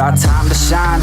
our time to shine.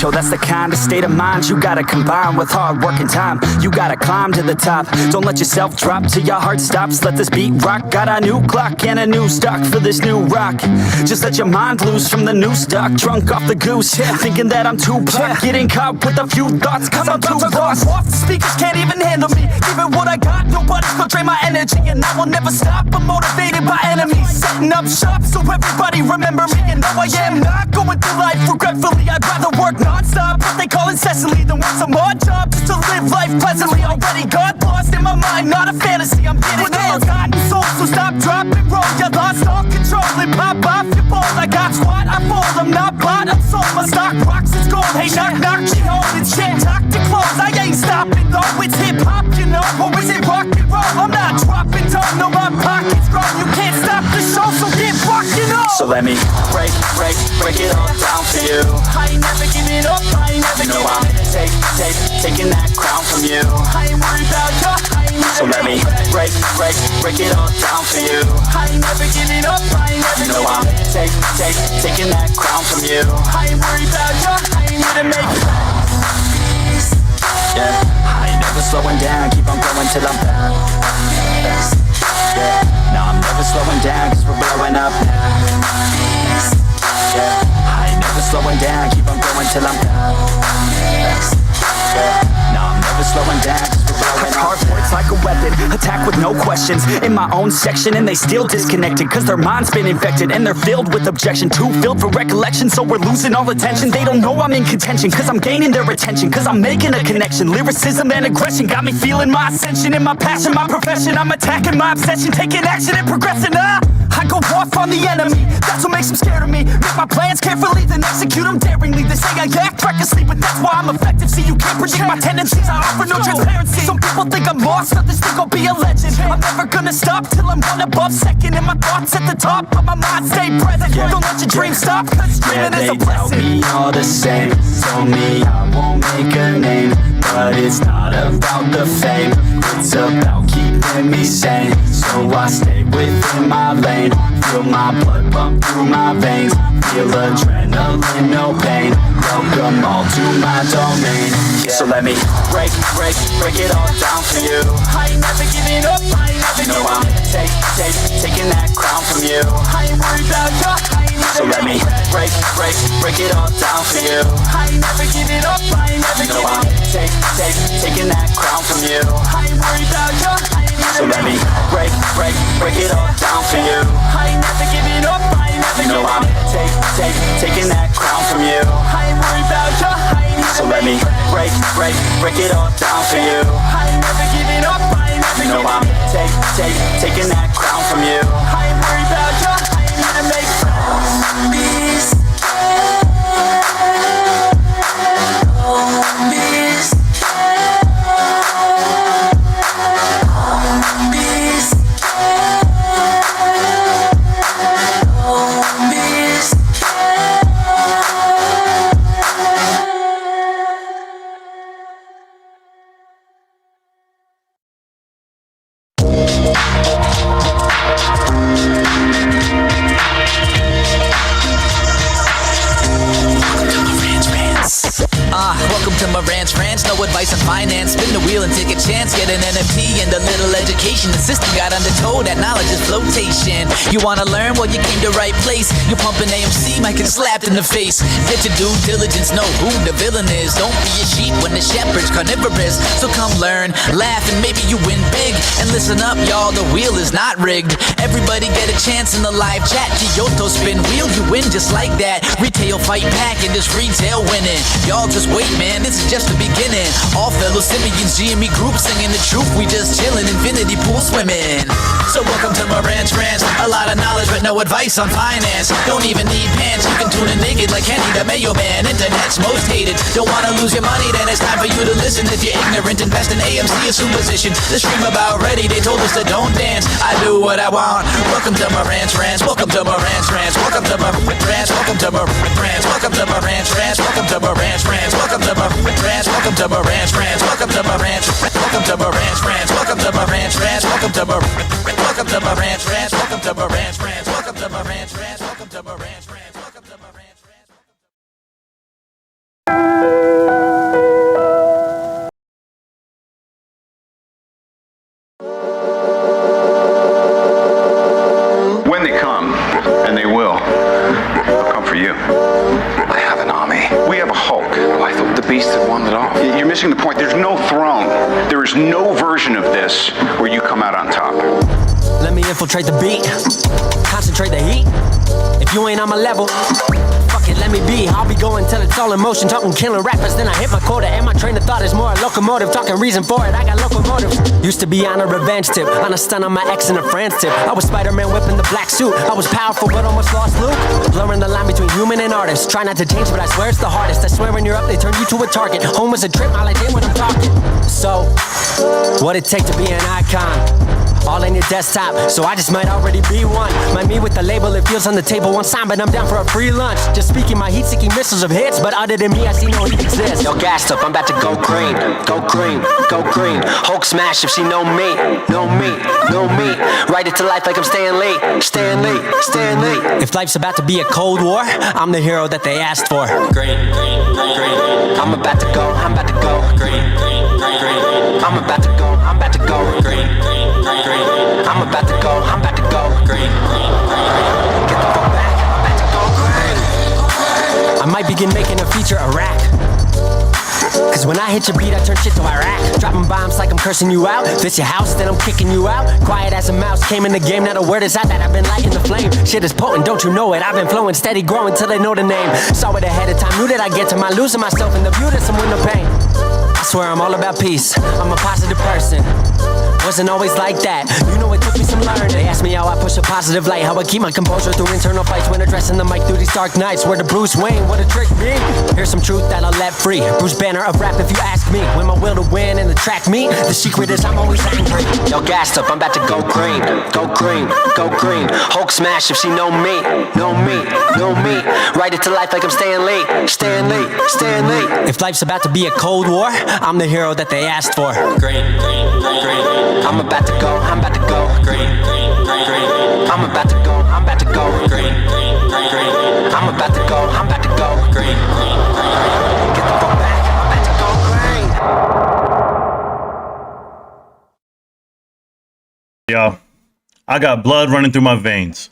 Yo, that's the kind of state of mind you gotta combine with hard work and time. You gotta climb to the top. Don't let yourself drop till your heart stops. Let this beat rock. Got a new clock and a new stock for this new rock. Just let your mind loose from the new stock. Drunk off the goose, thinking that I'm too pop. Getting caught with a few thoughts cause I'm too lost. Off the speakers can't even handle me. Even what I got, nobody's gonna drain my energy. And I will never stop, I'm motivated by enemies. Setting up shop so everybody remember me. And no, I am not going through life regretfully. I'd rather work non-stop, what they call incessantly, than work some odd job just to live life pleasantly. Already got lost in my mind, not a fantasy. I'm getting with all forgotten souls, so stop, drop, and roll. You lost all control and pop off your ball. I got squat, I fall, I'm not bought, I'm sold. My stock rocks, it's gold. Hey, knock, knock, she holding shit. Talk to close, I ain't stopping though. It's hip-hop, you know, or is it rock and roll? I'm not dropping down, no, my pocket's grown. You can't stop the show, so get rockin' on. So let me break it all down for you. I ain't never giving up, I ain't never giving up. Taking that crown from you. I ain't worried about you. So let me break it all down for you. I ain't never giving up, I ain't never giving up. Taking that crown from you. I ain't worried about you. I ain't here to make it. Yeah, I ain't never slowing down. Keep on going till I'm best. Yeah, no, I'm never slowing down cause we're blowing up. Yeah, I ain't never slowing down. Keep on going till I'm best. Yeah, no, I'm never slowing down cause we're blowing up. Hard words like a weapon, attack with no questions. In my own section and they still disconnected cause their mind's been infected and they're filled with objection. Too filled for recollection so we're losing all attention. They don't know I'm in contention cause I'm gaining their attention. Cause I'm making a connection. Lyricism and aggression got me feeling my ascension. In my passion, my profession, I'm attacking my obsession. Taking action and progressing. I go off on the enemy, that's what makes them scared of me. Make my plans carefully, then execute them daringly. They say I act recklessly, but that's why I'm effective. See, you can't predict my tendencies, I offer no transparency. Some people think I'm lost, others think I'll be a legend. I'm never gonna stop till I'm one above second. And my thoughts at the top, but my mind stay present. Don't let your dreams stop, cause dreaming is a blessing. They tell me all the same, told me I won't make a name. But it's not about the fame, it's about keeping me sane. So I stay within my lane, feel my blood pump through my veins. Feel adrenaline, no pain, welcome all to my domain. Yeah. So let me break it all down for you. I ain't never giving up, I ain't never giving up. I'm taking that crown from you. I ain't worried about you. So let me break it all down for you. I ain't never giving up, I ain't never giving up. Taking that crown from you. I ain't worried about you. So let me break it all down for you. I ain't never giving up, I ain't never giving up. Taking that crown from you. I ain't worried about you. So let me break it all down for you. I ain't never giving up, I ain't never giving up. Taking that crown from you. I ain't worried about you. I ain't here to make peace. Welcome to Marantz Rantz, no advice on finance. Spin the wheel and take a chance. Get an NFT and a little education. The system got undertold, that knowledge is flotation. You wanna learn? Well, you came to right place. You're pumping AMC, might get slapped in the face. Get your due diligence, know who the villain is. Don't be a sheep when the shepherd's carnivorous. So come learn, laugh, and maybe you win big. And listen up, y'all, the wheel is not rigged. Everybody get a chance in the live chat. Kyoto spin wheel, you win just like that. Retail fight back and this retail winning. Y'all just wait, man, this is just the beginning. All fellow simians, GME group singing the truth. We just chillin', infinity pool swimming. So welcome to Marantz Rantz. A lot of knowledge but no advice on finance. Don't even need pants, you can tune in naked like Kenny the Mayo Man. Internet's most hated. Don't wanna lose your money, then it's time for you to listen. If you're ignorant, invest in AMC or superstition. The stream about ready, they told us to don't dance. I do what I want. Welcome to Marantz Rantz. Welcome to Marantz Rantz. Welcome to Marantz Rantz. Welcome to Marantz Rantz. Welcome to Marantz Rantz. Welcome to Marantz Rantz. Welcome to Marantz Rantz. Welcome to Marantz Rantz. Welcome to Marantz. Welcome to Marantz Rantz. Welcome to Marantz Rantz. Welcome to Marantz. Welcome to Marantz Rantz. Welcome to Marantz Rantz. Welcome to Marantz Rantz. Welcome to Marantz Rantz. point, there's no throne. There is no version of this where you come out on top. Let me infiltrate the beat, concentrate the heat. If you ain't on my level, fuck it, let me be. I'll be going till it's all in motion, talking killing rappers, then I hit my quota. And my train of thought is more a locomotive, talking reason for it, I got locomotives. Used to be on a revenge tip, on a stun on my ex and a friend's tip. I was Spider-Man whipping the black suit, I was powerful but almost lost Luke. Blurring the line between human and artist, try not to change but I swear it's the hardest. I swear when you're up they turn you to a target. Home was a trip, all I did when I'm talking. So, what it take to be an icon? All in your desktop, so I just might already be one. My me with the label, it feels on the table one sign, but I'm down for a free lunch. Just speaking my heat-seeking missiles of hits, but other than me, I see no heat exist. Yo, gassed up, I'm about to go green, go green, go green. Hulk smash if she know me, know me, know me. Write it to life like I'm Stan Lee, Stan Lee, Stan Lee. If life's about to be a cold war, I'm the hero that they asked for. Green, green, green. I'm about to go, I'm about to go. Green, green, green. I'm about to go, I'm about to go. Green, green, green. I'm about to go, I'm about to go green. Get the fuck back, I'm about to go green. I might begin making a feature a rap. Cause when I hit your beat, I turn shit to Iraq. Dropping bombs like I'm cursing you out. This your house, then I'm kicking you out. Quiet as a mouse, came in the game, not a word is out that I've been lighting the flame. Shit is potent, don't you know it? I've been flowing, steady growing till they know the name. Saw it ahead of time, knew that I'd get to my losing myself in the view that some window pain. I swear I'm all about peace, I'm a positive person. Wasn't always like that, you know it took me some learning. They asked me how I push a positive light, how I keep my composure through internal fights when addressing the mic through these dark nights. Where the Bruce Wayne, what a trick me. Here's some truth that I'll let free, Bruce Banner of rap if you ask me. When my will to win and the track meet, the secret is I'm always angry. Yo, gassed up, I'm about to go green, go green, go green. Hulk smash if she know me, know me, know me. Write it to life like I'm Stan Lee, Stan Lee, Stan Lee. If life's about to be a cold war, I'm the hero that they asked for. Green, green, green. I'm about to go, I'm about to go green, green, green. I'm about to go, I'm about to go green, green, green. I'm about to go, I'm about to go green, green, green. Get the fuck back, I'm about to go green. Yo, I got blood running through my veins.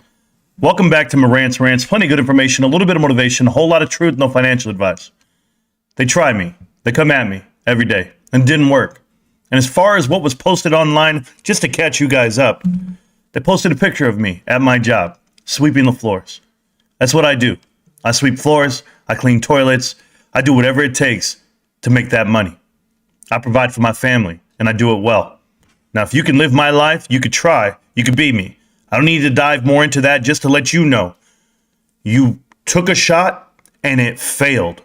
Welcome back to Marantz Rantz. Plenty of good information, a little bit of motivation, a whole lot of truth, no financial advice. They try me. They come at me every day and didn't work. And as far as what was posted online, just to catch you guys up, they posted a picture of me at my job, sweeping the floors. That's what I do. I sweep floors, I clean toilets, I do whatever it takes to make that money. I provide for my family, and I do it well. Now, if you can live my life, you could try, you could beat me. I don't need to dive more into that, just to let you know. You took a shot, and it failed.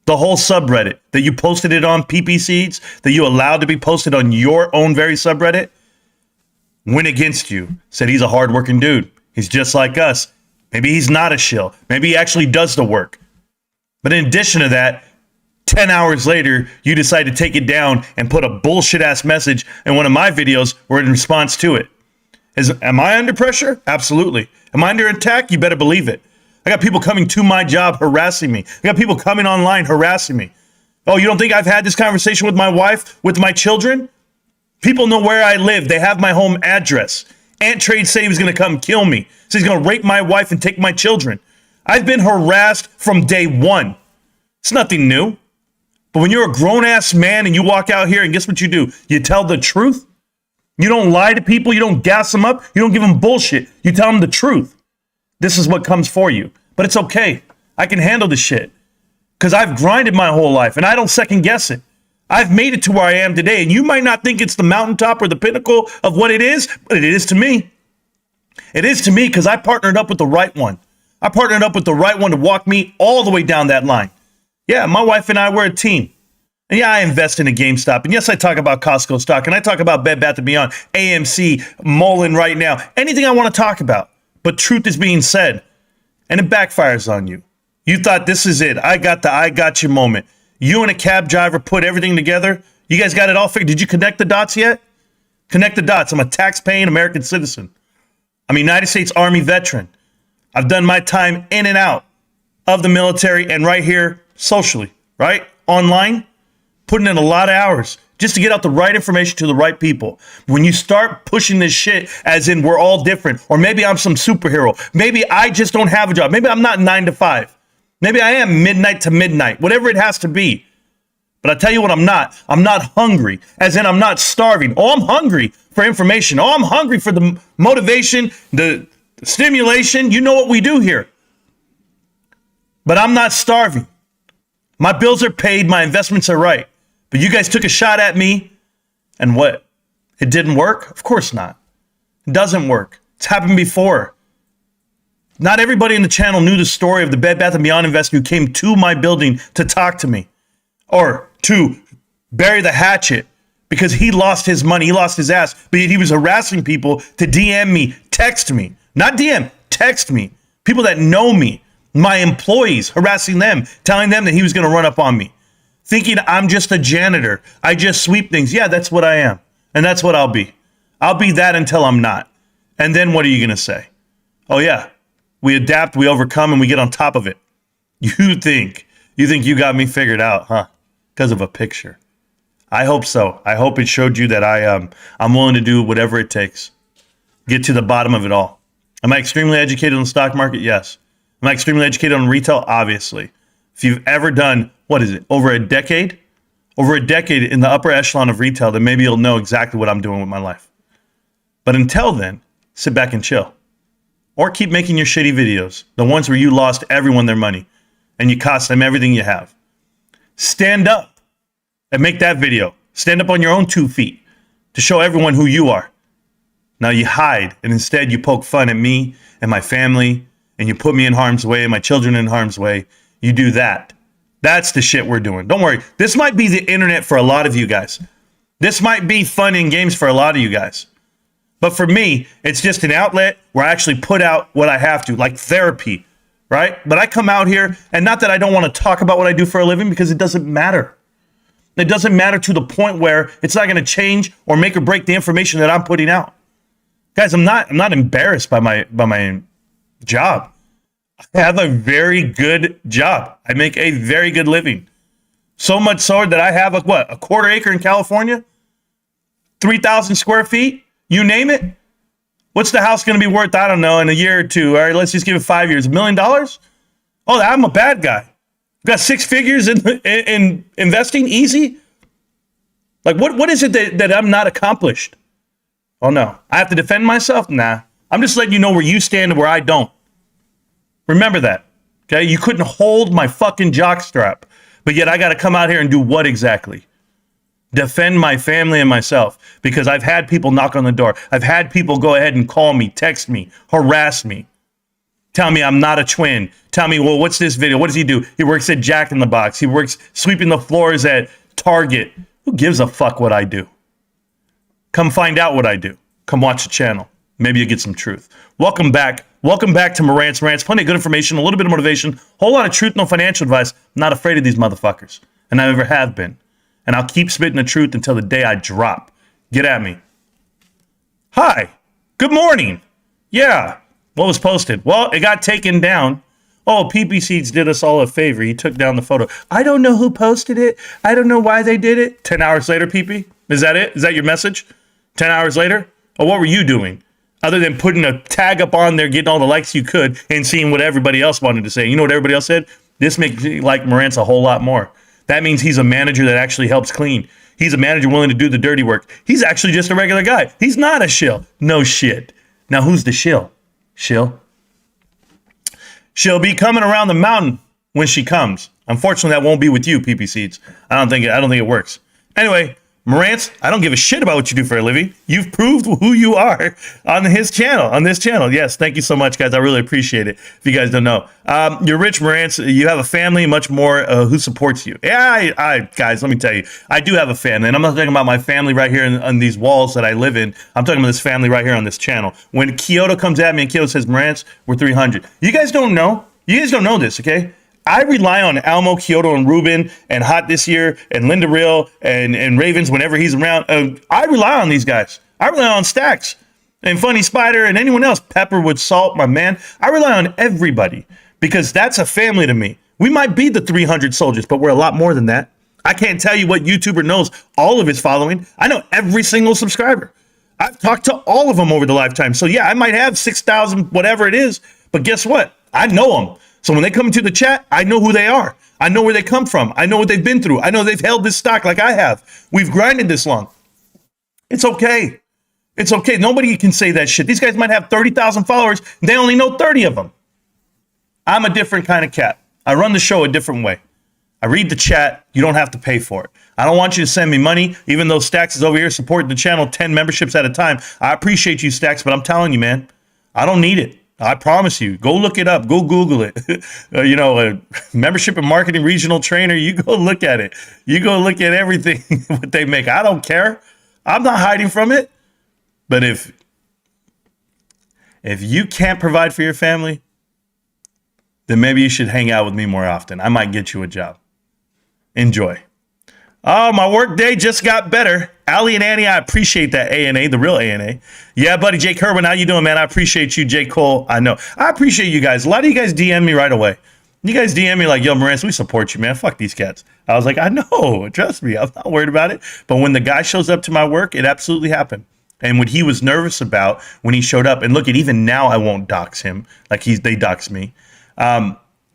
The whole subreddit that you posted it on, PP Seeds, that you allowed to be posted on your own very subreddit, went against you. Said he's a hardworking dude. He's just like us. Maybe he's not a shill. Maybe he actually does the work. But in addition to that, 10 hours later, you decide to take it down and put a bullshit-ass message in one of my videos or in response to it. Am I under pressure? Absolutely. Am I under attack? You better believe it. I got people coming to my job harassing me. I got people coming online harassing me. Oh, you don't think I've had this conversation with my wife, with my children? People know where I live. They have my home address. Ant Trade said he was going to come kill me. So he's going to rape my wife and take my children. I've been harassed from day one. It's nothing new. But when you're a grown-ass man and you walk out here and guess what you do? You tell the truth. You don't lie to people. You don't gas them up. You don't give them bullshit. You tell them the truth. This is what comes for you. But it's okay. I can handle this shit. Because I've grinded my whole life and I don't second guess it. I've made it to where I am today. And you might not think it's the mountaintop or the pinnacle of what it is, but it is to me. It is to me because I partnered up with the right one. I partnered up with the right one to walk me all the way down that line. Yeah, my wife and I were a team. And yeah, I invest in a GameStop. And yes, I talk about Costco stock. And I talk about Bed Bath & Beyond, AMC, MULN right now. Anything I want to talk about. But truth is being said. And it backfires on you. You thought this is it. I got you moment. You and a cab driver put everything together. You guys got it all figured. Did you connect the dots yet? Connect the dots. I'm a tax-paying American citizen. I'm a United States Army veteran. I've done my time in and out of the military and right here socially, right? Online, putting in a lot of hours just to get out the right information to the right people. When you start pushing this shit as in we're all different, or maybe I'm some superhero, maybe I just don't have a job, maybe I'm not 9 to 5, maybe I am midnight to midnight, whatever it has to be. But I tell you what, I'm not. I'm not hungry, as in I'm not starving. Oh, I'm hungry for information. Oh, I'm hungry for the motivation, the stimulation. You know what we do here. But I'm not starving. My bills are paid. My investments are right. But you guys took a shot at me. And what? It didn't work? Of course not. It doesn't work. It's happened before. Not everybody in the channel knew the story of the Bed Bath & Beyond investor who came to my building to talk to me. Or to bury the hatchet because he lost his money, he lost his ass, but he was harassing people to DM me, text me, not DM, text me. People that know me, my employees, harassing them, telling them that he was going to run up on me, thinking I'm just a janitor. I just sweep things. Yeah, that's what I am. And that's what I'll be. I'll be that until I'm not. And then what are you going to say? Oh yeah, we adapt, we overcome, and we get on top of it. You think you got me figured out, huh? Because of a picture. I hope so. I hope it showed you that I'm willing to do whatever it takes. Get to the bottom of it all. Am I extremely educated on the stock market? Yes. Am I extremely educated on retail? Obviously. If you've ever done, what is it, over a decade? Over a decade in the upper echelon of retail, then maybe you'll know exactly what I'm doing with my life. But until then, sit back and chill. Or keep making your shitty videos. The ones where you lost everyone their money and you cost them everything you have. Stand up and make that video. Stand up on your own 2 feet to show everyone who you are. Now you hide, and instead you poke fun at me and my family, and you put me in harm's way and my children in harm's way. You do that. That's the shit we're doing. Don't worry. This might be the internet for a lot of you guys. This might be fun and games for a lot of you guys. But for me, it's just an outlet where I actually put out what I have to, like therapy. Right? But I come out here, and not that I don't want to talk about what I do for a living, because it doesn't matter. It doesn't matter to the point where it's not going to change or make or break the information that I'm putting out. Guys, I'm not embarrassed by my job. I have a very good job. I make a very good living. So much so that I have a quarter acre in California, 3,000 square feet, you name it. What's the house going to be worth? I don't know, in a year or two. All right, let's just give it 5 years. $1 million? Oh, I'm a bad guy. Got 6 figures in investing, easy? Like, what is it that I'm not accomplished? Oh, no. I have to defend myself? Nah. I'm just letting you know where you stand and where I don't. Remember that, okay? You couldn't hold my fucking jockstrap, but yet I got to come out here and do what exactly? Defend my family and myself, because I've had people knock on the door. I've had people go ahead and call me, text me, harass me, tell me I'm not a twin. Tell me, well, what's this video? What does he do? He works at Jack in the Box. He works sweeping the floors at Target. Who gives a fuck what I do? Come find out what I do. Come watch the channel. Maybe you get some truth. Welcome back. Welcome back to Marantz Rantz. Plenty of good information, a little bit of motivation, whole lot of truth, no financial advice. I'm not afraid of these motherfuckers, and I never have been. And I'll keep spitting the truth until the day I drop. Get at me. Hi. Good morning. Yeah. What was posted? Well, it got taken down. Oh, PP Seeds did us all a favor. He took down the photo. I don't know who posted it. I don't know why they did it. 10 hours later, PP? Is that it? Is that your message? 10 hours later? Or what were you doing? Other than putting a tag up on there, getting all the likes you could, and seeing what everybody else wanted to say. You know what everybody else said? This makes me like Marantz a whole lot more. That means he's a manager that actually helps clean. He's a manager willing to do the dirty work. He's actually just a regular guy. He's not a shill. No shit. Now, who's the shill? Shill? She'll be coming around the mountain when she comes. Unfortunately, that won't be with you, PP Seeds. I don't think it works. Anyway, Marantz, I don't give a shit about what you do for a living. You've proved who you are on this channel. Yes, thank you so much, guys. I really appreciate it. If you guys don't know, you're rich, Marantz. You have a family, much more, who supports you. Yeah, guys, let me tell you, I do have a family, and I'm not talking about my family right here on these walls that I live in. I'm talking about this family right here on this channel. When Kyoto comes at me and Kyoto says, Marantz, we're 300. You guys don't know. You guys don't know this, okay? I rely on Almo, Kyoto, and Ruben, and Hot this year, and Linda Real, and Ravens whenever he's around. I rely on these guys. I rely on Stacks, and Funny Spider, and anyone else. Pepperwood Salt, my man. I rely on everybody, because that's a family to me. We might be the 300 soldiers, but we're a lot more than that. I can't tell you what YouTuber knows all of his following. I know every single subscriber. I've talked to all of them over the lifetime. So yeah, I might have 6,000, whatever it is, but guess what? I know them. So when they come into the chat, I know who they are. I know where they come from. I know what they've been through. I know they've held this stock like I have. We've grinded this long. It's okay. It's okay. Nobody can say that shit. These guys might have 30,000 followers. They only know 30 of them. I'm a different kind of cat. I run the show a different way. I read the chat. You don't have to pay for it. I don't want you to send me money, even though Stacks is over here supporting the channel 10 memberships at a time. I appreciate you, Stacks, but I'm telling you, man, I don't need it. I promise you. Go look it up. Go Google it. Membership and marketing regional trainer. You go look at it. You go look at everything what they make. I don't care. I'm not hiding from it. But if you can't provide for your family, then maybe you should hang out with me more often. I might get you a job. Enjoy. Oh, my work day just got better. Allie and Annie, I appreciate that ANA, the real ANA. Yeah, buddy, Jake Herman, how you doing, man? I appreciate you, Jake Cole. I know. I appreciate you guys. A lot of you guys DM me right away. You guys DM me like, yo, Marantz, we support you, man. Fuck these cats. I was like, I know. Trust me. I'm not worried about it. But when the guy shows up to my work, it absolutely happened. And what he was nervous about when he showed up, and look, at even now I won't dox him like they dox me.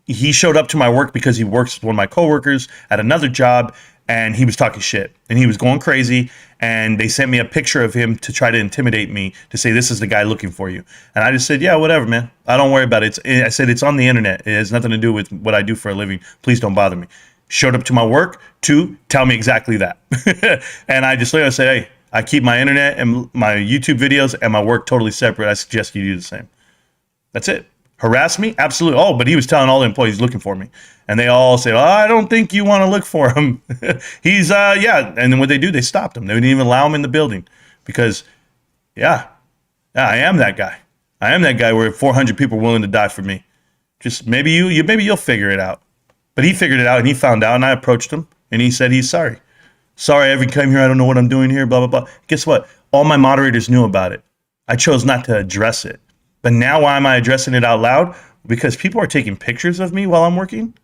He showed up to my work because he works with one of my coworkers at another job, and he was talking shit and he was going crazy. And they sent me a picture of him to try to intimidate me, to say, this is the guy looking for you. And I just said, yeah, whatever, man. I don't worry about it. I said, it's on the internet. It has nothing to do with what I do for a living. Please don't bother me. Showed up to my work to tell me exactly that. And I just literally said, hey, I keep my internet and my YouTube videos and my work totally separate. I suggest you do the same. That's it. Harass me? Absolutely. Oh, but he was telling all the employees looking for me. And they all say, oh, I don't think you want to look for him. He's, yeah. And then what they do, they stopped him. They didn't even allow him in the building because, yeah, I am that guy. I am that guy where 400 people are willing to die for me. Just maybe you'll figure it out. But he figured it out and he found out, and I approached him and he said he's sorry. Sorry, I ever came here. I don't know what I'm doing here, blah, blah, blah. Guess what? All my moderators knew about it. I chose not to address it. But now why am I addressing it out loud? Because people are taking pictures of me while I'm working.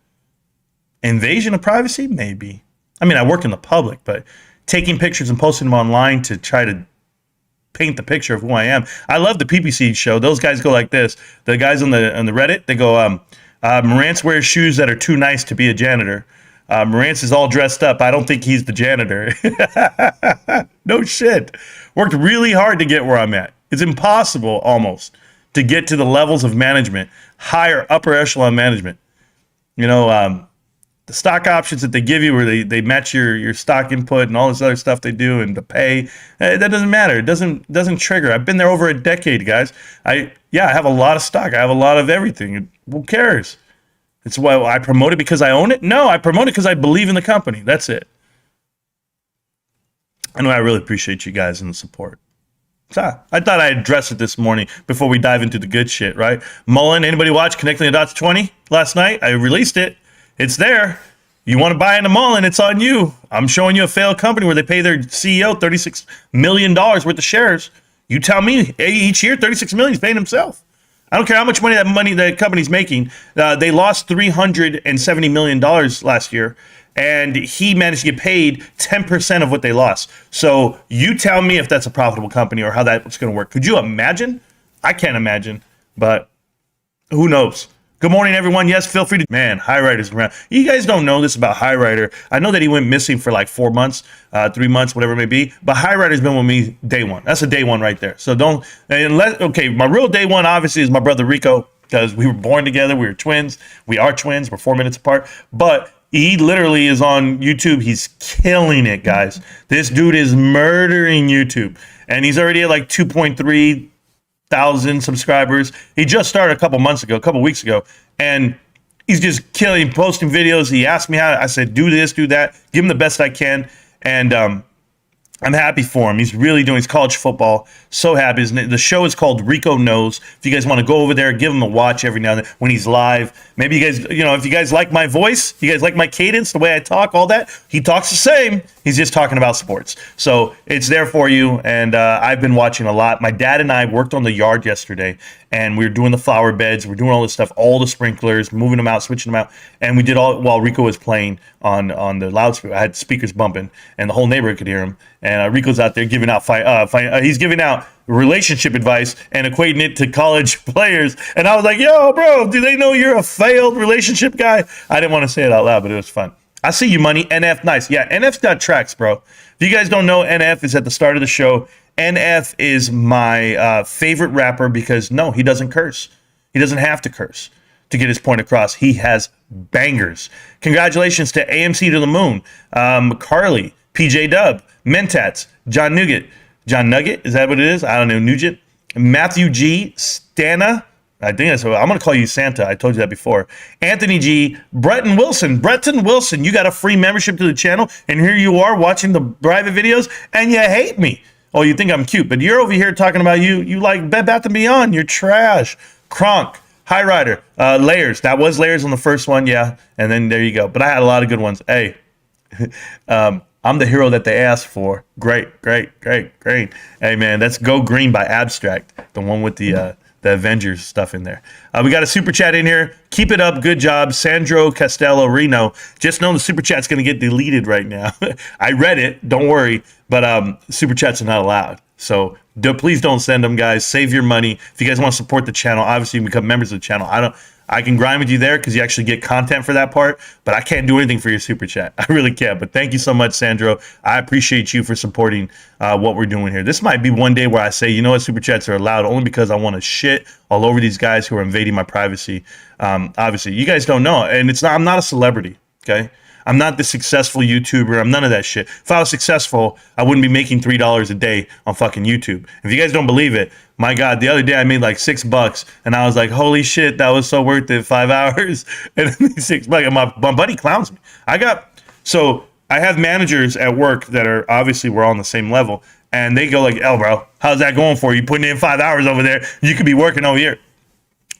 Invasion of privacy? Maybe. I mean, I work in the public, but taking pictures and posting them online to try to paint the picture of who I am. I love the PPC show. Those guys go like this. The guys on the Reddit, they go, Marantz wears shoes that are too nice to be a janitor. Marantz is all dressed up. I don't think he's the janitor. No shit. Worked really hard to get where I'm at. It's impossible almost to get to the levels of management, higher upper echelon management. You know, the stock options that they give you where they match your stock input and all this other stuff they do, and the pay, that doesn't matter. It doesn't trigger. I've been there over a decade, guys. I have a lot of stock. I have a lot of everything. Who cares? It's why I promote it because I own it? No, I promote it because I believe in the company. That's it. Anyway, I really appreciate you guys and the support. So I thought I'd address it this morning before we dive into the good shit, right? MULN, anybody watch Connecting the Dots 20 last night? I released it. It's there. You want to buy into MULN, it's on you. I'm showing you a failed company where they pay their CEO $36 million worth of shares. You tell me each year, $36 million he's paying himself. I don't care how much money that company's making. They lost $370 million last year, and he managed to get paid 10% of what they lost. So you tell me if that's a profitable company or how that's going to work. Could you imagine? I can't imagine, but who knows? Good morning, everyone. Yes, feel free to... Man, High Rider's around. You guys don't know this about High Rider. I know that he went missing for like 4 months, 3 months, whatever it may be. But High Rider's been with me day one. That's a day one right there. So don't... Okay, my real day one, obviously, is my brother Rico, because we were born together. We were twins. We are twins. We're 4 minutes apart. But he literally is on YouTube. He's killing it, guys. This dude is murdering YouTube. And he's already at like 2.3 thousand subscribers. He just started a couple weeks ago, and he's just killing, posting videos. He asked me how. I said, do this, do that, give him the best I can, and I'm happy for him. He's really doing his college football. So happy. The show is called Rico Knows. If you guys want to go over there, give him a watch every now and then when he's live. Maybe you guys, if you guys like my voice, you guys like my cadence, the way I talk, all that. He talks the same. He's just talking about sports. So it's there for you. And I've been watching a lot. My dad and I worked on the yard yesterday, and we were doing the flower beds. We're doing all this stuff, all the sprinklers, moving them out, switching them out. And we did all while Rico was playing on the loudspeaker. I had speakers bumping, and the whole neighborhood could hear him. And Rico's out there giving out he's giving out relationship advice and equating it to college players. And I was like, yo, bro, do they know you're a failed relationship guy? I didn't want to say it out loud, but it was fun. I see you, money. NF, nice. Yeah, NF's got tracks, bro. If you guys don't know, NF is at the start of the show. NF is my favorite rapper because, no, he doesn't curse. He doesn't have to curse to get his point across. He has bangers. Congratulations to AMC to the Moon, Carly, PJ Dub, Mentats, John Nugget. John Nugget, is that what it is? I don't know. Nugget. Matthew G. Stana. I think that's what I'm going to call you Santa. I told you that before. Anthony G. Bretton Wilson. Bretton Wilson, you got a free membership to the channel, and here you are watching the private videos, and you hate me. Oh, you think I'm cute, but you're over here talking about you like Bed Bath & Beyond. You're trash. Kronk. High Rider. Layers. That was Layers on the first one, yeah. And then there you go. But I had a lot of good ones. Hey. I'm the hero that they asked for. Great. Hey, man, that's Go Green by Abstract, the one with the Avengers stuff in there. We got a super chat in here. Keep it up. Good job. Sandro Castello Reno. Just know the super chat's going to get deleted right now. I read it. Don't worry. But super chats are not allowed. So please don't send them, guys. Save your money. If you guys want to support the channel, obviously you can become members of the channel. I can grind with you there because you actually get content for that part, but I can't do anything for your super chat. I really can't. But thank you so much, Sandro. I appreciate you for supporting what we're doing here. This might be one day where I say, you know what, super chats are allowed only because I want to shit all over these guys who are invading my privacy. Obviously, you guys don't know, and I'm not a celebrity, okay? I'm not the successful YouTuber. I'm none of that shit. If I was successful, I wouldn't be making $3 a day on fucking YouTube. If you guys don't believe it, my God, the other day I made like $6 and I was like, holy shit, that was so worth it. 5 hours and $6. And my buddy clowns me. So I have managers at work that are obviously we're all on the same level. And they go like, oh, bro, how's that going for you? Putting in 5 hours over there. You could be working over here.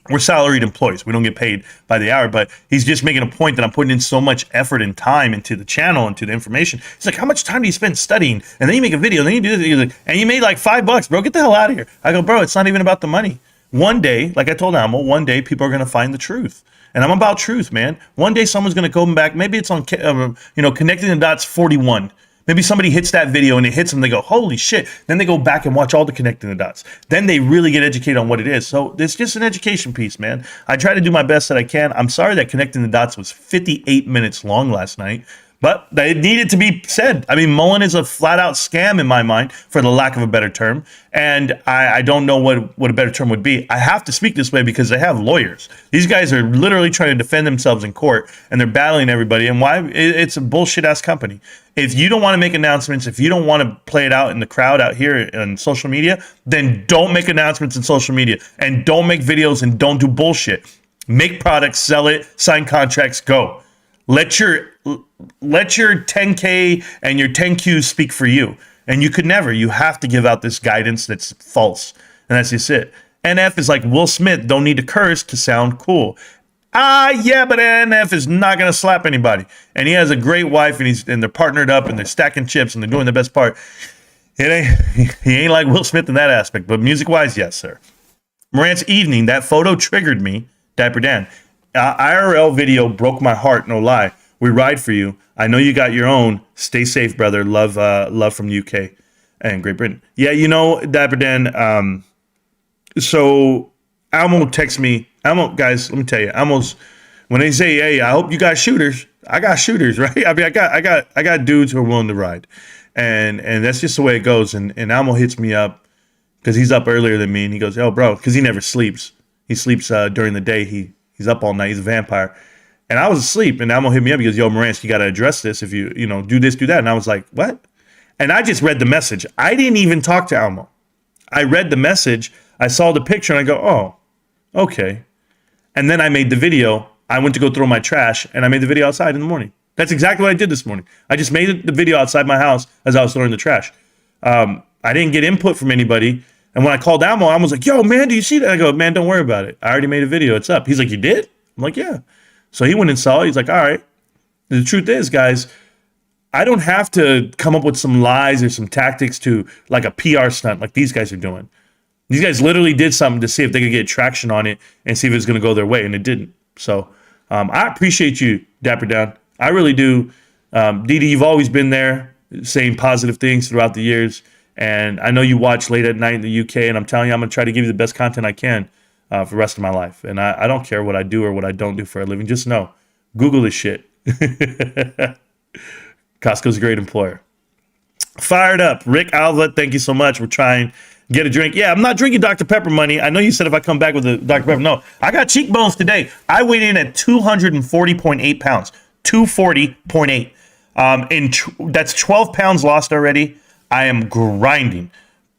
We're salaried employees. We don't get paid by the hour, but he's just making a point that I'm putting in so much effort and time into the channel, into the information. He's like, how much time do you spend studying? And then you make a video, and then you do this. He's like, and you made like $5, bro. Get the hell out of here. I go, bro, it's not even about the money. One day, like I told Amo, one day people are going to find the truth. And I'm about truth, man. One day someone's going to come back. Maybe it's on, Connecting the Dots 41. Maybe somebody hits that video and it hits them. They go, holy shit. Then they go back and watch all the Connecting the Dots. Then they really get educated on what it is. So it's just an education piece, man. I try to do my best that I can. I'm sorry that Connecting the Dots was 58 minutes long last night, but it needed to be said. I mean, MULN is a flat out scam in my mind, for the lack of a better term. And I don't know what a better term would be. I have to speak this way because they have lawyers. These guys are literally trying to defend themselves in court, and they're battling everybody. And why? It's a bullshit ass company. If you don't want to make announcements, if you don't want to play it out in the crowd out here on social media, then don't make announcements in social media, and don't make videos, and don't do bullshit. Make products, sell it, sign contracts, go. Let your 10K and your 10Qs speak for you. And you could never. You have to give out this guidance that's false. And that's just it. NF is like Will Smith, don't need to curse to sound cool. Yeah, but NF is not going to slap anybody. And he has a great wife, and they're partnered up, and they're stacking chips, and they're doing the best part. He ain't like Will Smith in that aspect, but music-wise, yes, sir. Marantz Evening, that photo triggered me. Dapper Dan. IRL video broke my heart, no lie. We ride for you. I know you got your own. Stay safe, brother. Love from UK and Great Britain. Yeah, Dapper Dan, so Almo texts me. Almo, guys, let me tell you, Almo's, when they say, hey, I hope you got shooters, I got shooters, right? I mean, I got dudes who are willing to ride. And that's just the way it goes. And Almo hits me up because he's up earlier than me, and he goes, oh, bro, because he never sleeps. He sleeps during the day. He's up all night. He's a vampire. And I was asleep, and Almo hit me up. He goes, yo, Marantz, you got to address this. If you do this, do that. And I was like, what? And I just read the message. I didn't even talk to Almo. I read the message. I saw the picture, and I go, oh, okay. And then I made the video. I went to go throw my trash, and I made the video outside in the morning. That's exactly what I did this morning. I just made the video outside my house as I was throwing the trash. I didn't get input from anybody. And when I called Almo, Almo was like, yo, man, do you see that? I go, man, don't worry about it. I already made a video. It's up. He's like, you did? I'm like, yeah. So he went and saw it. He's like, all right. The truth is, guys, I don't have to come up with some lies or some tactics to like a PR stunt like these guys are doing. These guys literally did something to see if they could get traction on it and see if it was going to go their way, and it didn't. So I appreciate you, Dapper Down. I really do. Didi, you've always been there saying positive things throughout the years. And I know you watch late at night in the UK, and I'm telling you, I'm going to try to give you the best content I can for the rest of my life. And I don't care what I do or what I don't do for a living. Just know, Google this shit. Costco's a great employer. Fired up. Rick Alva, thank you so much. We're trying get a drink. Yeah, I'm not drinking Dr. Pepper money. I know you said if I come back with a Dr. Pepper. No, I got cheekbones today. I weighed in at 240.8 pounds. 240.8. That's 12 pounds lost already. I am grinding.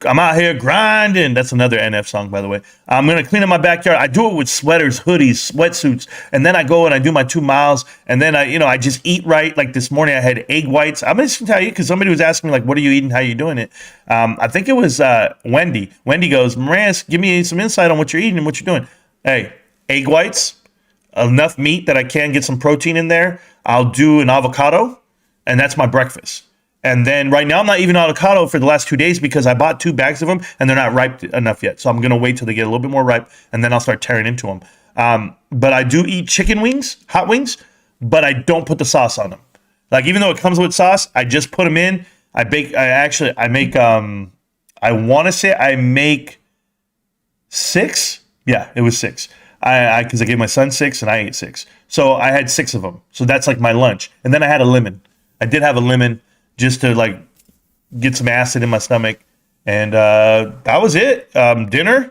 I'm out here grinding. That's another NF song, by the way. I'm going to clean up my backyard. I do it with sweaters, hoodies, sweatsuits. And then I go and I do my 2 miles. And then I just eat right. Like this morning I had egg whites. I'm just going to tell you, because somebody was asking me, like, what are you eating? How are you doing it? I think it was Wendy. Wendy goes, Marantz, give me some insight on what you're eating and what you're doing. Hey, egg whites, enough meat that I can get some protein in there. I'll do an avocado, and that's my breakfast. And then right now I'm not eating avocado for the last 2 days because I bought 2 bags of them and they're not ripe enough yet. So I'm going to wait till they get a little bit more ripe and then I'll start tearing into them. But I do eat chicken wings, hot wings, but I don't put the sauce on them. Like, even though it comes with sauce, I just put them in. I make 6. Yeah, it was 6. Because I gave my son 6 and I ate 6. So I had 6 of them. So that's like my lunch. And then I had a lemon. I did have a lemon just to like get some acid in my stomach. And that was it. Dinner?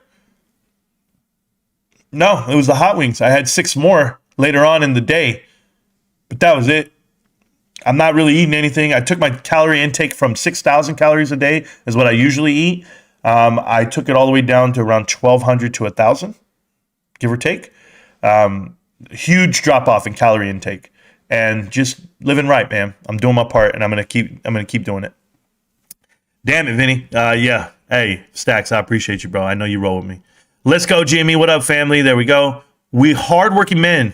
No, it was the hot wings. I had 6 more later on in the day. But that was it. I'm not really eating anything. I took my calorie intake from 6,000 calories a day is what I usually eat. I took it all the way down to around 1,200 to 1,000, give or take. Huge drop off in calorie intake. And just living right, man. I'm doing my part, and I'm gonna keep doing it. Damn it, Vinny. Yeah. Hey, Stacks, I appreciate you, bro. I know you roll with me. Let's go, GME. What up, family? There we go. We hardworking men.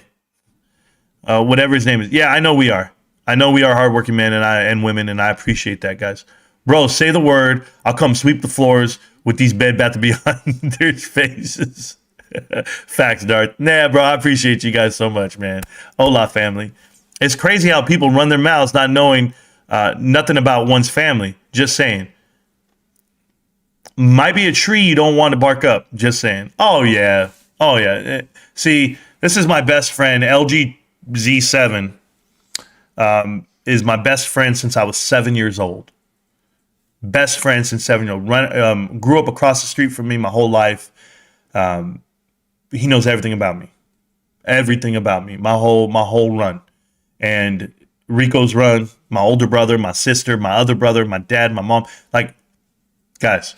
Whatever his name is. Yeah, I know we are. I know we are hardworking men and women, and I appreciate that, guys. Bro, say the word. I'll come sweep the floors with these Bed Bath & Beyond their faces. Facts, Darth. Nah, bro, I appreciate you guys so much, man. Hola, family. It's crazy how people run their mouths not knowing nothing about one's family. Just saying. Might be a tree you don't want to bark up. Just saying. Oh, yeah. Oh, yeah. See, this is my best friend, LGZ7. Is my best friend since I was 7 years old. Best friend since 7 years old. Grew up across the street from me my whole life. He knows everything about me. Everything about me. My whole run. And Rico's run, my older brother, my sister, my other brother, my dad, my mom. Like, guys.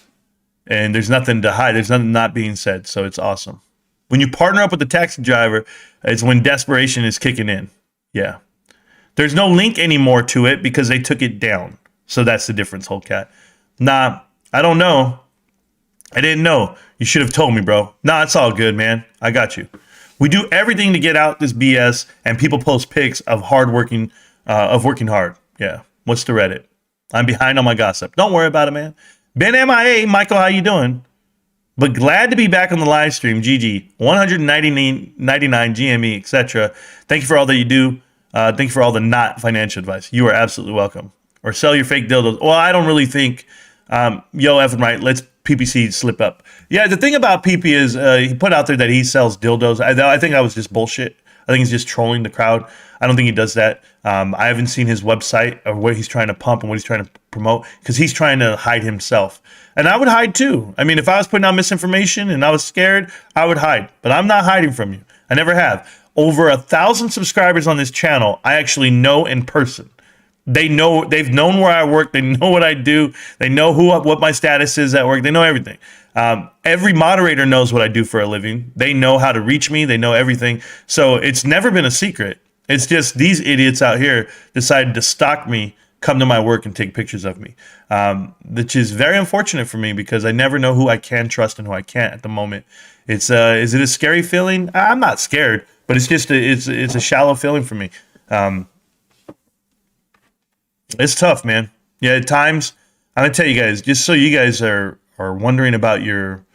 And there's nothing to hide. There's nothing not being said. So it's awesome. When you partner up with the taxi driver, it's when desperation is kicking in. Yeah. There's no link anymore to it because they took it down. So that's the difference, whole cat. Nah, I don't know. I didn't know. You should have told me, bro. Nah, it's all good, man. I got you. We do everything to get out this BS, and people post pics of working hard. Yeah. What's the Reddit? I'm behind on my gossip. Don't worry about it, man. Ben MIA, Michael, how you doing? But glad to be back on the live stream. GG. 199 GME, etc. Thank you for all that you do. Thank you for all the not financial advice. You are absolutely welcome. Or sell your fake dildos. Well, I don't really think, effing right, let's PPC slip up. Yeah, the thing about PP is he put out there that he sells dildos. I think that was just bullshit. I think he's just trolling the crowd. I don't think he does that. I haven't seen his website or what he's trying to pump and what he's trying to promote because he's trying to hide himself. And I would hide too. I mean, if I was putting out misinformation and I was scared, I would hide. But I'm not hiding from you. I never have. Over 1,000 subscribers on this channel, I actually know in person. They've known where I work. They know what I do. They know what my status is at work. They know everything. Every moderator knows what I do for a living. They know how to reach me. They know everything. So it's never been a secret. It's just these idiots out here decided to stalk me, come to my work and take pictures of me, which is very unfortunate for me because I never know who I can trust and who I can't at the moment. Is it a scary feeling? I'm not scared, but it's just it's a shallow feeling for me. It's tough, man. Yeah, at times, I'm gonna tell you guys, just so you guys are wondering about your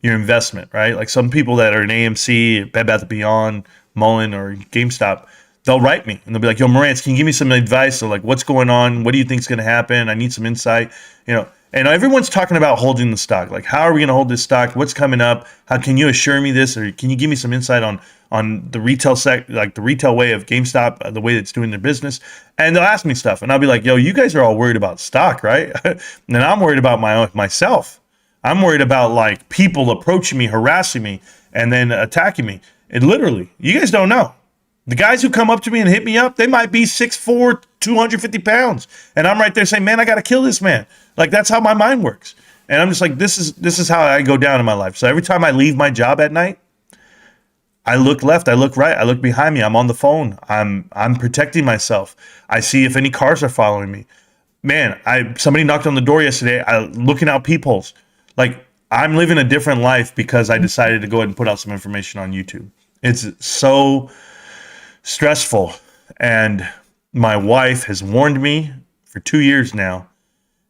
investment, right? Like some people that are in AMC, Bed Bath & Beyond, MULN, or GameStop, they'll write me and they'll be like, "Yo, Marantz, can you give me some advice? So like, what's going on? What do you think is gonna happen? I need some insight." You know, And everyone's talking about holding the stock. Like, how are we going to hold this stock? What's coming up? How can you assure me this? Or can you give me some insight on the retail the retail way of GameStop, the way it's doing their business? And they'll ask me stuff. And I'll be like, yo, you guys are all worried about stock, right? And I'm worried about myself. I'm worried about like people approaching me, harassing me, and then attacking me. And literally, you guys don't know. The guys who come up to me and hit me up, they might be 6'4", 250 pounds. And I'm right there saying, man, I got to kill this man. Like, that's how my mind works. And I'm just like, this is how I go down in my life. So every time I leave my job at night, I look left, I look right, I look behind me. I'm on the phone. I'm protecting myself. I see if any cars are following me. Man, somebody knocked on the door yesterday. Looking out peepholes. Like, I'm living a different life because I decided to go ahead and put out some information on YouTube. It's so stressful. And my wife has warned me for 2 years now.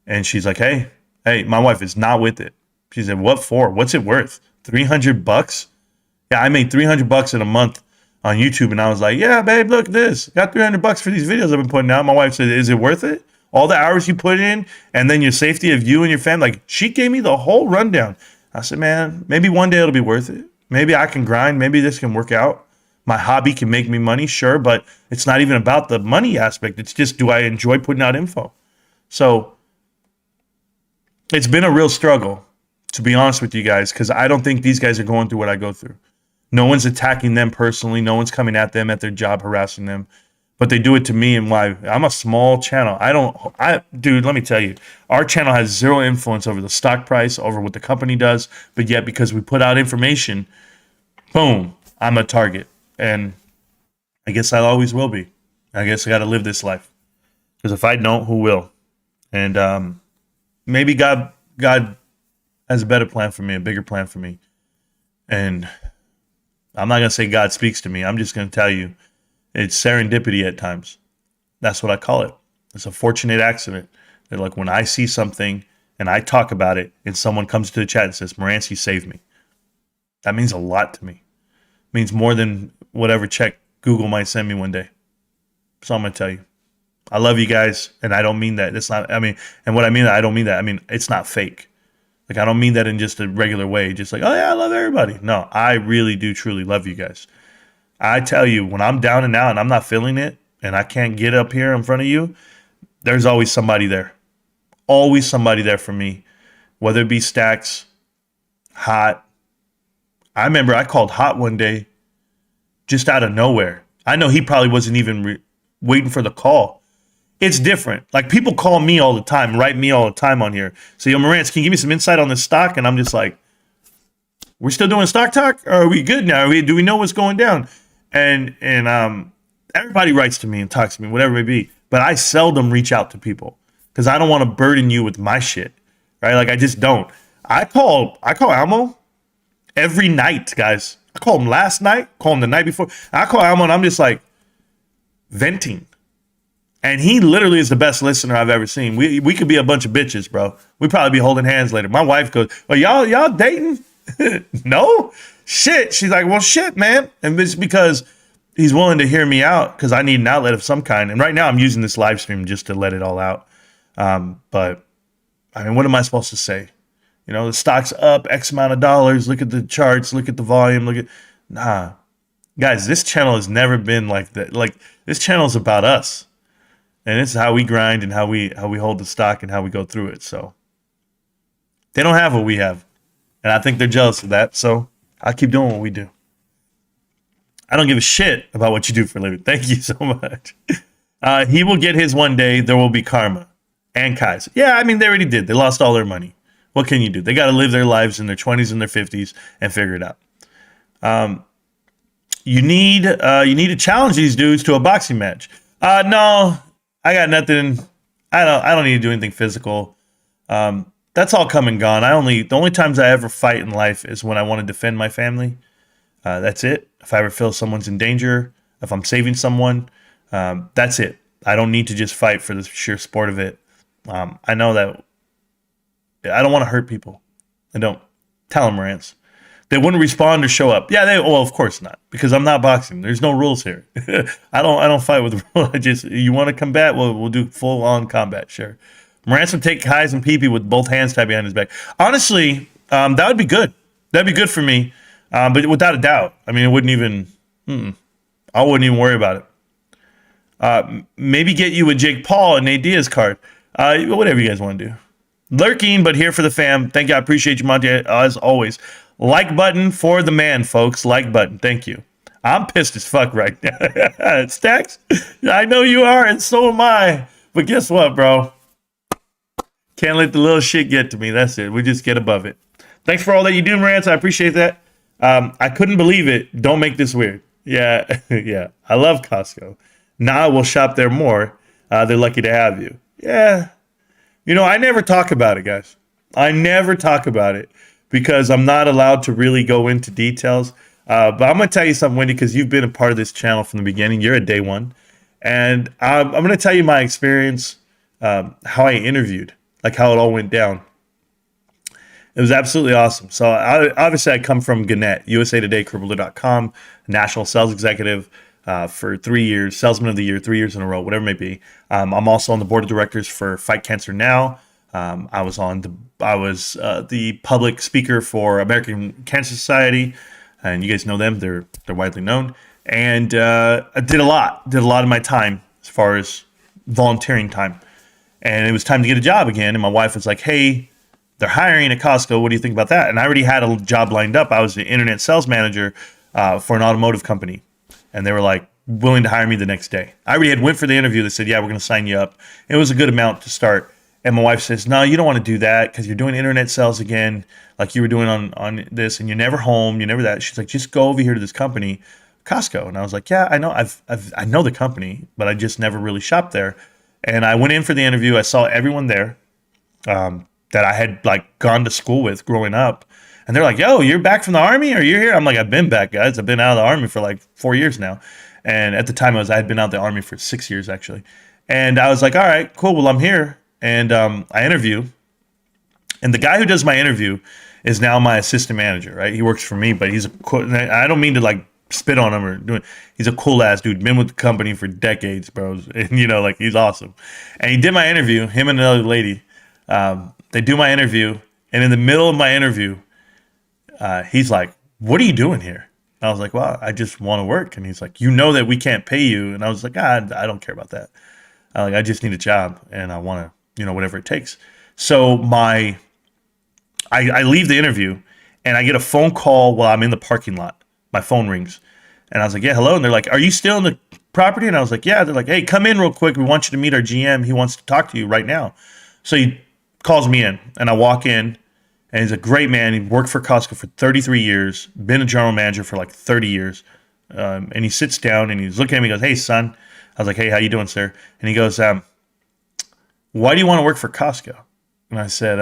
And she's like, hey, my wife is not with it. She said, what for? What's it worth? $300? Yeah, I made $300 in a month on YouTube. And I was like, yeah, babe, look at this. Got $300 for these videos I've been putting out. My wife said, is it worth it? All the hours you put in and then your safety of you and your family. Like, she gave me the whole rundown. I said, man, maybe one day it'll be worth it. Maybe I can grind. Maybe this can work out. My hobby can make me money, sure. But it's not even about the money aspect. It's just, do I enjoy putting out info? So it's been a real struggle, to be honest with you guys, because I don't think these guys are going through what I go through. No one's attacking them personally. No one's coming at them at their job, harassing them. But they do it to me and why I'm a small channel. Dude, let me tell you, our channel has zero influence over the stock price, over what the company does. But yet, because we put out information, boom, I'm a target. And I guess I always will be. I guess I got to live this life. Because if I don't, who will? And maybe God has a better plan for me, a bigger plan for me. And I'm not going to say God speaks to me. I'm just going to tell you, it's serendipity at times. That's what I call it. It's a fortunate accident. That, like, when I see something and I talk about it and someone comes to the chat and says, Marantz, you saved me. That means a lot to me. It means more than whatever check Google might send me one day. So I'm going to tell you. I love you guys, and I don't mean that. It's not, and what I mean, I don't mean that. I mean, it's not fake. Like, I don't mean that in just a regular way. Just like, oh, yeah, I love everybody. No, I really do truly love you guys. I tell you, when I'm down and out and I'm not feeling it and I can't get up here in front of you, there's always somebody there. Always somebody there for me, whether it be Stacks, Hot. I remember I called Hot one day just out of nowhere. I know he probably wasn't even waiting for the call. It's different. Like, people call me all the time, write me all the time on here. So, yo, Marantz, can you give me some insight on this stock? And I'm just like, we're still doing stock talk? Or are we good now? Do we know what's going down? And everybody writes to me and talks to me, whatever it may be. But I seldom reach out to people because I don't want to burden you with my shit, right? Like, I just don't. I call Almo every night, guys. I call him last night, call him the night before. I call Almo and I'm just like venting. And he literally is the best listener I've ever seen. We could be a bunch of bitches, bro. We'd probably be holding hands later. My wife goes, well, y'all dating? No? Shit. She's like, well, shit, man. And it's because he's willing to hear me out because I need an outlet of some kind. And right now I'm using this live stream just to let it all out. But, I mean, what am I supposed to say? You know, the stock's up X amount of dollars. Look at the charts. Look at the volume. Nah. Guys, this channel has never been like that. Like, this channel is about us. And it's how we grind and how we hold the stock and how we go through it. So they don't have what we have. And I think they're jealous of that. So I keep doing what we do. I don't give a shit about what you do for a living. Thank you so much. He will get his one day. There will be karma. And Kai's. Yeah, I mean, they already did. They lost all their money. What can you do? They got to live their lives in their 20s and their 50s and figure it out. You need to challenge these dudes to a boxing match. No, I got nothing. I don't need to do anything physical. That's all come and gone. The only times I ever fight in life is when I want to defend my family. That's it. If I ever feel someone's in danger, if I'm saving someone, that's it. I don't need to just fight for the sheer sport of it. I know that I don't want to hurt people. I don't. Tell them, Marantz. They wouldn't respond or show up. Yeah, well, of course not, because I'm not boxing. There's no rules here. I don't fight with the rules. You want to combat? We'll do full on combat, sure. Marantz would take highs and pee-pee with both hands tied behind his back. Honestly, that would be good. That'd be good for me. But without a doubt, I mean, it wouldn't even, I wouldn't even worry about it. Maybe get you a Jake Paul and Nate Diaz card. Whatever you guys want to do. Lurking, but here for the fam. Thank you. I appreciate you, Monty, as always. Like button for the man, folks. Like button. Thank you. I'm pissed as fuck right now. Stacks, I know you are, and so am I. But guess what, bro? Can't let the little shit get to me. That's it. We just get above it. Thanks for all that you do, Marantz. I appreciate that. I couldn't believe it. Don't make this weird. Yeah, yeah. I love Costco. Now I will shop there more. They're lucky to have you. Yeah. You know, I never talk about it, guys. I never talk about it because I'm not allowed to really go into details. But I'm going to tell you something, Wendy, because you've been a part of this channel from the beginning. You're a day one. And I'm going to tell you my experience, how I interviewed, like how it all went down. It was absolutely awesome. So obviously I come from Gannett, USA Today, Crippler.com, national sales executive for 3 years, salesman of the year, 3 years in a row, whatever it may be. I'm also on the board of directors for Fight Cancer Now. I was the public speaker for American Cancer Society, and you guys know them. They're widely known. And I did a lot of my time as far as volunteering time. And it was time to get a job again. And my wife was like, hey, they're hiring at Costco. What do you think about that? And I already had a job lined up. I was the internet sales manager for an automotive company. And they were like willing to hire me the next day. I already had went for the interview. They said, yeah, we're going to sign you up. It was a good amount to start. And my wife says, no, you don't want to do that because you're doing internet sales again, like you were doing on this, and you're never home, you're never that. She's like, just go over here to this company, Costco. And I was like, yeah, I know, I know the company, but I just never really shopped there. And I went in for the interview. I saw everyone there that I had like gone to school with growing up. And they're like, yo, you're back from the army or you're here? I'm like, I've been back, guys. I've been out of the army for like 4 years now. And at the time I had been out of the army for 6 years actually. And I was like, all right, cool. Well, I'm here. And I interview. And the guy who does my interview is now my assistant manager, right? He works for me, but I don't mean to like spit on him or do it. He's a cool ass dude. Been with the company for decades, bro. And you know, like he's awesome. And he did my interview, him and another lady. They do my interview. And in the middle of my interview, he's like, what are you doing here? And I was like, well, I just want to work. And he's like, you know that we can't pay you. And I was like, I don't care about that. I just need a job and I want to, you know, whatever it takes. So I leave the interview and I get a phone call while I'm in the parking lot. My phone rings and I was like, yeah, hello. And they're like, are you still in the property? And I was like, yeah. They're like, hey, come in real quick. We want you to meet our GM. He wants to talk to you right now. So he calls me in and I walk in and he's a great man. He worked for Costco for 33 years, been a general manager for like 30 years. And he sits down and he's looking at me and goes, hey, son. I was like, hey, how you doing, sir? And he goes, why do you want to work for Costco? And I said,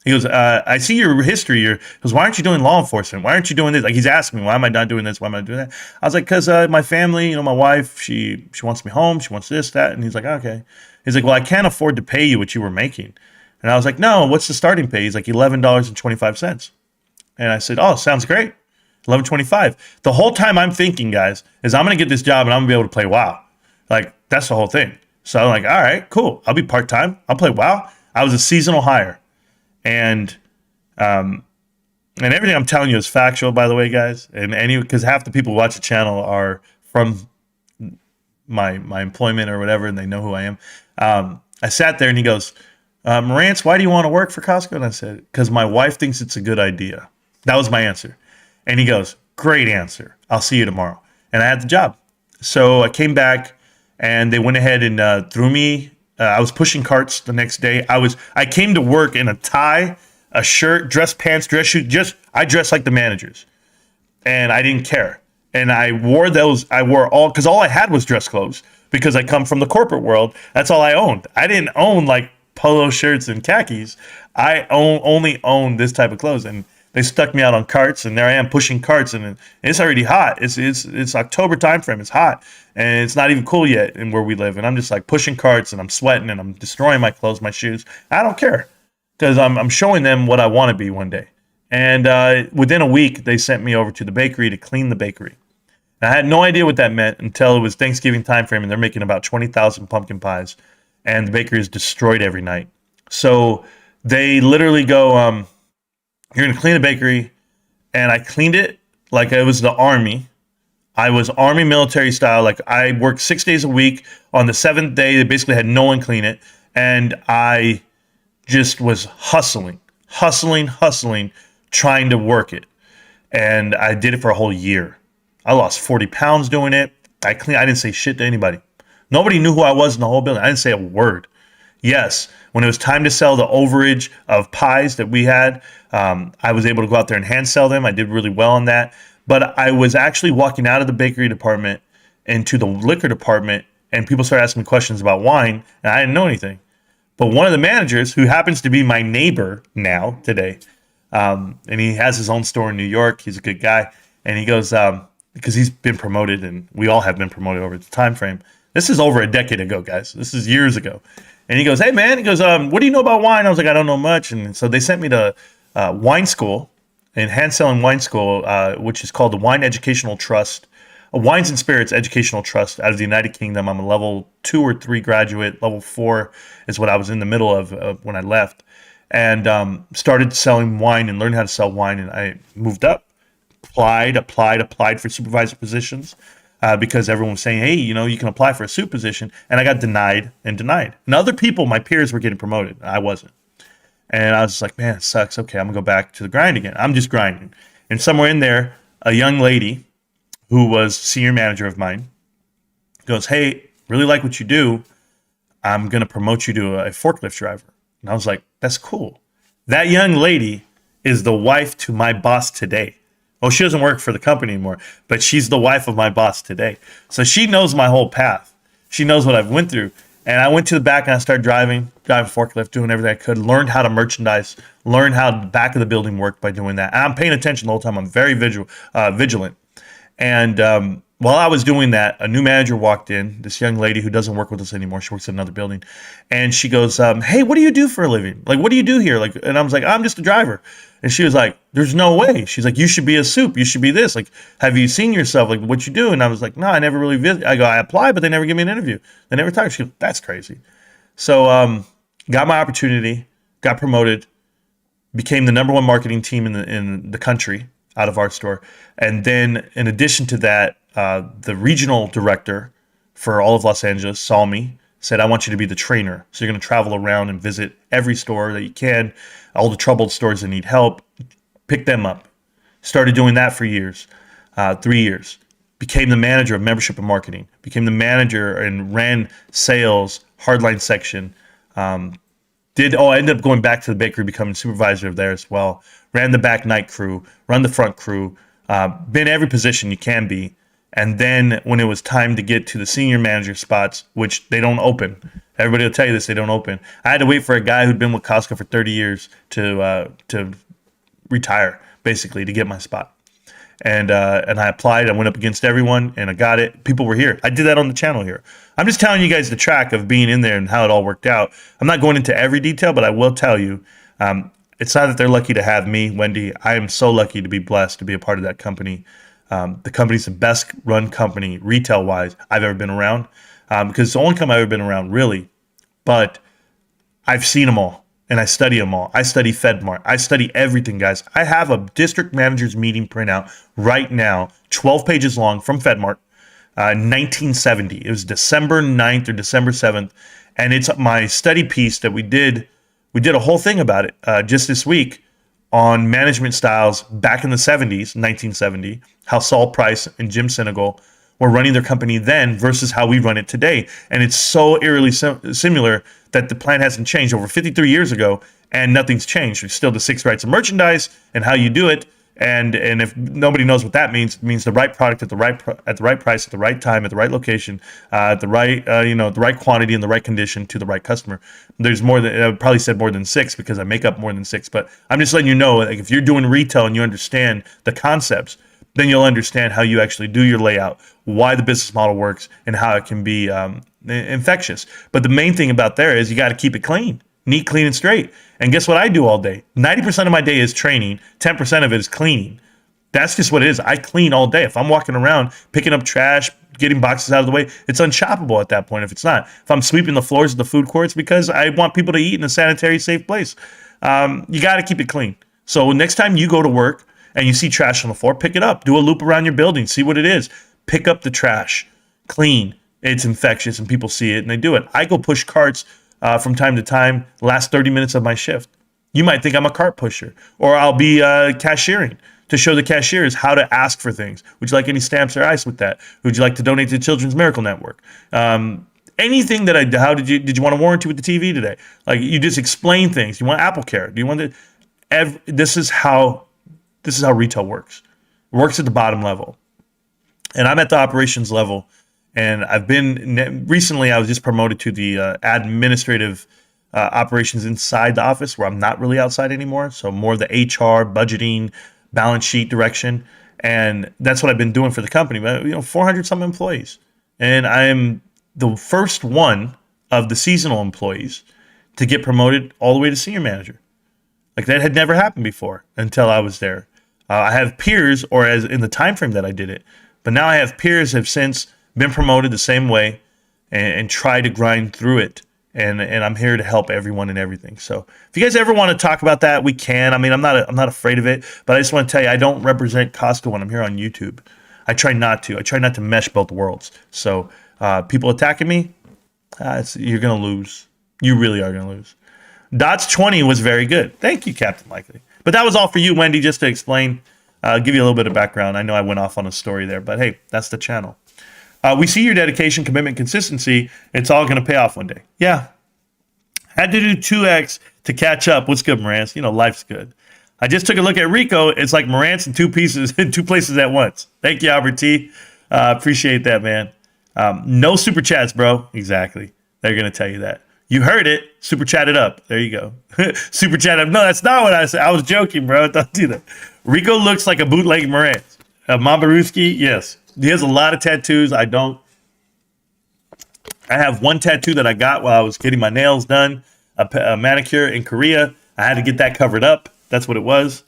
he goes, I see your history. He goes, why aren't you doing law enforcement? Why aren't you doing this? Like he's asking me, why am I not doing this? Why am I not doing that? I was like, because my family, you know, my wife, she wants me home. She wants this, that. And he's like, okay. He's like, well, I can't afford to pay you what you were making. And I was like, no, what's the starting pay? He's like, $11.25. And I said, oh, sounds great. $11.25. The whole time I'm thinking, guys, is I'm going to get this job and I'm going to be able to play WoW. Like, that's the whole thing. So I'm like, all right, cool. I'll be part-time. I'll play WoW. I was a seasonal hire. And everything I'm telling you is factual, by the way, guys. And because half the people who watch the channel are from my employment or whatever, and they know who I am. I sat there and he goes, Marantz, why do you want to work for Costco? And I said, because my wife thinks it's a good idea. That was my answer. And he goes, great answer. I'll see you tomorrow. And I had the job. So I came back and they went ahead and threw me. I was pushing carts the next day. I came to work in a tie, a shirt, dress pants, dress shoes. I dressed like the managers. And I didn't care. And I wore all, because all I had was dress clothes because I come from the corporate world. That's all I owned. I didn't own like polo shirts and khakis. I only owned this type of clothes. And they stuck me out on carts, and there I am pushing carts, and it's already hot. It's October time frame. It's hot, and it's not even cool yet in where we live. And I'm just like pushing carts, and I'm sweating, and I'm destroying my clothes, my shoes. I don't care because I'm showing them what I want to be one day. And within a week, they sent me over to the bakery to clean the bakery. And I had no idea what that meant until it was Thanksgiving time frame, and they're making about 20,000 pumpkin pies. and the bakery is destroyed every night. So they literally go, you're going to clean the bakery. And I cleaned it like it was the Army. I was Army military style. Like I worked 6 days a week. On the 7th day, they basically had no one clean it. And I just was hustling, trying to work it. And I did it for a whole year. I lost 40 pounds doing it. I didn't say shit to anybody. Nobody knew who I was in the whole building. I didn't say a word. Yes, when it was time to sell the overage of pies that we had, I was able to go out there and hand sell them. I did really well on that. But I was actually walking out of the bakery department into the liquor department, and people started asking me questions about wine, and I didn't know anything. But one of the managers, who happens to be my neighbor now today, and he has his own store in New York. He's a good guy. And he goes, because he's been promoted, and we all have been promoted over the time frame. This is over a decade ago, guys. This is years ago. And he goes, hey, man, he goes, what do you know about wine? I was like, I don't know much. And so they sent me to wine school, and hand selling wine school, which is called the Wine Educational Trust, a Wines and Spirits Educational Trust out of the United Kingdom. I'm a level 2 or 3 graduate. Level 4 is what I was in the middle of when I left. And started selling wine and learned how to sell wine. And I moved up, applied for supervisor positions because everyone was saying, hey, you can apply for a soup position. And I got denied. And other people, my peers, were getting promoted. I wasn't. And I was just like, man, it sucks. Okay, I'm going to go back to the grind again. I'm just grinding. And somewhere in there, a young lady who was senior manager of mine goes, hey, really like what you do. I'm going to promote you to a forklift driver. And I was like, that's cool. That young lady is the wife to my boss today. Well, she doesn't work for the company anymore, but she's the wife of my boss today. So she knows my whole path. She knows what I've went through. And I went to the back and I started driving forklift, doing everything I could, learned how to merchandise, learned how the back of the building worked by doing that. And I'm paying attention the whole time. I'm very vigilant. And while I was doing that, a new manager walked in, this young lady who doesn't work with us anymore. She works at another building. And she goes, hey, what do you do for a living? Like, what do you do here? Like, and I was like, I'm just a driver. And she was like, there's no way. She's like, you should be a soup. You should be this. Like, have you seen yourself? Like, what you do? And I was like, no, I never really visit. I go, I apply, but they never give me an interview. They never talk. She goes, that's crazy. So got my opportunity, got promoted, became the number 1 marketing team in the country out of our store. And then in addition to that, the regional director for all of Los Angeles saw me, said, I want you to be the trainer. So you're going to travel around and visit every store that you can, all the troubled stores that need help, pick them up. Started doing that for years, 3 years. Became the manager of membership and marketing. Became the manager and ran sales, hardline section. I ended up going back to the bakery, becoming supervisor there as well. Ran the back night crew, run the front crew, been every position you can be. And then when it was time to get to the senior manager spots, which they don't open, everybody will tell you this, they don't open. I had to wait for a guy who'd been with Costco for 30 years to retire, basically, to get my spot. And I applied. I went up against everyone, and I got it. People were here. I did that on the channel here. I'm just telling you guys the track of being in there and how it all worked out. I'm not going into every detail, but I will tell you, it's not that they're lucky to have me, Wendy. I am so lucky to be blessed to be a part of that company. The company's the best run company, retail-wise, I've ever been around, because it's the only company I've ever been around, really. But I've seen them all, and I study them all. I study FedMart. I study everything, guys. I have a district manager's meeting printout right now, 12 pages long, from FedMart, 1970. It was December 9th or December 7th, and it's my study piece that we did. We did a whole thing about it just this week on management styles back in the 70s, 1970, how Saul Price and Jim Sinegal were running their company then versus how we run it today. And it's so eerily similar that the plan hasn't changed over 53 years ago, and nothing's changed. It's still the 6 rights of merchandise and how you do it. And if nobody knows what that means, it means the right product at the right price, at the right time, at the right location, at the right the right quantity and the right condition to the right customer. There's more than, I probably said more than 6 because I make up more than 6, but I'm just letting you know, like, if you're doing retail and you understand the concepts, then you'll understand how you actually do your layout, why the business model works, and how it can be infectious. But the main thing about there is you got to keep it clean. Neat, clean, and straight. And guess what I do all day? 90% of my day is training. 10% of it is cleaning. That's just what it is. I clean all day. If I'm walking around picking up trash, getting boxes out of the way, it's unshoppable at that point if it's not. If I'm sweeping the floors of the food courts because I want people to eat in a sanitary, safe place, you got to keep it clean. So next time you go to work and you see trash on the floor, pick it up. Do a loop around your building. See what it is. Pick up the trash. Clean. It's infectious and people see it and they do it. I go push carts from time to time, last 30 minutes of my shift. You might think I'm a cart pusher, or I'll be cashiering to show the cashiers how to ask for things. Would you like any stamps or ice with that? Would you like to donate to the Children's Miracle Network? Anything that how did you want a warranty with the TV today? Like, you just explain things. You want Apple Care? Do you want the, this is how retail works. It works at the bottom level. And I'm at the operations level. And recently I was just promoted to the administrative operations inside the office, where I'm not really outside anymore. So more of the HR, budgeting, balance sheet direction. And that's what I've been doing for the company. But 400 some employees. And I am the first one of the seasonal employees to get promoted all the way to senior manager. Like, that had never happened before until I was there. I have peers, or as in the time frame that I did it, but now I have peers have since been promoted the same way and try to grind through it. And I'm here to help everyone and everything. So if you guys ever want to talk about that, we can. I mean, I'm not afraid of it, but I just want to tell you, I don't represent Costco when I'm here on YouTube. I try not to. I try not to mesh both worlds. So people attacking me, you're going to lose. You really are going to lose. Dots 20 was very good. Thank you, Captain Likely. But that was all for you, Wendy, just to explain, give you a little bit of background. I know I went off on a story there, but hey, that's the channel. We see your dedication, commitment, consistency. It's all going to pay off one day. Yeah. Had to do 2X to catch up. What's good, Marantz? Life's good. I just took a look at Rico. It's like Marantz in two places at once. Thank you, Albert T. Appreciate that, man. No super chats, bro. Exactly. They're going to tell you that. You heard it. Super chat it up. There you go. Super chat up. No, that's not what I said. I was joking, bro. Don't do that. Rico looks like a bootleg Marantz. Mambaruski, yes. He has a lot of tattoos. I don't. I have one tattoo that I got while I was getting my nails done, a manicure in Korea. I had to get that covered up. That's what it was,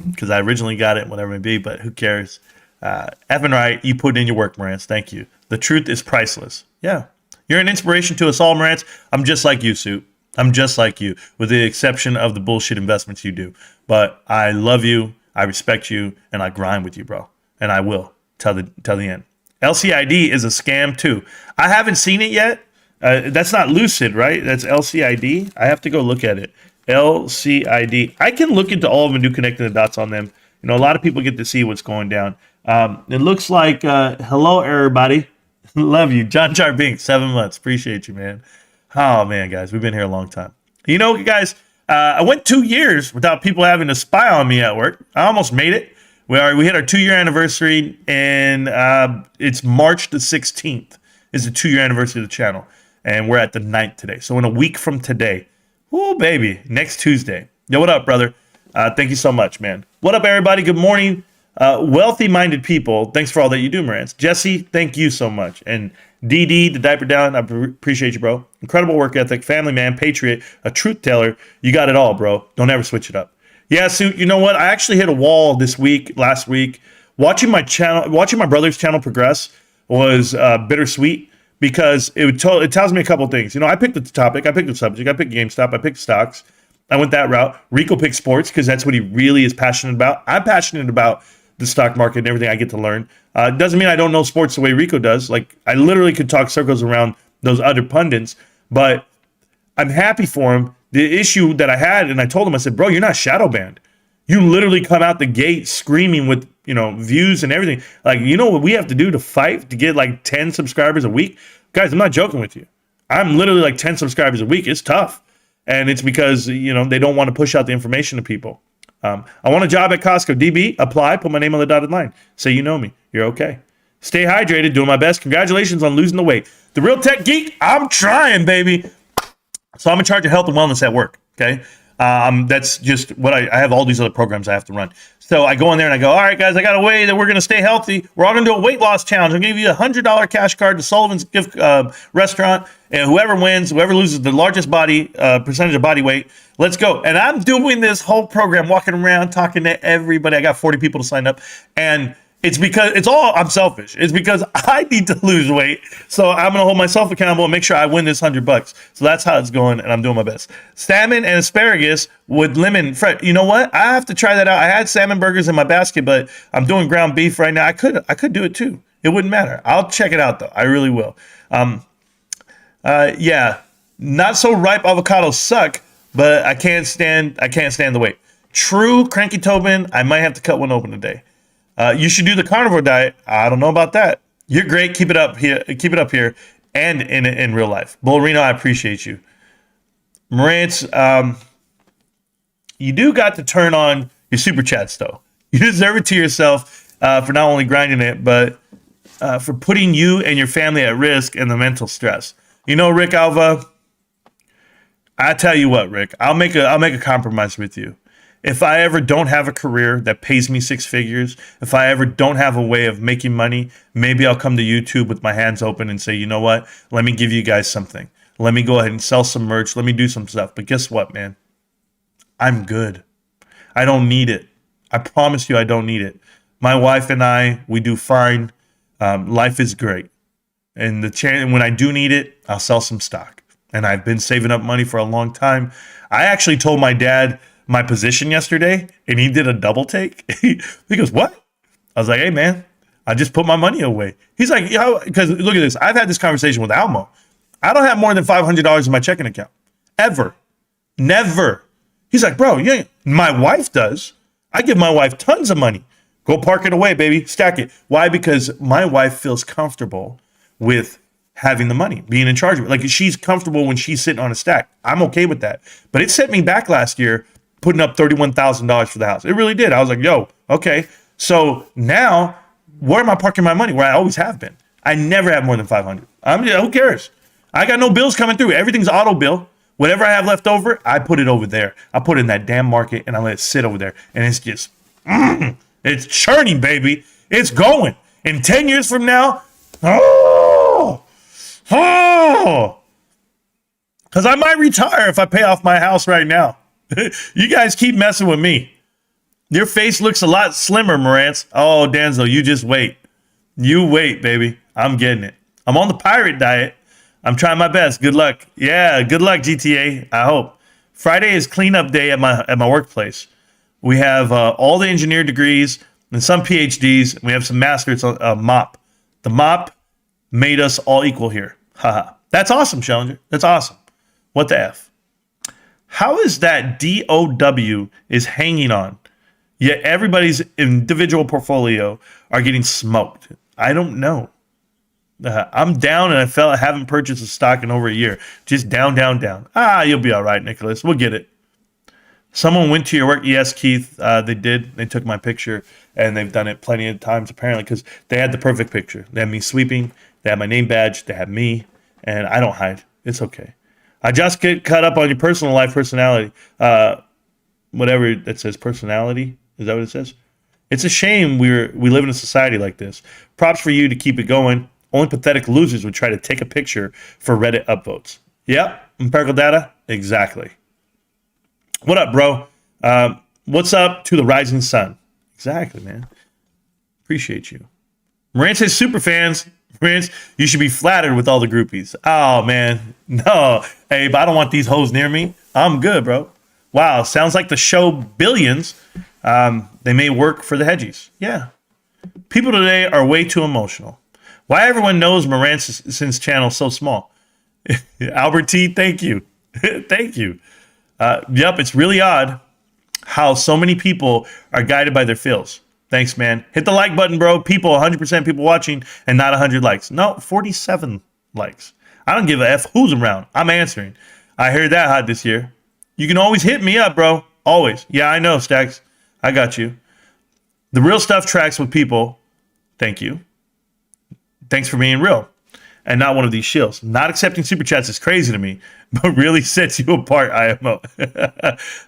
because I originally got it, whatever it may be, but who cares? Effing right, you put in your work, Marantz. Thank you. The truth is priceless. Yeah. You're an inspiration to us all, Marantz. I'm just like you, Sue. I'm just like you, with the exception of the bullshit investments you do. But I love you, I respect you, and I grind with you, bro. And I will till the end. LCID is a scam too. I haven't seen it yet. That's not Lucid, right? That's LCID. I have to go look at it. LCID. I can look into all of them and do connecting the dots on them. A lot of people get to see what's going down. It looks like, hello, everybody. Love you. John Charbink, 7 months. Appreciate you, man. Oh, man, guys. We've been here a long time. Guys, I went 2 years without people having to spy on me at work. I almost made it. We hit our 2-year anniversary, and it's March the 16th is the 2-year anniversary of the channel. And we're at the 9th today. So in a week from today, oh, baby, next Tuesday. Yo, what up, brother? Thank you so much, man. What up, everybody? Good morning. Wealthy-minded people, thanks for all that you do, Marantz. Jesse, thank you so much. And DD, the diaper down, I appreciate you, bro. Incredible work ethic, family man, patriot, a truth teller. You got it all, bro. Don't ever switch it up. Yeah, so you know what? I actually hit a wall last week. Watching my brother's channel progress was bittersweet, because it tells me a couple things. I picked the topic, I picked the subject, I picked GameStop, I picked stocks. I went that route. Rico picked sports because that's what he really is passionate about. I'm passionate about the stock market and everything I get to learn. It doesn't mean I don't know sports the way Rico does. Like, I literally could talk circles around those other pundits, but I'm happy for him. The issue that I had, and I told him, I said, bro, you're not shadow banned. You literally come out the gate screaming with, views and everything. Like, what we have to do to fight to get like 10 subscribers a week? Guys, I'm not joking with you. I'm literally like 10 subscribers a week. It's tough. And it's because, they don't want to push out the information to people. I want a job at Costco. DB, apply, put my name on the dotted line. Say you know me. You're okay. Stay hydrated, doing my best. Congratulations on losing the weight. The Real Tech Geek, I'm trying, baby. So I'm in charge of health and wellness at work, okay? That's just what I have all these other programs I have to run. So I go in there and I go, all right, guys, I got a way that we're going to stay healthy. We're all going to do a weight loss challenge. I'll give you $100 cash card to Sullivan's gift restaurant. And whoever wins, whoever loses the largest percentage of body weight, let's go. And I'm doing this whole program, walking around, talking to everybody. I got 40 people to sign up. And it's because I'm selfish. It's because I need to lose weight. So I'm going to hold myself accountable and make sure I win this $100. So that's how it's going. And I'm doing my best. Salmon and asparagus with lemon. Fred, you know what? I have to try that out. I had salmon burgers in my basket, but I'm doing ground beef right now. I could do it too. It wouldn't matter. I'll check it out though. I really will. Yeah, not so ripe avocados suck, but I can't stand the weight. True cranky Tobin. I might have to cut one open today. You should do the carnivore diet. I don't know about that. You're great. Keep it up here. Keep it up here, and in real life. Bolorino, I appreciate you. Marantz, you do got to turn on your super chats though. You deserve it to yourself for not only grinding it, but for putting you and your family at risk and the mental stress. You know, Rick Alva. I tell you what, Rick. I'll make a compromise with you. If I ever don't have a career that pays me 6 figures, if I ever don't have a way of making money, maybe I'll come to YouTube with my hands open and say, you know what? Let me give you guys something. Let me go ahead and sell some merch. Let me do some stuff. But guess what, man? I'm good. I don't need it. I promise you I don't need it. My wife and I, we do fine. Life is great. And when I do need it, I'll sell some stock. And I've been saving up money for a long time. I actually told my dad my position yesterday, and he did a double take. He goes, what? I was like, hey, man, I just put my money away. He's like, yeah, because look at this. I've had this conversation with Almo. I don't have more than $500 in my checking account. Ever. Never. He's like, bro, yeah, my wife does. I give my wife tons of money. Go park it away, baby. Stack it. Why? Because my wife feels comfortable with having the money, being in charge of it. Like, she's comfortable when she's sitting on a stack. I'm okay with that. But it set me back last year putting up $31,000 for the house. It really did. I was like, yo, okay. So now, where am I parking my money? Where I always have been. I never have more than 500. Who cares? I got no bills coming through. Everything's auto bill. Whatever I have left over, I put it over there. I put it in that damn market and I let it sit over there. And it's just, it's churning, baby. It's going. In 10 years from now, because I might retire if I pay off my house right now. You guys keep messing with me. Your face looks a lot slimmer, Marantz. Oh, Danzo, you just wait. You wait, baby. I'm getting it. I'm on the pirate diet. I'm trying my best. Good luck. Yeah, good luck, GTA. I hope. Friday is cleanup day at my workplace. We have all the engineer degrees and some PhDs. We have some masters on MOP. The MOP made us all equal here. Haha. That's awesome, Challenger. That's awesome. What the F? How is that DOW is hanging on, yet everybody's individual portfolio are getting smoked? I don't know. I'm down and I haven't purchased a stock in over a year. Just down, down, down. You'll be all right, Nicholas. We'll get it. Someone went to your work. Yes, Keith, they did. They took my picture, and they've done it plenty of times, apparently, because they had the perfect picture. They had me sweeping. They had my name badge. They had me, and I don't hide. It's okay. I just get caught up on your personal life, personality. Whatever that says, personality. Is that what it says? It's a shame we live in a society like this. Props for you to keep it going. Only pathetic losers would try to take a picture for Reddit upvotes. Yep, empirical data. Exactly. What up, bro? What's up to the rising sun? Exactly, man. Appreciate you. Marantz says super fans. Marantz, you should be flattered with all the groupies. Oh, man. No. Hey, but I don't want these hoes near me. I'm good, bro. Wow. Sounds like the show Billions. They may work for the hedgies. Yeah. People today are way too emotional. Why everyone knows Marantz's channel so small? Albert T, thank you. Thank you. Yep, it's really odd how so many people are guided by their feels. Thanks, man. Hit the like button, bro. People, 100% people watching and not 100 likes. No, 47 likes. I don't give a F who's around. I'm answering. I heard that hot this year. You can always hit me up, bro. Always. Yeah, I know, Stacks. I got you. The real stuff tracks with people. Thank you. Thanks for being real. and not one of these shills. Not accepting super chats is crazy to me, but really sets you apart, IMO.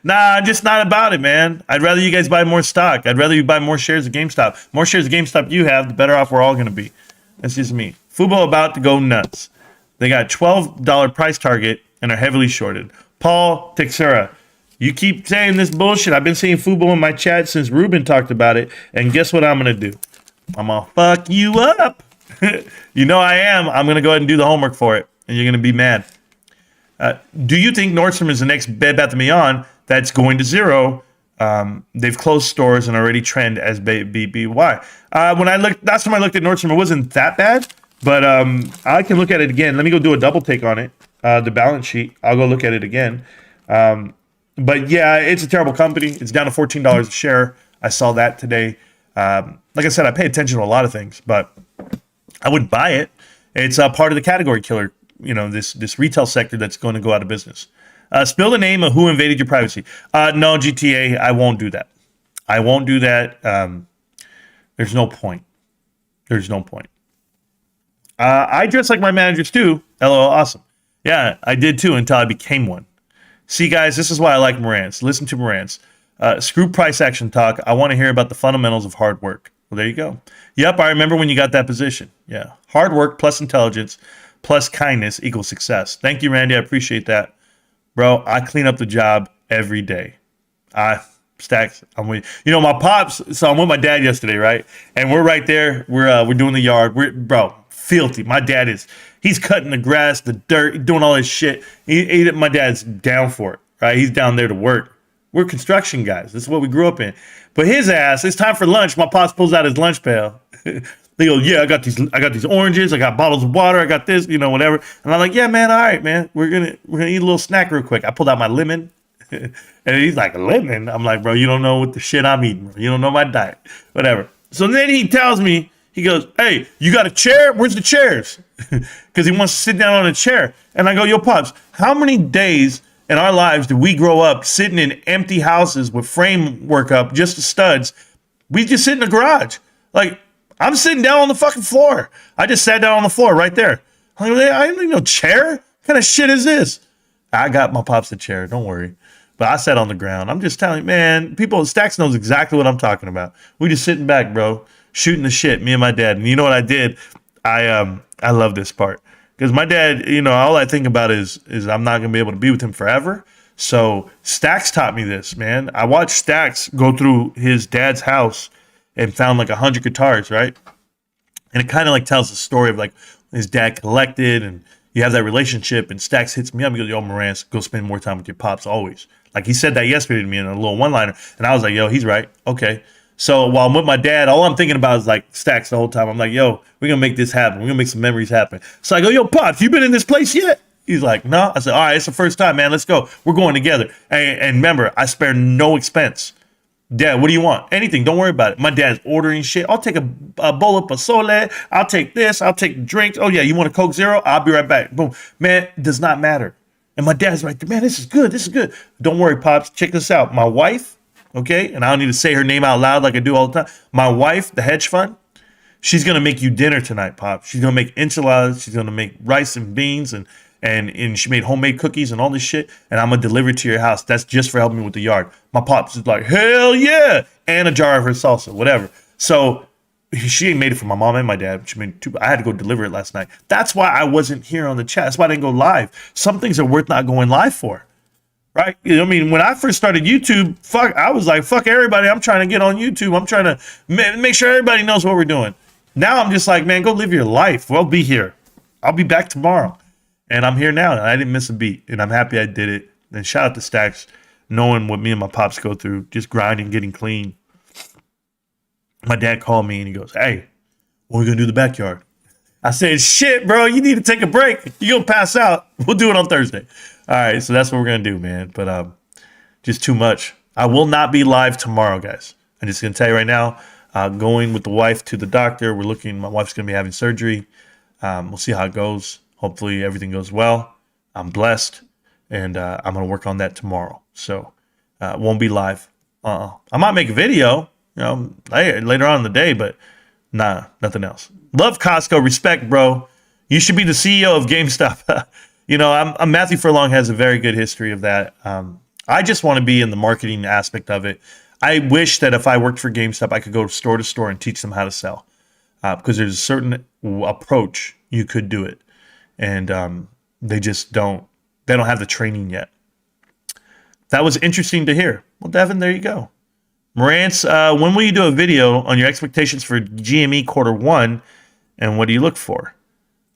Nah, I'm just not about it, man. I'd rather you guys buy more stock. I'd rather you buy more shares of GameStop. More shares of GameStop you have, the better off we're all going to be. That's just me. Fubo about to go nuts. They got $12 price target and are heavily shorted. Paul Texera, you keep saying this bullshit. I've been seeing Fubo in my chat since Ruben talked about it. And guess what I'm going to do? I'm going to fuck you up. You know I am. I'm going to go ahead and do the homework for it. And you're going to be mad. Do you think Nordstrom is the next Bed Bath & Beyond that's going to zero? They've closed stores and already trend as BBBY. Last time I looked at Nordstrom, it wasn't that bad. But I can look at it again. Let me go do a double take on it. The balance sheet. I'll go look at it again. But yeah, it's a terrible company. It's down to $14 a share. I saw that today. Like I said, I pay attention to a lot of things, but I wouldn't buy it. It's a part of the category killer. You know, this retail sector that's going to go out of business. Spill the name of who invaded your privacy. No, GTA, I won't do that. I won't do that. There's no point. There's no point. I dress like my managers too. LOL, awesome. Yeah, I did too until I became one. See, guys, this is why I like Marantz. Listen to Marantz. Screw price action talk. I want to hear about the fundamentals of hard work. Well, there you go. Yep, I remember when you got that position. Yeah. Hard work plus intelligence plus kindness equals success. Thank you, Randy. I appreciate that. Bro, I clean up the job every day. Stacks, I'm with you. You know, my pops, so I'm with my dad yesterday, right? And we're right there. We're doing the yard. Bro, filthy. My dad he's cutting the grass, the dirt, doing all this shit. My dad's down for it, right? He's down there to work. We're construction guys. This is what we grew up in. But his ass, it's time for lunch. My pops pulls out his lunch pail. They go, yeah, I got these oranges. I got bottles of water. I got this, whatever. And I'm like, yeah, man, all right, man. We're gonna eat a little snack real quick. I pulled out my lemon. And he's like, lemon? I'm like, bro, you don't know what the shit I'm eating, bro. You don't know my diet. Whatever. So then he tells me, he goes, hey, you got a chair? Where's the chairs? Because he wants to sit down on a chair. And I go, yo, Pops, how many days in our lives did we grow up sitting in empty houses with framework up, just the studs? We just sit in the garage. Like, I'm sitting down on the fucking floor. I just sat down on the floor right there. I'm like, I don't need no chair. What kind of shit is this? I got my Pops a chair. Don't worry. But I sat on the ground. I'm just telling you, man, Stacks knows exactly what I'm talking about. We just sitting back, bro, shooting the shit, me and my dad. And you know what I did? I love this part. Because my dad, all I think about is I'm not going to be able to be with him forever. So Stacks taught me this, man. I watched Stacks go through his dad's house and found like 100 guitars, right? And it kind of like tells the story of like his dad collected and you have that relationship. And Stacks hits me up and goes, yo, Marantz, go spend more time with your pops always. Like he said that yesterday to me in a little one-liner. And I was like, yo, he's right. Okay. So while I'm with my dad, all I'm thinking about is like Stacks the whole time. I'm like, yo, we're going to make this happen. We're going to make some memories happen. So I go, yo, Pops, you been in this place yet? He's like, no. I said, all right, it's the first time, man. Let's go. We're going together. And remember, I spare no expense. Dad, what do you want? Anything. Don't worry about it. My dad's ordering shit. I'll take a bowl of pozole. I'll take this. I'll take drinks. Oh, yeah, you want a Coke Zero? I'll be right back. Boom. Man, does not matter. And my dad's right there. Man, this is good. This is good. Don't worry, Pops. Check this out. My wife, okay, and I don't need to say her name out loud like I do all the time. My wife, the hedge fund, she's going to make you dinner tonight, Pop. She's going to make enchiladas. She's going to make rice and beans, and she made homemade cookies and all this shit, and I'm going to deliver it to your house. That's just for helping me with the yard. My Pops is like, hell yeah, and a jar of her salsa, whatever. So she ain't made it for my mom and my dad. She made I had to go deliver it last night. That's why I wasn't here on the chat. That's why I didn't go live. Some things are worth not going live for. Right? I mean, when I first started YouTube, I was like, fuck everybody. I'm trying to get on YouTube. I'm trying to make sure everybody knows what we're doing. Now I'm just like, man, go live your life. We'll be here. I'll be back tomorrow. And I'm here now. And I didn't miss a beat. And I'm happy I did it. And shout out to Stacks, knowing what me and my pops go through, just grinding, getting clean. My dad called me and he goes, hey, when are we going to do the backyard? I said, shit, bro, you need to take a break. You're going to pass out. We'll do it on Thursday. All right, so that's what we're going to do, man. But just too much. I will not be live tomorrow, guys. I'm just going to tell you right now, going with the wife to the doctor. My wife's going to be having surgery. We'll see how it goes. Hopefully everything goes well. I'm blessed, and I'm going to work on that tomorrow. So won't be live. I might make a video, later on in the day, but nah, nothing else. Love Costco. Respect, bro. You should be the CEO of GameStop. You know, I'm Matthew Furlong has a very good history of that. I just want to be in the marketing aspect of it. I wish that if I worked for GameStop, I could go store to store and teach them how to sell, because there's a certain approach you could do it, and they just don't. They don't have the training yet. That was interesting to hear. Well, Devin, there you go. Marantz, when will you do a video on your expectations for GME quarter one, and what do you look for?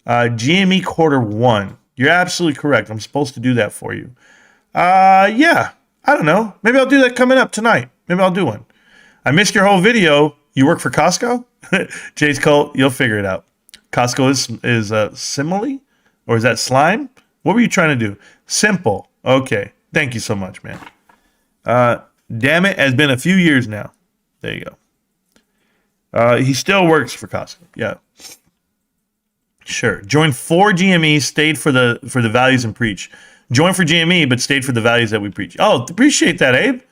GME quarter one. You're absolutely correct. I'm supposed to do that for you. Yeah. I don't know. Maybe I'll do that coming up tonight. Maybe I'll do one. I missed your whole video. You work for Costco? Jace Cole, you'll figure it out. Costco is simile? Or is that slime? What were you trying to do? Simple. Okay. Thank you so much, man. Damn it, has been a few years now. There you go. He still works for Costco. Yeah. Sure. Joined for GME, stayed for the values and preach. Joined for GME, but stayed for the values that we preach. Oh, appreciate that, Abe.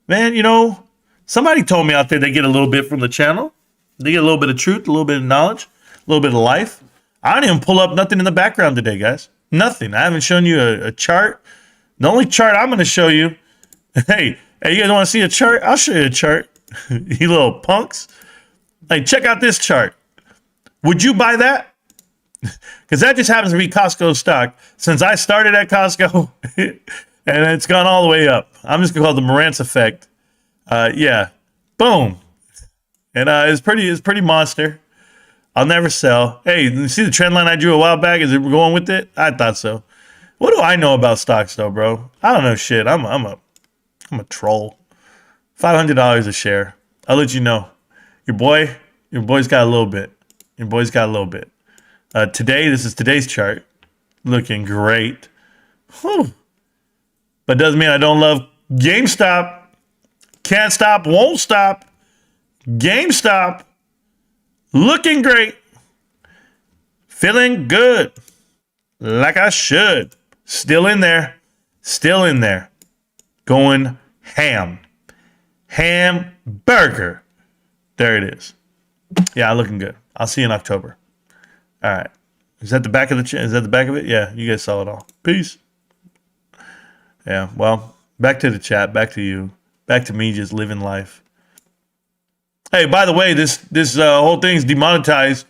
Man, you know, somebody told me out there they get a little bit from the channel. They get a little bit of truth, a little bit of knowledge, a little bit of life. I didn't even pull up nothing in the background today, guys. Nothing. I haven't shown you a chart. The only chart I'm going to show you. Hey, you guys want to see a chart? I'll show you a chart. You little punks. Hey, check out this chart. Would you buy that? Because that just happens to be Costco stock. Since I started at Costco, and it's gone all the way up. I'm just going to call it the Marantz effect. Yeah. Boom. And it's pretty monster. I'll never sell. Hey, you see the trend line I drew a while back? Is it going with it? I thought so. What do I know about stocks, though, bro? I don't know shit. I'm a troll. $500 a share. I'll let you know. Your boy's got a little bit. Your boy's got a little bit. This is today's chart. Looking great. Whew. But doesn't mean I don't love GameStop. Can't stop, won't stop. GameStop. Looking great. Feeling good. Like I should. Still in there. Still in there. Going ham. Hamburger. There it is. Yeah, looking good. I'll see you in October. All right. Is that the back of is that the back of it? Yeah, you guys saw it all. Peace. Yeah, well, back to the chat. Back to you. Back to me just living life. Hey, by the way, this whole thing's demonetized.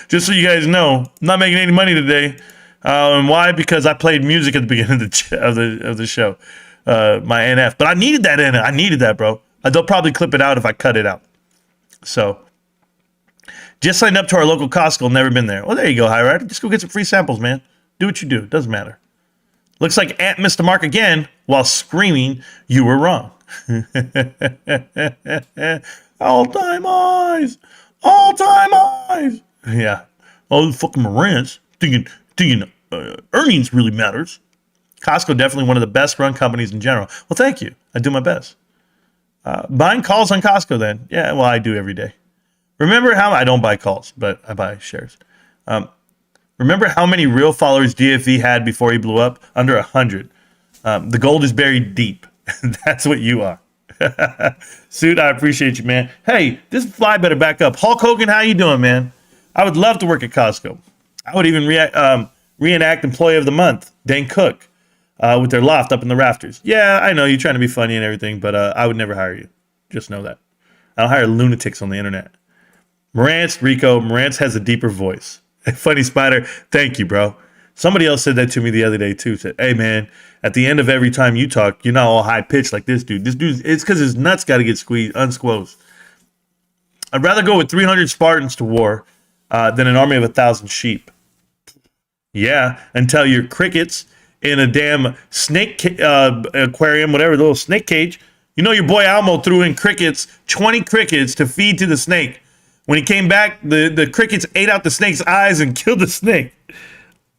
Just so you guys know, I'm not making any money today. And why? Because I played music at the beginning of the show. My NF. But I needed that NF. I needed that, bro. They'll probably clip it out if I cut it out. So, just signed up to our local Costco. Never been there. Well, there you go, High Rider. Just go get some free samples, man. Do what you do. It doesn't matter. Looks like Ant missed the mark again while screaming, "You were wrong." All-time highs. All-time highs. Yeah. Oh, fucking Marantz. Thinking earnings really matters. Costco definitely one of the best run companies in general. Well, thank you. I do my best. Buying calls on Costco then. Yeah, well, I do every day. Remember how I don't buy calls, but I buy shares. Remember how many real followers DFE had before he blew up? Under 100. The gold is buried deep. That's what you are. Suit, I appreciate you, man. Hey, this fly better back up. Hulk Hogan, how you doing, man? I would love to work at Costco. I would even reenact Employee of the Month, Dane Cook, with their loft up in the rafters. Yeah, I know you're trying to be funny and everything, but I would never hire you. Just know that. I don't hire lunatics on the internet. Marantz has a deeper voice. Funny Spider, thank you, bro. Somebody else said that to me the other day, too. Said, hey, man, at the end of every time you talk, you're not all high-pitched like this dude. This dude, it's because his nuts got to get unsquoze. I'd rather go with 300 Spartans to war than an army of 1,000 sheep. Yeah, until your crickets in a damn snake aquarium, whatever, the little snake cage. You know your boy Almo threw in 20 crickets to feed to the snake. When he came back, the crickets ate out the snake's eyes and killed the snake.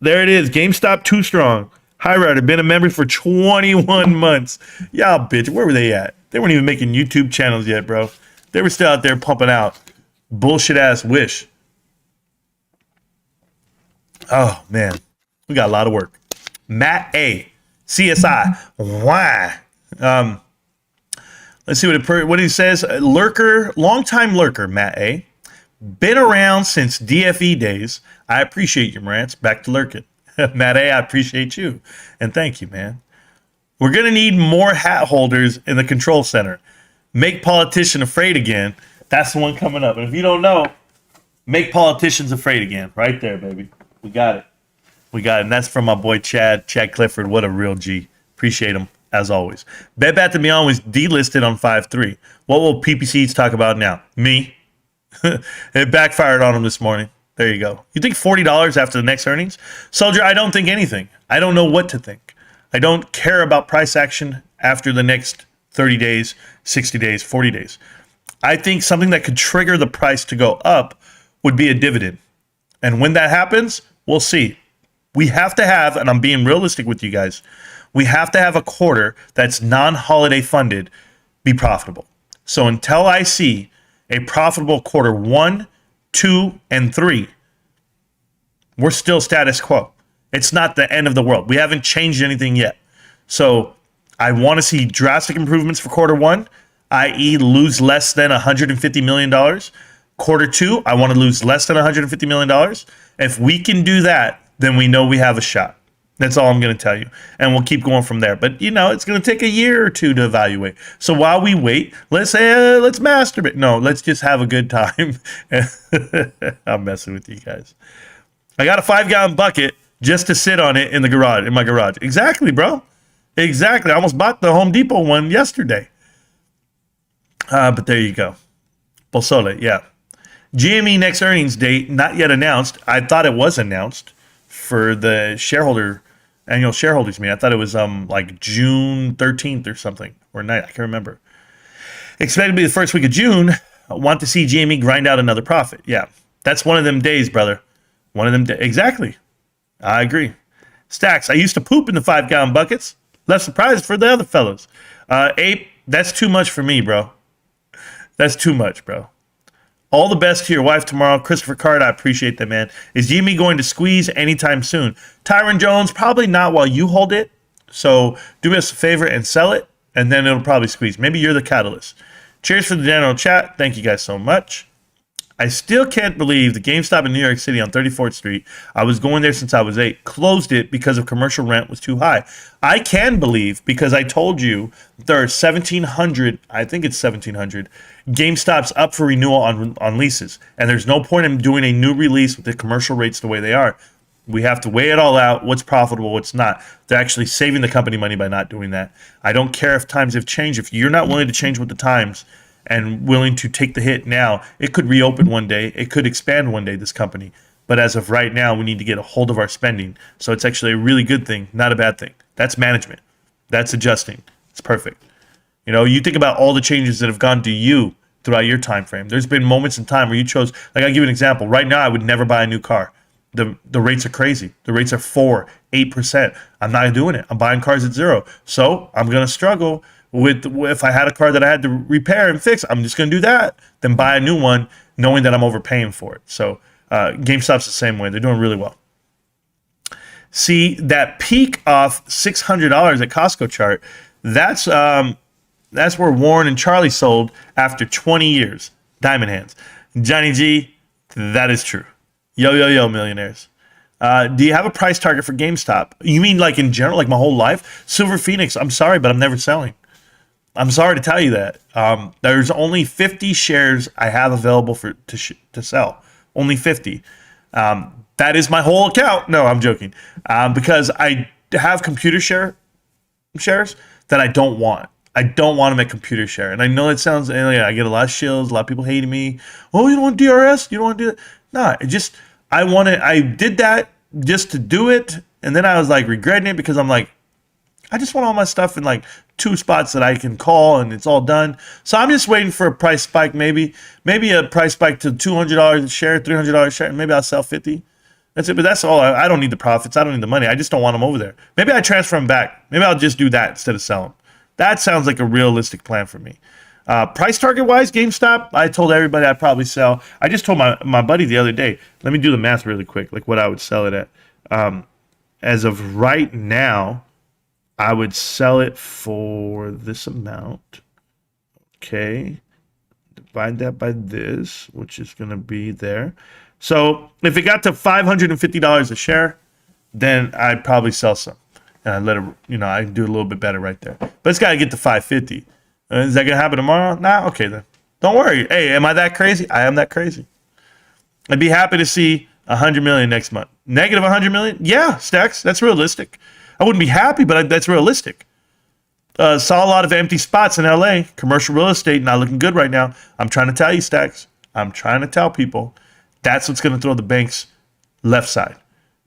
There it is. GameStop too strong. High Rider, been a member for 21 months. Y'all, bitch, where were they at? They weren't even making YouTube channels yet, bro. They were still out there pumping out bullshit-ass Wish. Oh, man. We got a lot of work. Matt A. CSI. Why? Let's see what he says. Lurker, longtime lurker, Matt A. Been around since DFE days. I appreciate you, Marantz. Back to lurking. Matt A, I appreciate you. And thank you, man. We're going to need more hat holders in the control center. Make politicians afraid again. That's the one coming up. And if you don't know, make politicians afraid again. Right there, baby. We got it. We got it. And that's from my boy Chad Clifford. What a real G. Appreciate him, as always. Bed Bath & Beyond was delisted on 5/3. What will PPCs talk about now? Me. It backfired on him this morning. There you go. You think $40 after the next earnings? Soldier, I don't think anything. I don't know what to think. I don't care about price action after the next 30 days, 60 days, 40 days. I think something that could trigger the price to go up would be a dividend. And when that happens, we'll see. We have to have, and I'm being realistic with you guys, we have to have a quarter that's non-holiday funded be profitable. So until I see a profitable quarter 1, 2, and 3, we're still status quo. It's not the end of the world. We haven't changed anything yet. So I want to see drastic improvements for quarter 1, i.e. lose less than $150 million. Quarter 2, I want to lose less than $150 million. If we can do that, then we know we have a shot. That's all I'm going to tell you. And we'll keep going from there. But, it's going to take a year or two to evaluate. So while we wait, let's say, let's masturbate. No, let's just have a good time. I'm messing with you guys. I got a 5-gallon bucket just to sit on it in my garage. Exactly, bro. Exactly. I almost bought the Home Depot one yesterday. But there you go. Bolsole, yeah. GME next earnings date, not yet announced. I thought it was announced for the annual shareholders meeting. I thought it was like June 13th or something, or 9th. I can't remember. Expected to be the first week of June. I want to see GME grind out another profit. Yeah, that's one of them days, brother. One of them days. Exactly. I agree. Stacks, I used to poop in the 5-gallon buckets. Less surprised for the other fellows. Ape, that's too much for me, bro. That's too much, bro. All the best to your wife tomorrow. Christopher Card, I appreciate that, man. Is GME going to squeeze anytime soon? Tyron Jones, probably not while you hold it. So do us a favor and sell it, and then it'll probably squeeze. Maybe you're the catalyst. Cheers for the general chat. Thank you guys so much. I still can't believe the GameStop in New York City on 34th Street, I was going there since I was 8, closed it because of commercial rent was too high. I can believe, because I told you there are 1,700, I think it's 1,700, GameStops up for renewal on leases. And there's no point in doing a new release with the commercial rates the way they are. We have to weigh it all out, what's profitable, what's not. They're actually saving the company money by not doing that. I don't care if times have changed. If you're not willing to change with the times and willing to take the hit now, it could reopen one day. It could expand one day, this company. But as of right now, we need to get a hold of our spending. So it's actually a really good thing, not a bad thing. That's management. That's adjusting. It's perfect. You think about all the changes that have gone to you throughout your time frame. There's been moments in time where you chose, like I'll give you an example. Right now, I would never buy a new car. The rates are crazy. The rates are 4%, 8%. I'm not doing it. I'm buying cars at 0. So I'm going to struggle with if I had a car that I had to repair and fix, I'm just going to do that, then buy a new one knowing that I'm overpaying for it. So GameStop's the same way. They're doing really well. See, that peak off $600 at Costco chart, that's where Warren and Charlie sold after 20 years. Diamond hands. Johnny G, that is true. Yo, millionaires. Do you have a price target for GameStop? You mean like in general, like my whole life? Silver Phoenix, I'm sorry, but I'm never selling. I'm sorry to tell you that. There's only 50 shares I have available to sell. Only 50. That is my whole account. No, I'm joking. Because I have computer shares that I don't want. I don't want to make computer share. And I know it sounds alien. I get a lot of shills, a lot of people hating me. Oh, you don't want DRS? You don't want to do that? No, I did that just to do it. And then I was like regretting it because I'm like, I just want all my stuff in like 2 spots that I can call and it's all done. So I'm just waiting for a price spike, maybe a price spike to $200 a share, $300 a share, and maybe I'll sell 50. That's it. But that's all. I don't need the profits. I don't need the money. I just don't want them over there. Maybe I transfer them back. Maybe I'll just do that instead of selling. That sounds like a realistic plan for me. Price target wise, GameStop, I told everybody I'd probably sell. I just told my buddy the other day, let me do the math really quick, like what I would sell it at. As of right now, I would sell it for this amount. Okay. divide that by this, which is going to be there. So if it got to $550 a share, then I'd probably sell some. And I'd let it, I'd do a little bit better right there. But it's got to get to 550. Is that going to happen tomorrow? Nah, okay then. Don't worry. Hey, am I that crazy? I am that crazy. I'd be happy to see 100 million next month. Negative 100 million? Yeah, Stacks. That's realistic. I wouldn't be happy, but that's realistic. Saw a lot of empty spots in LA. Commercial real estate not looking good right now. I'm trying to tell you, Stacks. I'm trying to tell people that's what's going to throw the banks left side.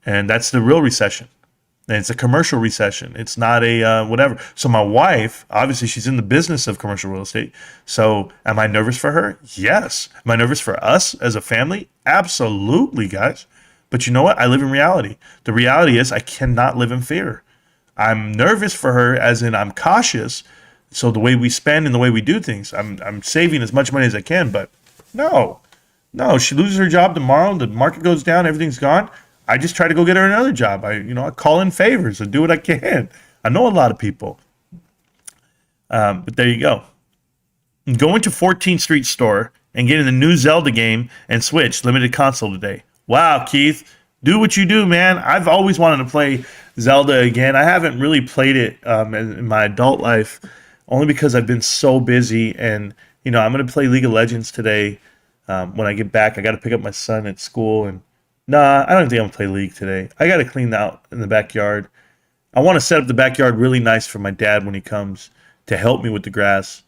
And that's the real recession. And it's a commercial recession. It's not a whatever. So my wife, obviously, she's in the business of commercial real estate. So am I nervous for her? Yes. Am I nervous for us as a family? Absolutely, guys. But you know what? I live in reality. The reality is I cannot live in fear. I'm nervous for her, as in I'm cautious. So the way we spend and the way we do things, I'm saving as much money as I can. But no, she loses her job tomorrow. The market goes down. Everything's gone. I just try to go get her another job. I call in favors. I do what I can. I know a lot of people. But there you go. Going to 14th Street store and getting the new Zelda game and Switch limited console today. Wow, Keith. Do what you do, man. I've always wanted to play Zelda again. I haven't really played it in my adult life, only because I've been so busy. And, I'm going to play League of Legends today when I get back. I got to pick up my son at school. And nah, I don't think I'm going to play League today. I got to clean out in the backyard. I want to set up the backyard really nice for my dad when he comes to help me with the grass.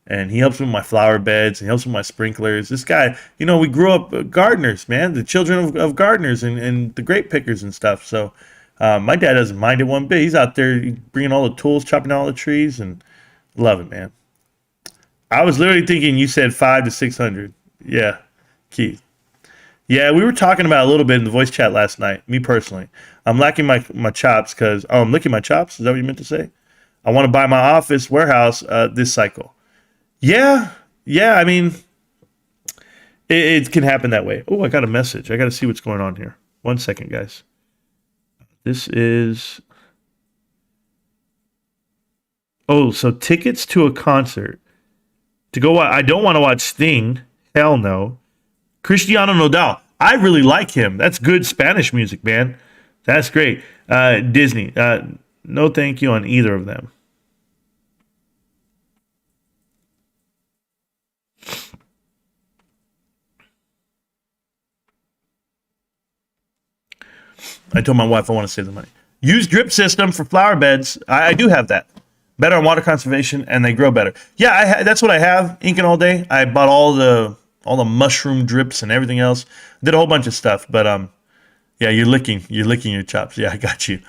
And he helps me with my flower beds, and he helps me with my sprinklers. This guy, we grew up gardeners, man, the children of gardeners and the grape pickers and stuff. So my dad doesn't mind it one bit. He's out there bringing all the tools, chopping all the trees, and love it, man. I was literally thinking you said 500 to 600. Yeah, Keith. Yeah, we were talking about a little bit in the voice chat last night, me personally. I'm lacking my chops because, I'm licking my chops. Is that what you meant to say? I want to buy my office warehouse this cycle. Yeah, I mean, it can happen that way. Oh, I got a message. I got to see what's going on here. 1 second, guys. This is... Oh, so tickets to a concert. To go, I don't want to watch Sting. Hell no. Cristiano Nodal. I really like him. That's good Spanish music, man. That's great. Disney. No thank you on either of them. I told my wife I want to save the money. Use drip system for flower beds. I do have that. Better on water conservation, and they grow better. Yeah, that's what I have. Inking all day. I bought all the mushroom drips and everything else. Did a whole bunch of stuff. But yeah, you're licking your chops. Yeah, I got you.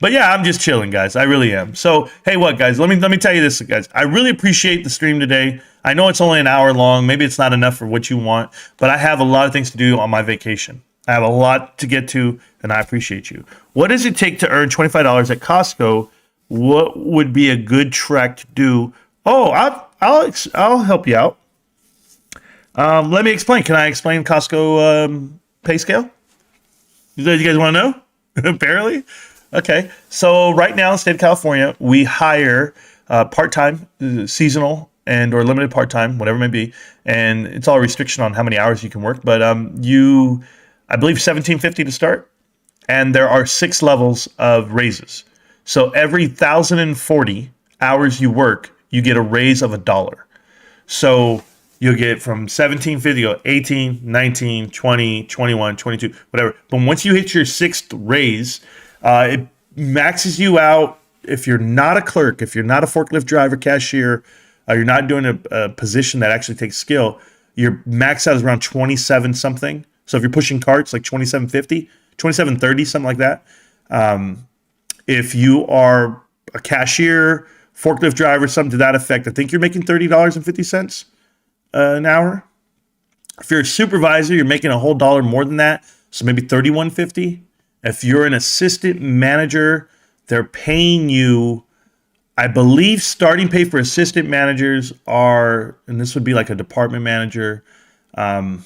But yeah, I'm just chilling, guys. I really am. So hey, what, guys? Let me tell you this, guys. I really appreciate the stream today. I know it's only an hour long. Maybe it's not enough for what you want, but I have a lot of things to do on my vacation. I have a lot to get to, and I appreciate you. What does it take to earn $25 at Costco? What would be a good trek to do? Oh, I'll help you out. Let me explain. Can I explain Costco pay scale? You guys want to know? Apparently. Okay. So right now in the state of California, we hire part-time, seasonal, and or limited part-time, whatever it may be. And it's all a restriction on how many hours you can work. But I believe $17.50 to start. And there are 6 levels of raises. So every 1,040 hours you work, you get a raise of $1. So you'll get from $17.50 to 18, 19, 20, 21, 22, whatever. But once you hit your 6th raise, it maxes you out. If you're not a clerk, if you're not a forklift driver, cashier, you're not doing a position that actually takes skill, your max out is around 27 something. So if you're pushing carts, like 27.50, 27.30, something like that. If you are a cashier, forklift driver, something to that effect, I think you're making $30.50 an hour. If you're a supervisor, you're making a whole dollar more than that, so maybe $31.50. If you're an assistant manager, they're paying you, I believe starting pay for assistant managers are, and this would be like a department manager, the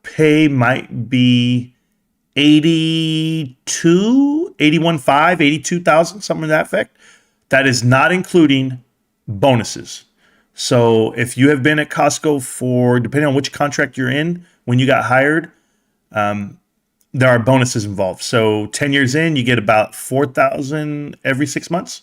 pay might be 82,000, something to that effect. That is not including bonuses. So if you have been at Costco for, depending on which contract you're in, when you got hired, there are bonuses involved. So 10 years in, you get about $4,000 every 6 months.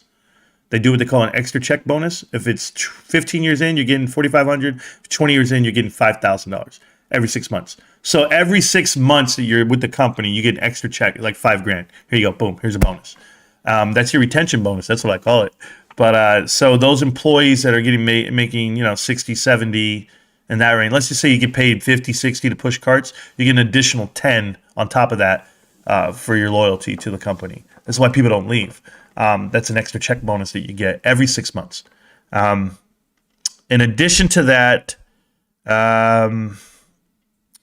They do what they call an extra check bonus. If it's 15 years in, you're getting $4,500. 20 years in, you're getting $5,000 every 6 months. So every 6 months that you're with the company, you get an extra check, like $5,000. Here you go, boom, here's a bonus. That's your retention bonus. That's what I call it. But so those employees that are getting making 60, 70 in that range, let's just say you get paid 50, 60 to push carts, you get an additional 10 on top of that for your loyalty to the company. That's why people don't leave. That's an extra check bonus that you get every 6 months. In addition to that,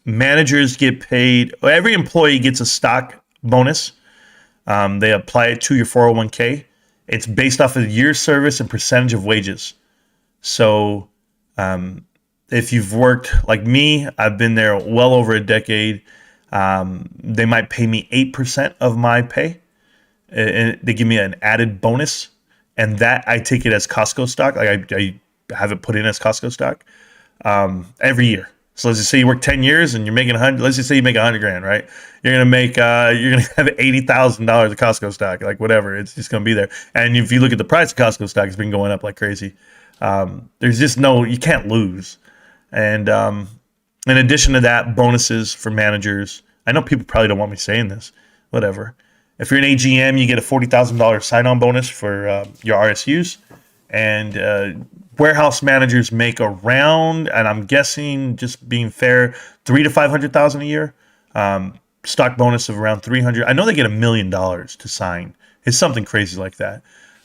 managers get paid. Every employee gets a stock bonus. They apply it to your 401k. It's based off of year service and percentage of wages. So if you've worked like me, I've been there well over a decade. They might pay me 8% of my pay. And they give me an added bonus. And that I take it as Costco stock. Like I have it put in as Costco stock every year. So let's just say you work 10 years and you're making 100. Let's just say you make $100,000, right? You're gonna have $80,000 of Costco stock, like whatever. It's just gonna be there. And if you look at the price of Costco stock, it's been going up like crazy. There's just you can't lose. And in addition to that, bonuses for managers. I know people probably don't want me saying this. Whatever. If you're an AGM, you get a $40,000 sign-on bonus for your RSUs. And warehouse managers make around, and I'm guessing, just being fair, $300,000 to $500,000 a year. Stock bonus of around $300,000. I know they get $1 million to sign. It's something crazy like that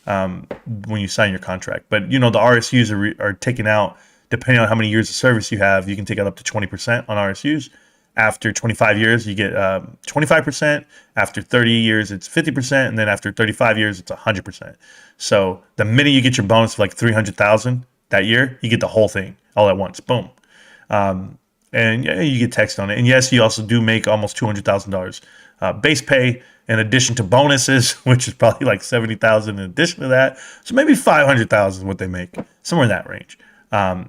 when you sign your contract. But the RSUs are taken out depending on how many years of service you have. You can take out up to 20% on RSUs. After 25 years, you get 25%. After 30 years, it's 50%. And then after 35 years, it's 100%. So the minute you get your bonus of like $300,000 that year, you get the whole thing all at once. Boom. And yeah, you get text on it. And yes, you also do make almost $200,000 base pay in addition to bonuses, which is probably like $70,000 in addition to that. So maybe $500,000 is what they make, somewhere in that range.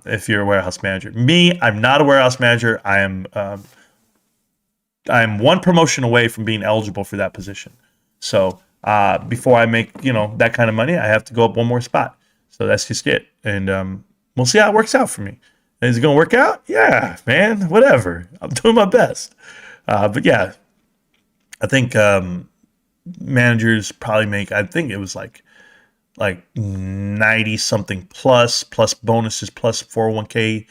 If you're a warehouse manager. Me, I'm not a warehouse manager. I am one promotion away from being eligible for that position. So before I make that kind of money, I have to go up one more spot. So that's just it. And we'll see how it works out for me. Is it going to work out? Yeah, man, whatever. I'm doing my best. But yeah, I think managers probably make, I think it was like 90 something plus bonuses, plus 401k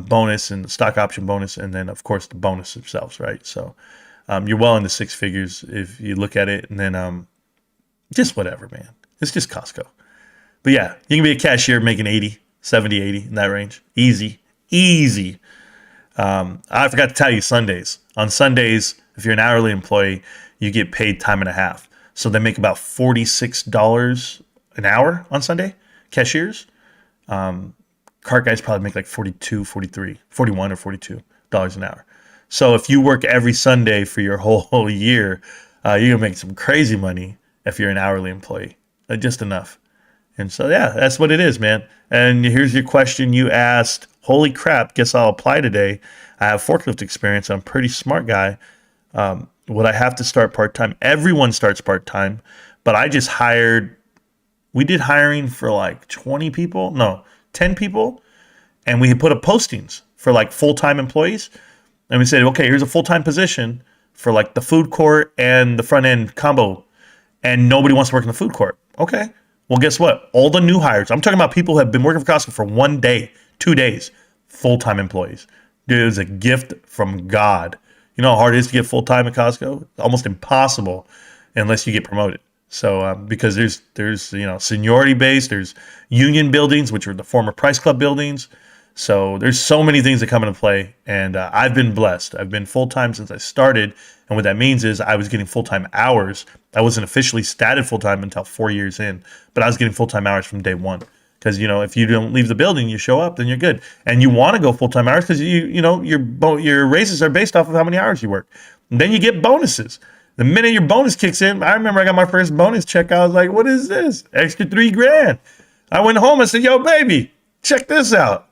bonus and stock option bonus. And then of course the bonus themselves, right? So you're well into six figures if you look at it. And then just whatever, man. It's just Costco. But yeah, you can be a cashier making 80, 70, 80 in that range. Easy. I forgot to tell you Sundays. On Sundays, if you're an hourly employee, you get paid time and a half. So they make about $46 an hour on Sunday, cashiers. Cart guys probably make like 42, 43, 41 or $42 an hour. So if you work every Sunday for your whole year, you're going to make some crazy money if you're an hourly employee. Just enough. And so, yeah, that's what it is, man. And here's your question you asked. Holy crap, guess I'll apply today. I have forklift experience. I'm a pretty smart guy. Would I have to start part-time? Everyone starts part-time, but I just we did hiring for like 10 people, and we had put up postings for like full-time employees. And we said, okay, here's a full-time position for like the food court and the front-end combo, and nobody wants to work in the food court. Okay. Well, guess what? All the new hires, I'm talking about people who have been working for Costco for 1 day, 2 days, full-time employees. Dude, it was a gift from God. You know how hard it is to get full-time at Costco? It's almost impossible unless you get promoted. So because there's seniority based, there's union buildings, which are the former Price Club buildings. So there's so many things that come into play, and I've been blessed. I've been full-time since I started, and what that means is I was getting full-time hours. I wasn't officially statted full-time until 4 years in, but I was getting full-time hours from day one. Because, if you don't leave the building, you show up, then you're good. And you want to go full-time hours because, your raises are based off of how many hours you work. And then you get bonuses. The minute your bonus kicks in, I remember I got my first bonus check. I was like, what is this? Extra $3,000. I went home and said, yo, baby, Check this out.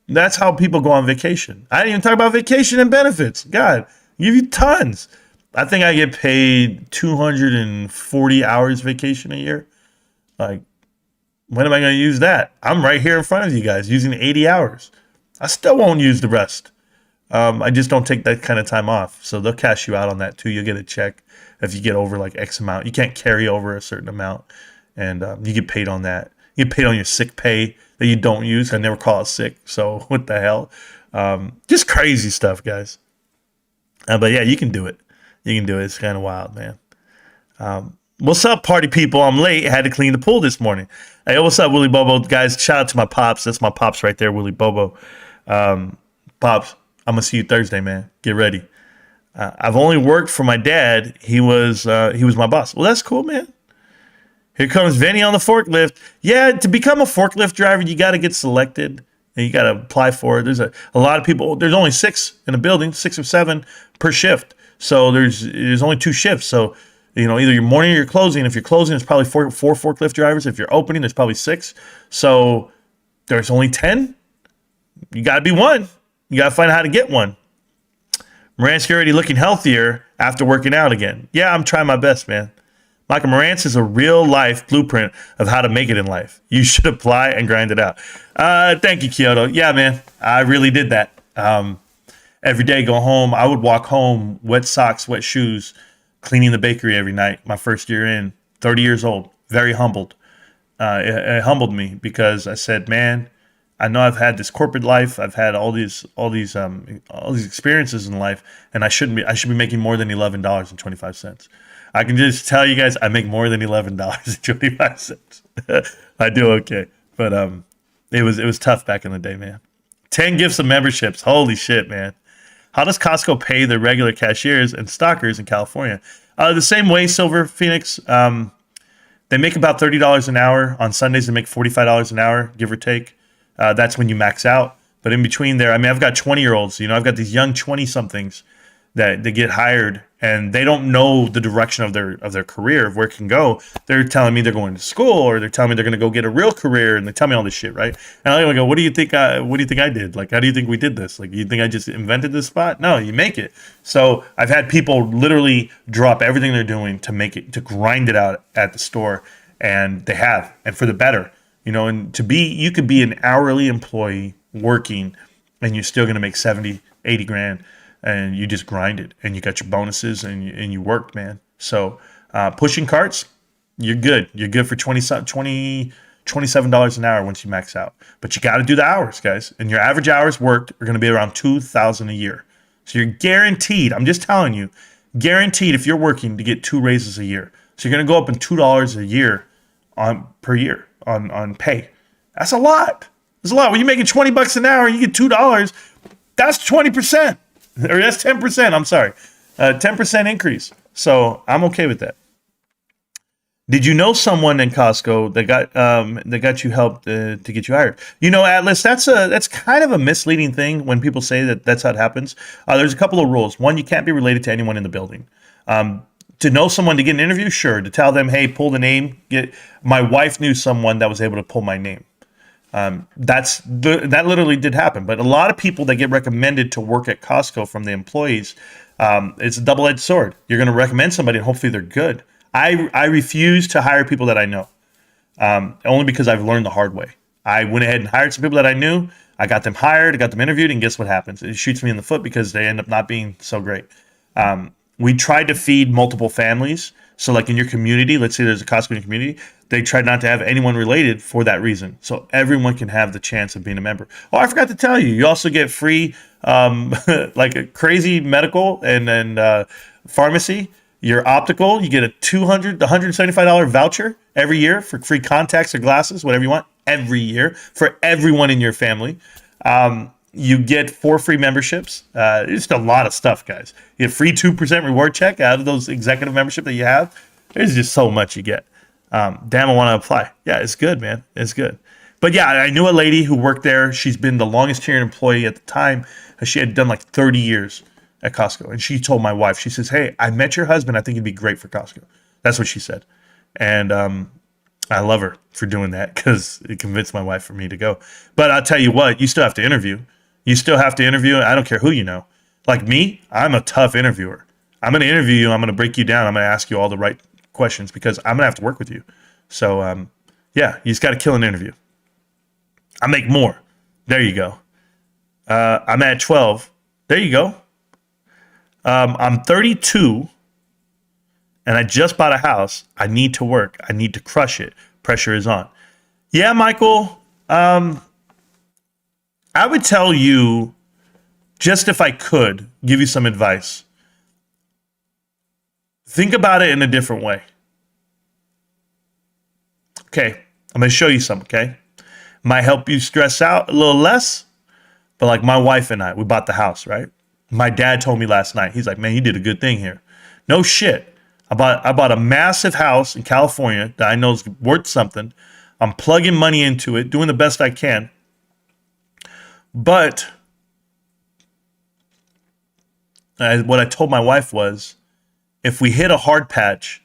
That's how people go on vacation. I didn't even talk about vacation and benefits. God, give you tons. I think I get paid 240 hours vacation a year. Like, when am I going to use that? I'm right here in front of you guys using 80 hours. I still won't use the rest. I just don't take that kind of time off. So they'll cash you out on that too. You'll get a check if you get over like X amount. You can't carry over a certain amount. And you get paid on that. You get paid on your sick pay that you don't use. I never call it sick. So what the hell? Just crazy stuff, guys. But yeah, you can do it. You can do it. It's kind of wild, man. What's up, party people? I'm late. I had to clean the pool this morning. Hey, what's up, Willie Bobo? Guys, shout out to my pops. That's my pops right there, Willie Bobo. Pops, I'm going to see you Thursday, man. Get ready. I've only worked for my dad. He was my boss. Well, that's cool, man. Here comes Vinny on the forklift. Yeah, to become a forklift driver, you got to get selected and you got to apply for it. There's a lot of people. There's only 6 in a building, 6 or 7 per shift. So there's only 2 shifts. So, either your morning or your closing. If you're closing, there's probably four forklift drivers. If you're opening, there's probably 6. So there's only 10. You got to be one. You got to find out how to get one. Marantz already looking healthier after working out again. Yeah, I'm trying my best, man. Michael Marantz is a real-life blueprint of how to make it in life. You should apply and grind it out. Thank you, Kyoto. Yeah, man, I really did that. Every day, go home. I would walk home, wet socks, wet shoes, cleaning the bakery every night. My first year in, 30 years old, very humbled. It humbled me because I said, man, I know I've had this corporate life. I've had all these experiences in life, and I should be making more than $11.25. I can just tell you guys, I make more than $11.25. I do okay, but it was tough back in the day, man. 10 gifts of memberships. Holy shit, man. How does Costco pay their regular cashiers and stockers in California? The same way, Silver Phoenix. They make about $30 an hour. On Sundays, they make $45 an hour, give or take. That's when you max out. But in between there, I've got 20-year-olds. I've got these young 20-somethings that they get hired, and they don't know the direction of their career, of where it can go. They're telling me they're going to school, or they're telling me they're going to go get a real career, and they tell me all this shit, right? And I go, what do you think I did? Like, how do you think we did this? Like, you think I just invented this spot? No, you make it. So I've had people literally drop everything they're doing to grind it out at the store, and they have, and for the better. And you could be an hourly employee working, and you're still going to make 70, 80 grand. And you just grind it, and you got your bonuses, and you worked, man. So pushing carts, you're good. You're good for $27 an hour once you max out. But you got to do the hours, guys. And your average hours worked are going to be around 2,000 a year. So you're guaranteed. I'm just telling you, guaranteed if you're working to get 2 raises a year. So you're going to go up in $2 a year per year on pay. That's a lot. That's a lot. When you're making $20 an hour and you get $2, that's 20%. Or that's 10%. I'm sorry, 10% increase. So I'm okay with that. Did you know someone in Costco that got you help to get you hired? Atlas, that's kind of a misleading thing when people say that that's how it happens. There's a couple of rules. One, you can't be related to anyone in the building. To know someone to get an interview, sure. To tell them, hey, pull the name. My wife knew someone that was able to pull my name. That literally did happen. But a lot of people that get recommended to work at Costco from the employees, it's a double-edged sword. You're going to recommend somebody and hopefully they're good. I refuse to hire people that I know, only because I've learned the hard way. I went ahead and hired some people that I knew. I got them hired, I got them interviewed, and guess what happens? It shoots me in the foot because they end up not being so great. We tried to feed multiple families. So like in your community, let's say there's a Costco in your community, they tried not to have anyone related for that reason. So everyone can have the chance of being a member. Oh, I forgot to tell you, you also get free, like a crazy medical and pharmacy. Your optical, you get a $175 voucher every year for free contacts or glasses, whatever you want, every year for everyone in your family. You get 4 free memberships. It's just a lot of stuff, guys. You get free 2% reward check out of those executive membership that you have. There's just so much you get. Damn, I want to apply. Yeah, it's good, man. It's good. But yeah, I knew a lady who worked there. She's been the longest tenured employee at the time. She had done like 30 years at Costco. And she told my wife, she says, hey, I met your husband. I think he'd be great for Costco. That's what she said. And I love her for doing that because it convinced my wife for me to go. But I'll tell you what, you still have to interview. You still have to interview. I don't care who you know. Like me, I'm a tough interviewer. I'm going to interview you. I'm going to break you down. I'm going to ask you all the right questions because I'm going to have to work with you. So, yeah, you just got to kill an interview. I make more. There you go. I'm at 12. There you go. I'm 32. And I just bought a house. I need to work. I need to crush it. Pressure is on. Yeah, Michael. I would tell you, just if I could, give you some advice. Think about it in a different way. Okay, I'm going to show you some, okay? Might help you stress out a little less. But like my wife and I, we bought the house, right? My dad told me last night, he's like, man, you did a good thing here. No shit. I bought a massive house in California that I know is worth something. I'm plugging money into it, doing the best I can. But what I told my wife was, if we hit a hard patch,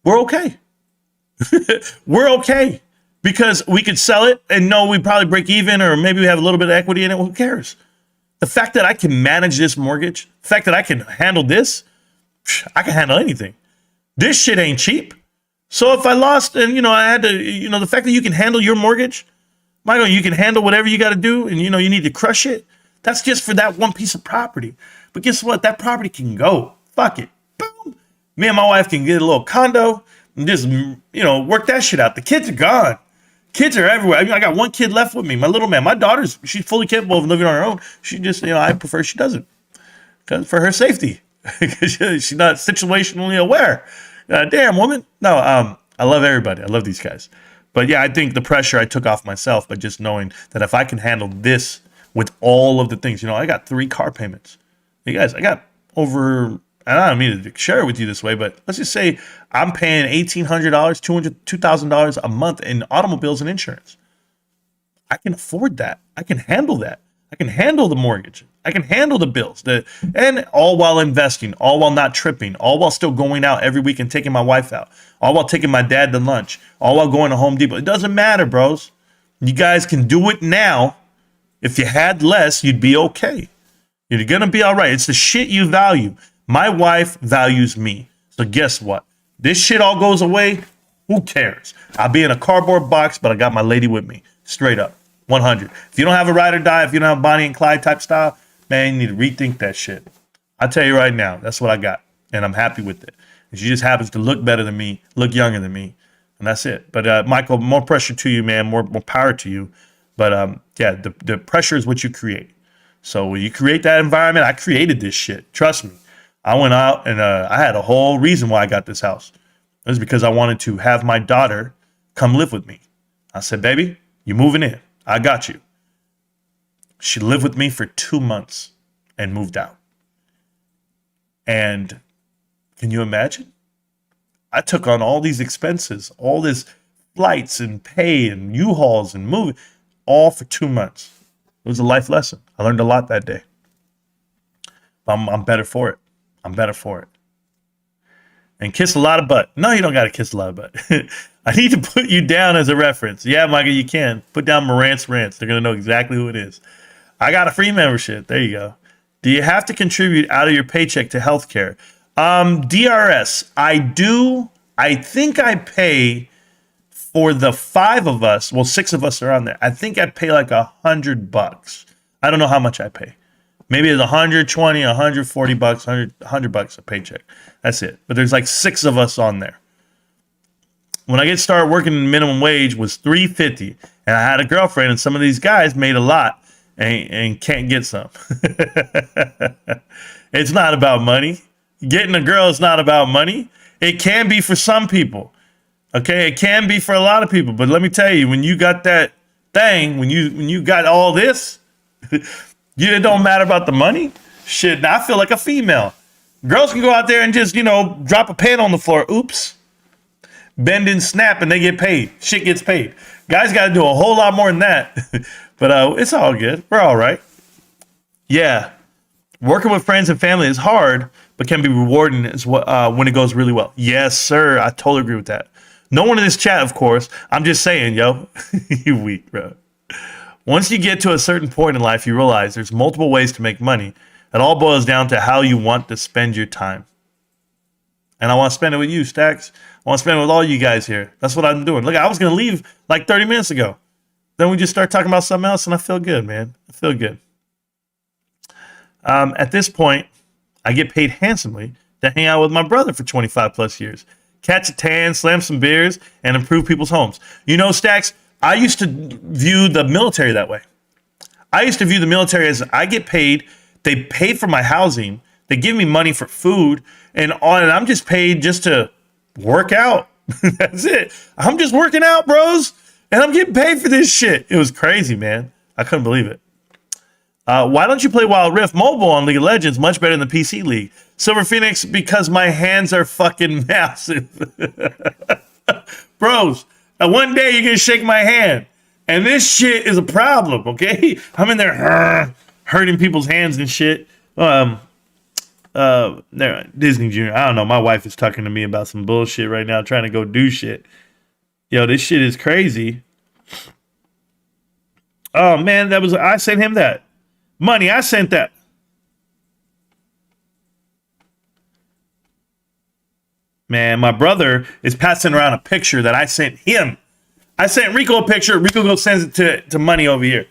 we're okay. We're okay. Because we could sell it and know we probably break even, or maybe we have a little bit of equity in it. Who cares? The fact that I can manage this mortgage, the fact that I can handle this, I can handle anything. This shit ain't cheap. So if I lost and, I had to, the fact that you can handle your mortgage, Michael, you can handle whatever you got to do and, you need to crush it. That's just for that one piece of property. But guess what? That property can go. Fuck it. Boom. Me and my wife can get a little condo and just, work that shit out. The kids are gone. Kids are everywhere. I got one kid left with me, my little man. My daughter's, she's fully capable of living on her own. She just, I prefer she doesn't. Because for her safety. Because she's not situationally aware. Damn, woman. No, I love everybody. I love these guys. But yeah, I think the pressure I took off myself by just knowing that if I can handle this with all of the things, I got 3 car payments. You guys, I got over, and I don't mean to share it with you this way, but let's just say I'm paying $1,800, $2,000 a month in automobiles and insurance. I can afford that. I can handle that. I can handle the mortgage. I can handle the bills. And all while investing, all while not tripping, all while still going out every week and taking my wife out, all while taking my dad to lunch, all while going to Home Depot. It doesn't matter, bros. You guys can do it now. If you had less, you'd be okay. You're going to be all right. It's the shit you value. My wife values me. So guess what? This shit all goes away. Who cares? I'll be in a cardboard box, but I got my lady with me. Straight up. 100. If you don't have a ride or die, if you don't have Bonnie and Clyde type style, man, you need to rethink that shit. I'll tell you right now, that's what I got. And I'm happy with it. And she just happens to look better than me, look younger than me. And that's it. But Michael, more pressure to you, man. More power to you. But yeah, the pressure is what you create. So when you create that environment, I created this shit. Trust me. I went out and I had a whole reason why I got this house. It was because I wanted to have my daughter come live with me. I said, baby, you're moving in. I got you. She lived with me for 2 months and moved out. And can you imagine? I took on all these expenses, all this flights and pay and U-Hauls and moving, all for 2 months. It was a life lesson. I learned a lot that day. I'm better for it. I'm better for it. And kiss a lot of butt. No, you don't got to kiss a lot of butt. I need to put you down as a reference. Yeah, Michael, you can. Put down Marantz Rantz. They're going to know exactly who it is. I got a free membership. There you go. Do you have to contribute out of your paycheck to healthcare? DRS, I do. I think I pay for the 5 of us. Well, 6 of us are on there. I think I pay like $100. I don't know how much I pay. Maybe it's 120, 140 bucks, 100 bucks a paycheck. That's it. But there's like 6 of us on there. When I get started working in minimum wage was $3.50, and I had a girlfriend, and some of these guys made a lot and can't get some. It's not about money. Getting a girl is not about money. It can be for some people. Okay, it can be for a lot of people. But let me tell you, when you got that thing, when you got all this, it don't matter about the money. Shit, now I feel like a female. Girls can go out there and just, drop a pen on the floor. Oops. Bend and snap and they get paid. Shit gets paid. Guys got to do a whole lot more than that. But it's all good. We're all right. Yeah. Working with friends and family is hard, but can be rewarding when it goes really well. Yes, sir. I totally agree with that. No one in this chat, of course. I'm just saying, yo, you weak, bro. Once you get to a certain point in life, you realize there's multiple ways to make money. It all boils down to how you want to spend your time. And I want to spend it with you, Stacks. I want to spend it with all you guys here. That's what I'm doing. Look, I was going to leave like 30 minutes ago. Then we just start talking about something else, and I feel good, man. I feel good. At this point, I get paid handsomely to hang out with my brother for 25 plus years. Catch a tan, slam some beers, and improve people's homes. You know, Stacks, I used to view the military that way. I used to view the military as I get paid, they pay for my housing, they give me money for food, and I'm just paid just to work out. That's it. I'm just working out, bros, and I'm getting paid for this shit. It was crazy, man. I couldn't believe it. Why don't you play Wild Rift Mobile on League of Legends? Much better than the PC League. Silver Phoenix, because my hands are fucking massive. Bros, one day you're going to shake my hand. And this shit is a problem, okay? I'm in there hurting people's hands and shit. Disney Jr., I don't know. My wife is talking to me about some bullshit right now, trying to go do shit. Yo, this shit is crazy. Oh, man, I sent him that. Money, I sent that. Man, my brother is passing around a picture that I sent him. I sent Rico a picture. Rico goes sends it to Money over here.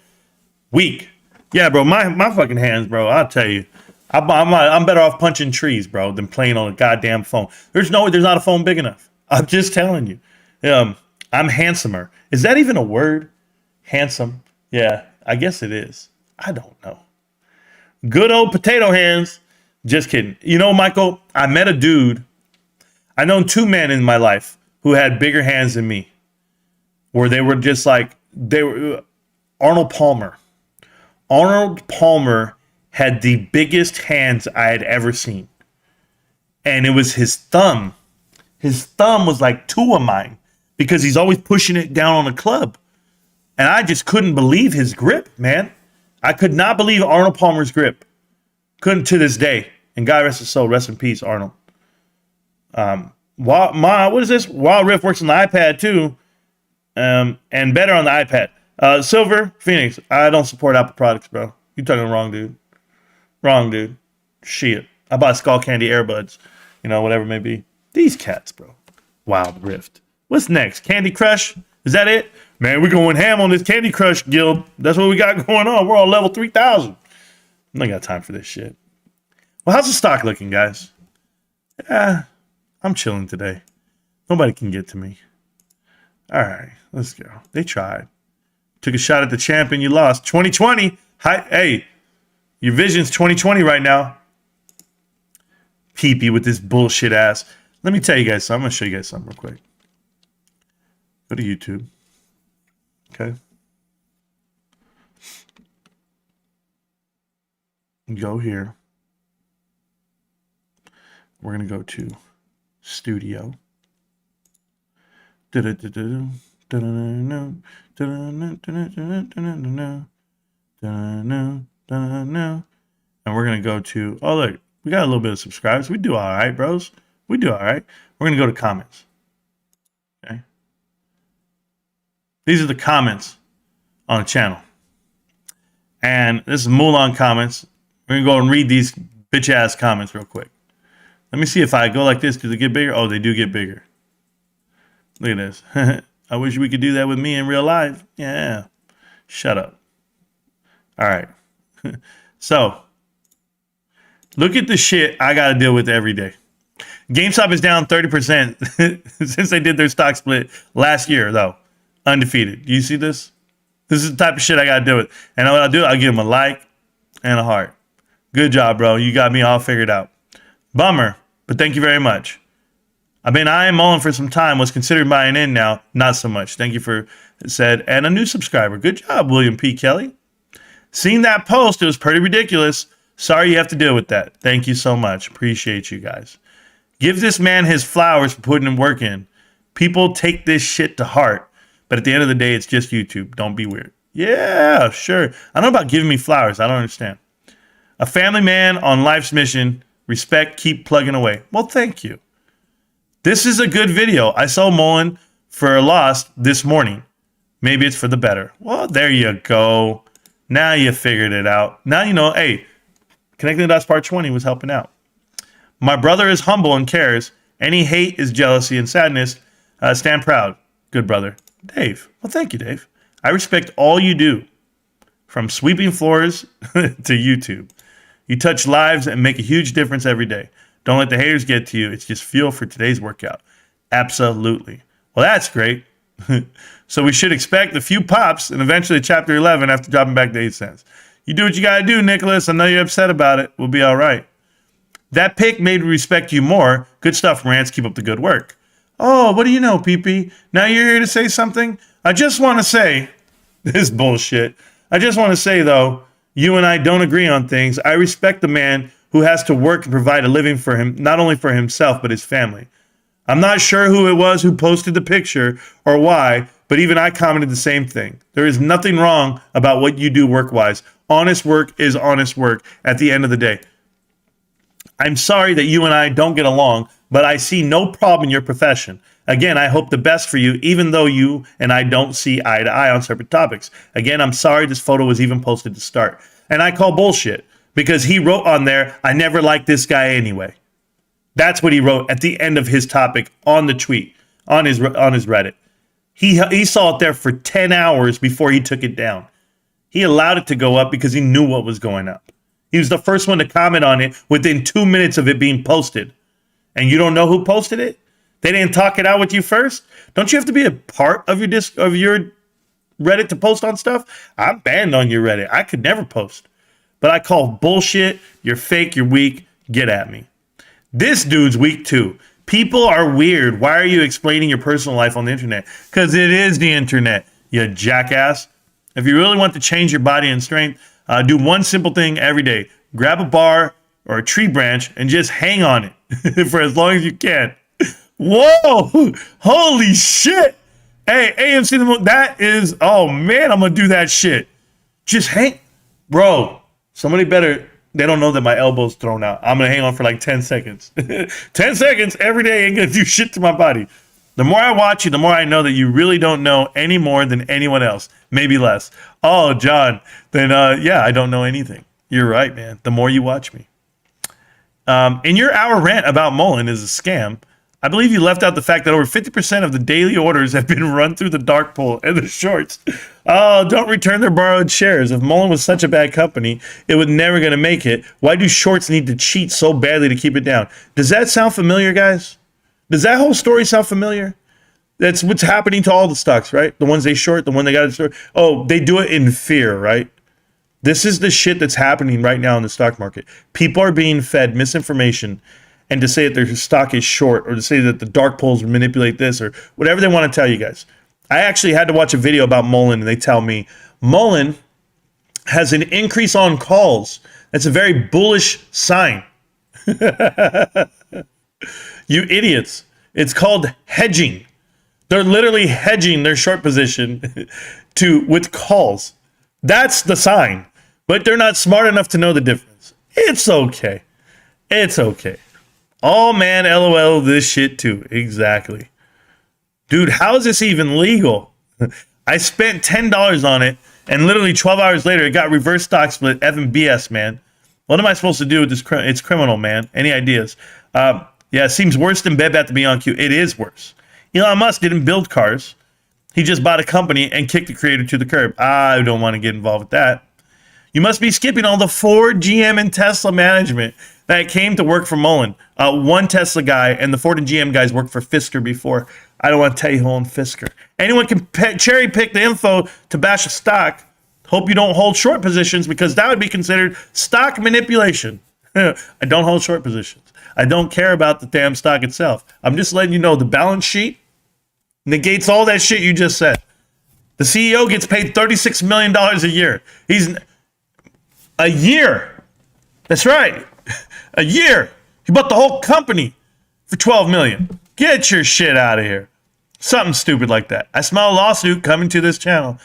Weak. Yeah, bro, my fucking hands, bro. I'll tell you. I'm better off punching trees, bro, than playing on a goddamn phone. There's not a phone big enough. I'm just telling you. I'm handsomer. Is that even a word? Handsome? Yeah, I guess it is. I don't know. Good old potato hands. Just kidding. You know, Michael, I met a dude. I known two men in my life who had bigger hands than me. Where they were just like, Arnold Palmer. Arnold Palmer had the biggest hands I had ever seen. And it was his thumb. His thumb was like two of mine because he's always pushing it down on the club. And I just couldn't believe his grip, man. I could not believe Arnold Palmer's grip. Couldn't to this day. And God rest his soul. Rest in peace, Arnold. What is this? Wild Rift works on the iPad too. And better on the iPad. Silver Phoenix. I don't support Apple products, bro. You talking wrong, dude. Wrong, dude. Shit. I bought Skull Candy Airbuds. You know, whatever it may be. These cats, bro. Wild Rift. What's next? Candy Crush? Is that it? Man, we're going ham on this Candy Crush guild. That's what we got going on. We're on level 3,000. I ain't got time for this shit. Well, how's the stock looking, guys? I'm chilling today. Nobody can get to me. All right, let's go. They tried. Took a shot at the champ and you lost. 2020. Hey, your vision's 2020 right now. Peepee with this bullshit ass. Let me tell you guys something. I'm going to show you guys something real quick. Go to YouTube. Okay. Go here. We're going to go to Studio. And we're going to go to, oh, look, we got a little bit of subscribers. We do all right, bros. We do all right. We're going to go to comments. Okay. These are the comments on the channel. And this is MULN comments. We're going to go and read these bitch ass comments real quick. Let me see if I go like this. Do they get bigger? Oh, they do get bigger. Look at this. I wish we could do that with me in real life. Yeah. Shut up. All right. So, look at the shit I got to deal with every day. GameStop is down 30% since they did their stock split last year, though. Undefeated. Do you see this? This is the type of shit I got to deal with. And what I'll do, I'll give them a like and a heart. Good job, bro. You got me all figured out. Bummer, but thank you very much. I've been eyeing MULN for some time. Was considered buying in now. Not so much. Thank you for said. And a new subscriber. Good job, William P. Kelly. Seeing that post, it was pretty ridiculous. Sorry you have to deal with that. Thank you so much. Appreciate you guys. Give this man his flowers for putting in work in. People take this shit to heart. But at the end of the day, it's just YouTube. Don't be weird. Yeah, sure. I don't know about giving me flowers. I don't understand. A family man on life's mission. Respect, keep plugging away. Well, thank you. This is a good video. I saw MULN for a loss this morning. Maybe it's for the better. Well, there you go. Now you figured it out. Now you know, hey, Connecting the Dots Part 20 was helping out. My brother is humble and cares. Any hate is jealousy and sadness. Stand proud. Good brother. Dave. Well, thank you, Dave. I respect all you do, from sweeping floors to YouTube. You touch lives and make a huge difference every day. Don't let the haters get to you. It's just fuel for today's workout. Absolutely. Well, that's great. So we should expect a few pops and eventually chapter 11 after dropping back to 8 cents. You do what you got to do, Nicholas. I know you're upset about it. We'll be all right. That pick made me respect you more. Good stuff, Rants. Keep up the good work. Oh, what do you know, PP? Now you're here to say something? I just want to say, this bullshit. I just want to say, though, you and I don't agree on things. I respect the man who has to work and provide a living for him, not only for himself, but his family. I'm not sure who it was who posted the picture or why, but even I commented the same thing. There is nothing wrong about what you do work-wise. Honest work is honest work at the end of the day. I'm sorry that you and I don't get along, but I see no problem in your profession. Again, I hope the best for you, even though you and I don't see eye to eye on separate topics. Again, I'm sorry this photo was even posted to start. And I call bullshit because he wrote on there, I never liked this guy anyway. That's what he wrote at the end of his topic on the tweet, on his Reddit. He saw it there for 10 hours before he took it down. He allowed it to go up because he knew what was going up. He was the first one to comment on it within 2 minutes of it being posted. And you don't know who posted it? They didn't talk it out with you first? Don't you have to be a part of your Reddit to post on stuff? I'm banned on your Reddit. I could never post. But I call bullshit. You're fake. You're weak. Get at me. This dude's weak too. People are weird. Why are you explaining your personal life on the internet? Because it is the internet, you jackass. If you really want to change your body and strength, do one simple thing every day. Grab a bar or a tree branch and just hang on it for as long as you can. Whoa! Holy shit! Hey, AMC, that is, oh man, I'm gonna do that shit. Just hang, bro. Somebody better. They don't know that my elbow's thrown out. I'm gonna hang on for like 10 seconds. 10 seconds every day ain't gonna do shit to my body. The more I watch you, the more I know that you really don't know any more than anyone else. Maybe less. Oh, John, then yeah, I don't know anything. You're right, man. The more you watch me. In your hour rant about MULN is a scam, I believe you left out the fact that over 50% of the daily orders have been run through the dark pool and the shorts. Oh, don't return their borrowed shares. If MULN was such a bad company, it was never going to make it. Why do shorts need to cheat so badly to keep it down? Does that sound familiar, guys? Does that whole story sound familiar? That's what's happening to all the stocks, right? The ones they short, the one they got to short. Oh, they do it in fear, right? This is the shit that's happening right now in the stock market. People are being fed misinformation, and to say that their stock is short or to say that the dark pools manipulate this or whatever they want to tell you guys. I actually had to watch a video about MULN, and they tell me MULN has an increase on calls. That's a very bullish sign. You idiots. It's called hedging. They're literally hedging their short position with calls. That's the sign. But they're not smart enough to know the difference. It's okay. It's okay. Oh man, LOL, this shit too. Exactly. Dude, how is this even legal? I spent $10 on it, and literally 12 hours later, it got reverse stock split. Evan BS, man. What am I supposed to do with this? It's criminal, man. Any ideas? Yeah, it seems worse than Bed Bath & Beyond Q. It is worse. Elon Musk didn't build cars. He just bought a company and kicked the creator to the curb. I don't want to get involved with that. You must be skipping all the Ford, GM, and Tesla management that came to work for MULN. One Tesla guy and the Ford and GM guys worked for Fisker before. I don't want to tell you who owned Fisker. Anyone can cherry pick the info to bash a stock. Hope you don't hold short positions because that would be considered stock manipulation. I don't hold short positions. I don't care about the damn stock itself. I'm just letting you know the balance sheet negates all that shit you just said. The CEO gets paid $36 million a year. A year. That's right. A year. He bought the whole company for $12 million. Get your shit out of here. Something stupid like that. I smell a lawsuit coming to this channel.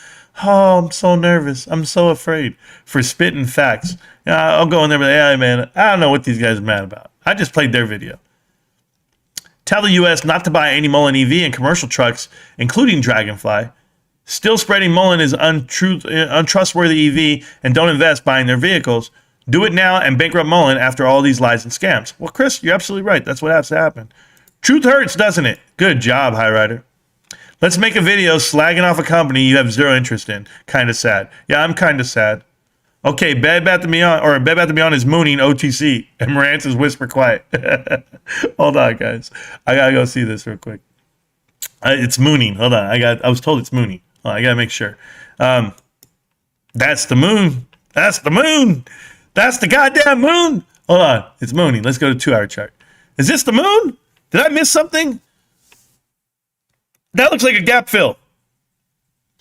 Oh, I'm so nervous. I'm so afraid for spitting facts. I'll go in there and be like, hey, man, I don't know what these guys are mad about. I just played their video. tell the U.S. not to buy any MULN EV and commercial trucks, including Dragonfly. Still spreading MULN is untrustworthy EV and don't invest buying their vehicles. Do it now and bankrupt MULN after all these lies and scams. Well, Chris, you're absolutely right. That's what has to happen. Truth hurts, doesn't it? Good job, High Rider. Let's make a video slagging off a company you have zero interest in. Kind of sad. Yeah, I'm kind of sad. Okay, Bed Bath & Beyond, or Bed Bath & Beyond is mooning OTC, and Marantz is whisper quiet. Hold on, guys. I gotta go see this real quick. It's mooning. Hold on. I was told it's mooning. I gotta make sure. That's the moon. That's the moon. That's the goddamn moon. Hold on. It's mooning. Let's go to 2-hour chart. Is this the moon? Did I miss something? That looks like a gap fill.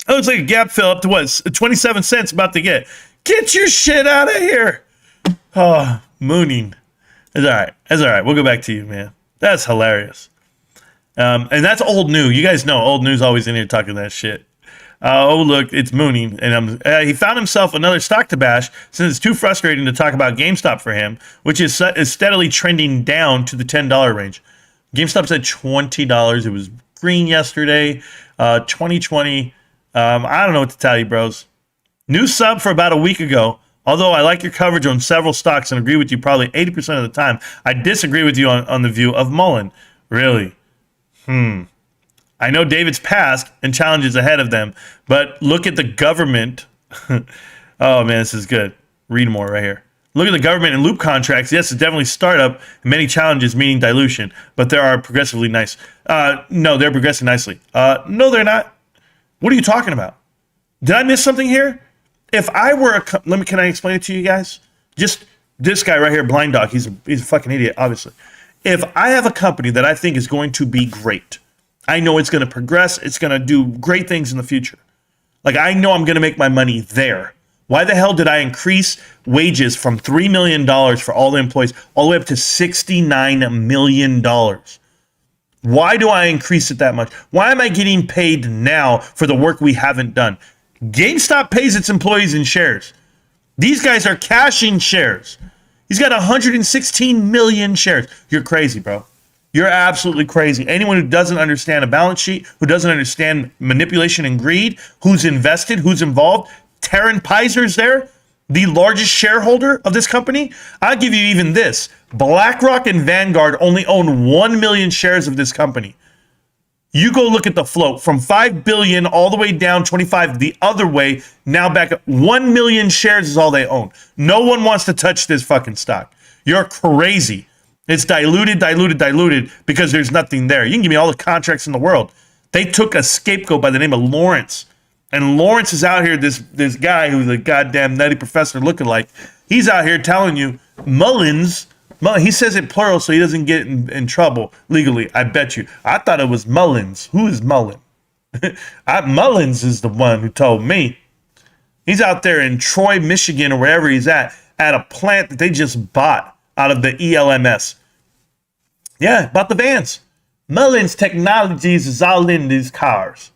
That looks like a gap fill up to what? 27 cents about to get. Get your shit out of here. Oh, mooning. It's all right. That's all right. We'll go back to you, man. That's hilarious. And that's old news. You guys know old news always in here talking that shit. Oh, look, it's mooning. And he found himself another stock to bash since it's too frustrating to talk about GameStop for him, which is steadily trending down to the $10 range. GameStop's at $20. It was green yesterday. 2020. I don't know what to tell you, bros. New sub for about a week ago. Although I like your coverage on several stocks and agree with you probably 80% of the time, I disagree with you on the view of MULN. Really? I know David's past and challenges ahead of them, but look at the government. Oh, man, this is good. Read more right here. Look at the government and loop contracts. Yes, it's definitely startup and many challenges, meaning dilution, but they are progressively nice. No, they're progressing nicely. No, they're not. What are you talking about? Did I miss something here? If I were can I explain it to you guys? Just this guy right here, Blind Dog. He's a fucking idiot, obviously. If I have a company that I think is going to be great, I know it's going to progress. It's going to do great things in the future. Like, I know I'm going to make my money there. Why the hell did I increase wages from $3 million for all the employees all the way up to $69 million? Why do I increase it that much? Why am I getting paid now for the work we haven't done? GameStop pays its employees in shares. These guys are cashing shares. He's got 116 million shares. You're crazy, bro. You're absolutely crazy. Anyone who doesn't understand a balance sheet, who doesn't understand manipulation and greed, who's invested, who's involved, Taryn Pizer's there, the largest shareholder of this company. I'll give you even this. BlackRock and Vanguard only own 1 million shares of this company. You go look at the float from 5 billion all the way down 25 the other way. Now back up 1 million shares is all they own. No one wants to touch this fucking stock. You're crazy. It's diluted because there's nothing there. You can give me all the contracts in the world. They took a scapegoat by the name of Lawrence. And Lawrence is out here, this guy who's a goddamn nutty professor looking like. He's out here telling you MULN's. He says it plural so he doesn't get in trouble legally. I bet you. I thought it was Mullins. Who is MULN? Mullins is the one who told me. He's out there in Troy, Michigan, or wherever he's at a plant that they just bought out of the ELMS. Yeah, bought the vans. MULN's Technologies is all in these cars.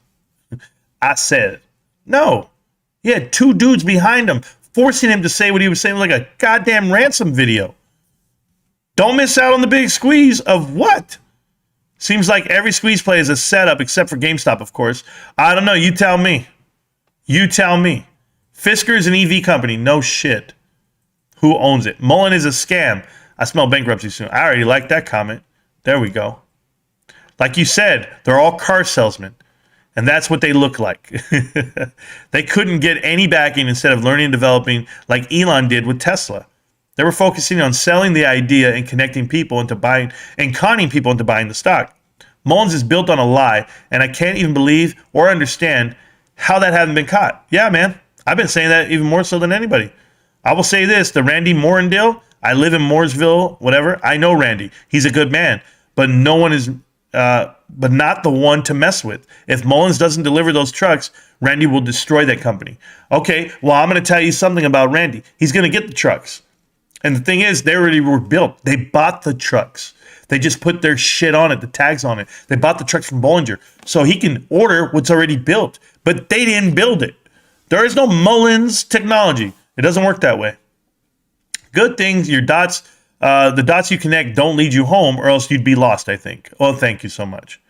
I said, no. He had 2 dudes behind him, forcing him to say what he was saying like a goddamn ransom video. Don't miss out on the big squeeze of what? Seems like every squeeze play is a setup except for GameStop, of course. I don't know. You tell me. You tell me. Fisker's an EV company. No shit. Who owns it? MULN is a scam. I smell bankruptcy soon. I already like that comment. There we go. Like you said, they're all car salesmen. And that's what they look like. They couldn't get any backing instead of learning and developing like Elon did with Tesla. They were focusing on selling the idea and connecting people into buying and conning people into buying the stock. MULN's is built on a lie, and I can't even believe or understand how that hasn't been caught. Yeah, man. I've been saying that even more so than anybody. I will say this, the Randy Morin deal, I live in Mooresville, whatever. I know Randy. He's a good man, but no one is but not the one to mess with. If MULN's doesn't deliver those trucks, Randy will destroy that company. Okay, well, I'm going to tell you something about Randy. He's going to get the trucks. And the thing is, they already were built. They bought the trucks. They just put their shit on it, the tags on it. They bought the trucks from Bollinger. So he can order what's already built. But they didn't build it. There is no MULN's technology. It doesn't work that way. Good things, your dots The dots you connect don't lead you home, or else you'd be lost, I think. Oh, thank you so much.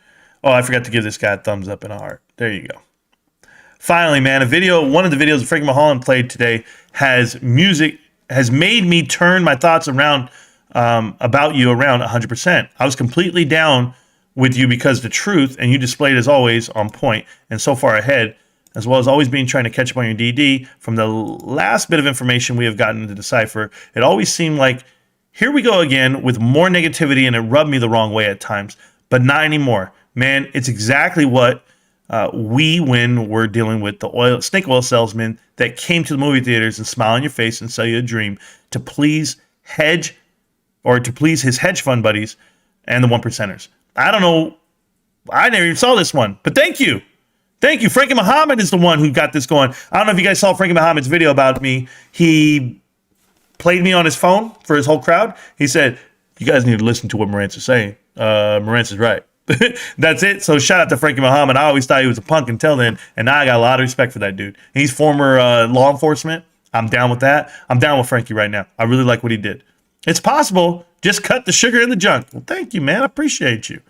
Oh, I forgot to give this guy a thumbs up and a heart. There you go. Finally, man, one of the videos Frankie Mulholland played today has made me turn my thoughts around about you around 100%. I was completely down with you because the truth, and you displayed as always on point and so far ahead, as well as always trying to catch up on your DD. From the last bit of information we have gotten to decipher, it always seemed like, here we go again with more negativity, and it rubbed me the wrong way at times, but not anymore. Man, it's exactly what when we're dealing with the snake oil salesman that came to the movie theaters and smile on your face and sell you a dream to please his hedge fund buddies and the one percenters. I don't know. I never even saw this one, but thank you. Thank you. Frankie Muhammad is the one who got this going. I don't know if you guys saw Frankie Muhammad's video about me. He played me on his phone for his whole crowd. He said, you guys need to listen to what Marantz is saying. Marantz is right. That's it. So shout out to Frankie Muhammad. I always thought he was a punk until then, and now I got a lot of respect for that dude. He's former law enforcement. I'm down with that. I'm down with Frankie right now. I really like what he did. It's possible. Just cut the sugar in the junk. Well, thank you, man. I appreciate you.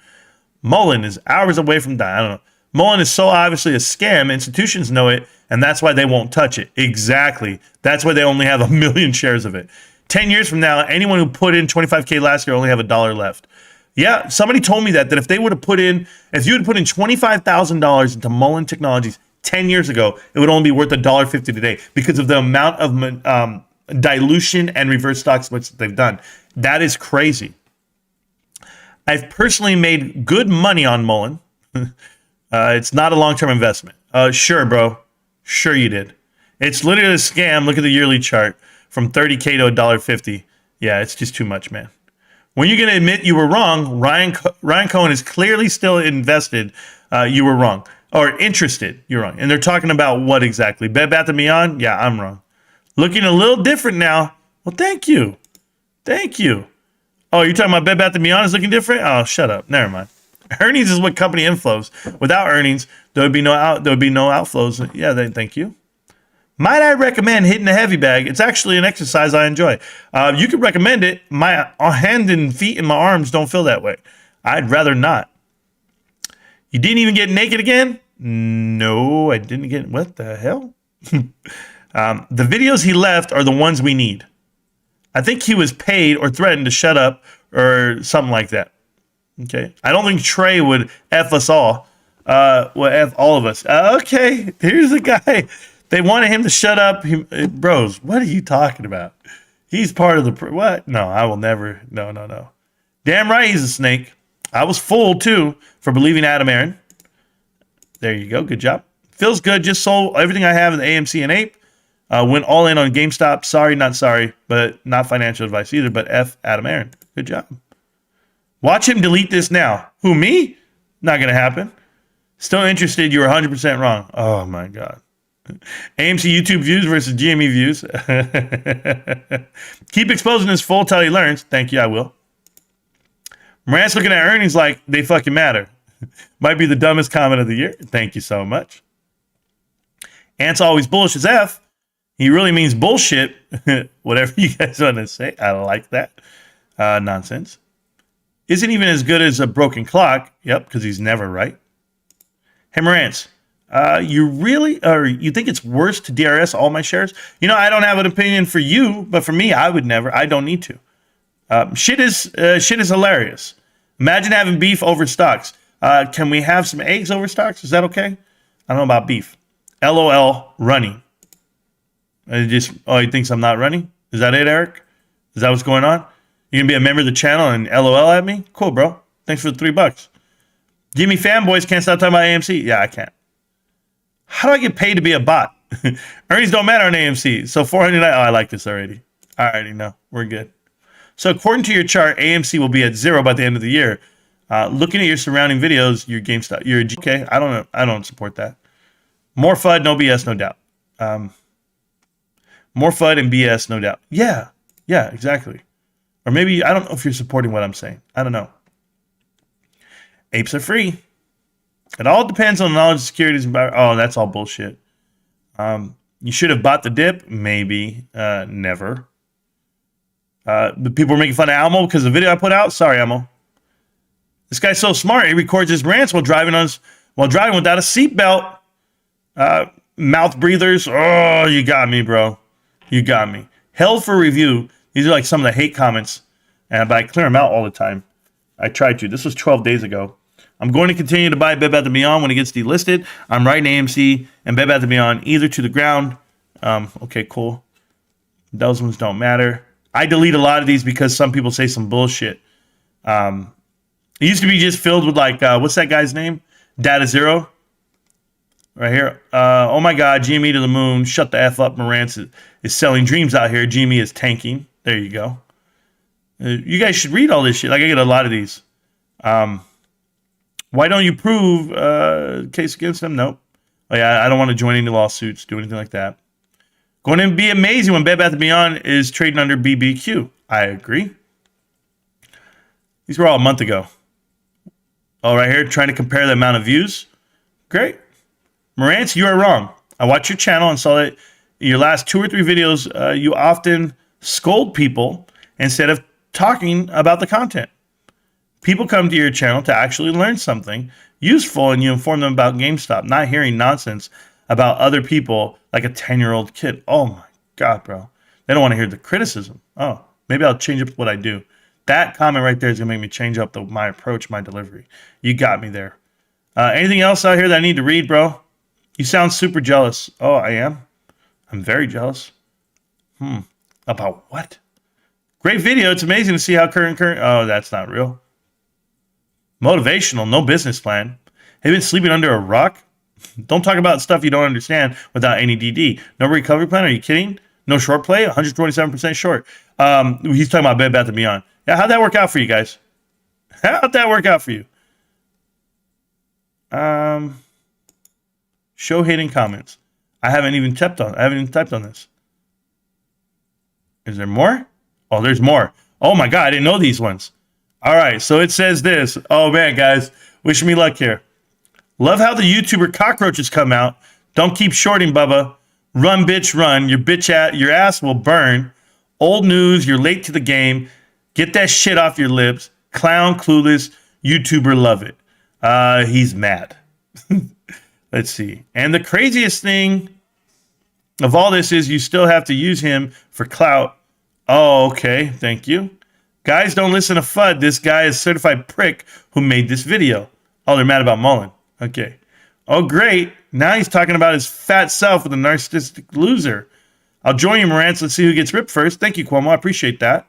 MULN is hours away from dying. I don't know. MULN is so obviously a scam. Institutions know it, and that's why they won't touch it. Exactly. That's why they only have 1 million shares of it. 10 years from now, anyone who put in $25K last year only have $1 left. Yeah, somebody told me that if you would have put in $25,000 into MULN Technologies 10 years ago, it would only be worth $1.50 today because of the amount of dilution and reverse stock splits that they've done. That is crazy. I've personally made good money on MULN. It's not a long-term investment. Sure, bro. Sure you did. It's literally a scam. Look at the yearly chart from $30K to $1.50. Yeah, it's just too much, man. When you're going to admit you were wrong, Ryan Cohen is clearly still invested. You were wrong. Or interested. You're wrong. And they're talking about what exactly? Bed Bath & Beyond? Yeah, I'm wrong. Looking a little different now. Well, thank you. Thank you. Oh, you're talking about Bed Bath & Beyond is looking different? Oh, shut up. Never mind. Earnings is what company inflows. Without earnings, there would be no outflows. Yeah, thank you. Might I recommend hitting the heavy bag? It's actually an exercise I enjoy. You could recommend it. My hand and feet and my arms don't feel that way. I'd rather not. You didn't even get naked again? No, I didn't get... What the hell? The videos he left are the ones we need. I think he was paid or threatened to shut up or something like that. Okay. I don't think Trey would F us all. F all of us. Okay. Here's the guy. They wanted him to shut up. Bros, what are you talking about? He's part of the... What? No, I will never... No. Damn right he's a snake. I was fooled, too, for believing Adam Aaron. There you go. Good job. Feels good. Just sold everything I have in the AMC and Ape. Went all in on GameStop. Sorry, not sorry, but not financial advice either, but F Adam Aaron. Good job. Watch him delete this now. Who, me? Not going to happen. Still interested. You were 100% wrong. Oh, my God. AMC YouTube views versus GME views. Keep exposing his full till he learns. Thank you, I will. Marantz looking at earnings like they fucking matter. Might be the dumbest comment of the year. Thank you so much. Ant's always bullish as F. He really means bullshit. Whatever you guys want to say. I like that. Nonsense. Isn't even as good as a broken clock. Yep, because he's never right. Hey, Marantz. You think it's worse to DRS all my shares? You know, I don't have an opinion for you, but for me, I would never. I don't need to. Shit is hilarious. Imagine having beef over stocks. Can we have some eggs over stocks? Is that okay? I don't know about beef. LOL running. He thinks I'm not running? Is that it, Eric? Is that what's going on? You gonna be a member of the channel and LOL at me? Cool, bro. Thanks for the $3. Jimmy fanboys can't stop talking about AMC. Yeah, I can't. How do I get paid to be a bot? Earnings don't matter on AMC. So $400. Oh, I like this already. I already know. We're good. So according to your chart, AMC will be at 0 by the end of the year. Looking at your surrounding videos, your GameStop, you're okay. I don't know. I don't support that. More FUD, no BS, no doubt. More FUD and BS, no doubt. Yeah, exactly. Or maybe I don't know if you're supporting what I'm saying. I don't know. Apes are free. It all depends on knowledge, securities, and that's all bullshit. You should have bought the dip. Maybe. Never. The people were making fun of Almo because of the video I put out. Sorry, Almo. This guy's so smart. He records his rants while driving without a seatbelt. Mouth breathers. Oh, you got me, bro. You got me. Held for review. These are like some of the hate comments, but I clear them out all the time. I tried to. This was 12 days ago. I'm going to continue to buy Bed Bath & Beyond when it gets delisted. I'm writing AMC and Bed Bath & Beyond either to the ground. Okay, cool. Those ones don't matter. I delete a lot of these because some people say some bullshit. It used to be just filled with like, what's that guy's name? Data Zero. Right here. Oh my God, GME to the moon. Shut the F up. Marantz is selling dreams out here. GME is tanking. There you go. You guys should read all this shit. Like I get a lot of these. Why don't you prove case against them? Nope. Oh, yeah, I don't want to join any lawsuits, do anything like that. Going to be amazing when Bed Bath & Beyond is trading under BBQ. I agree. These were all a month ago. Oh, right here, trying to compare the amount of views. Great. Marantz, you are wrong. I watched your channel and saw that your last 2 or 3 videos, you often scold people instead of talking about the content. People come to your channel to actually learn something useful, and you inform them about GameStop, not hearing nonsense about other people like a 10-year-old kid. Oh my God, bro. They don't want to hear the criticism. Oh, maybe I'll change up what I do. That comment right there is going to make me change up my approach, my delivery. You got me there. Anything else out here that I need to read, bro? You sound super jealous. Oh, I am? I'm very jealous. About what? Great video. It's amazing to see how current. Oh, that's not real. Motivational, no business plan. Have you been sleeping under a rock? Don't talk about stuff you don't understand without any DD. No recovery plan? Are you kidding? No short play? 127% short. He's talking about Bed Bath & Beyond. Yeah, how'd that work out for you guys? How'd that work out for you? Show hidden comments. I haven't even typed on this. Is there more? Oh, there's more. Oh my God, I didn't know these ones. All right, so it says this. Oh man, guys, wish me luck here. Love how the YouTuber cockroaches come out. Don't keep shorting, Bubba. Run, bitch, run. Your ass will burn. Old news, you're late to the game. Get that shit off your lips. Clown, clueless, YouTuber, love it. He's mad. Let's see. And the craziest thing of all this is you still have to use him for clout. Oh, okay. Thank you. Guys, don't listen to FUD. This guy is a certified prick who made this video. Oh, they're mad about MULN. Okay. Oh, great. Now he's talking about his fat self with a narcissistic loser. I'll join you, Marantz. Let's see who gets ripped first. Thank you, Cuomo. I appreciate that.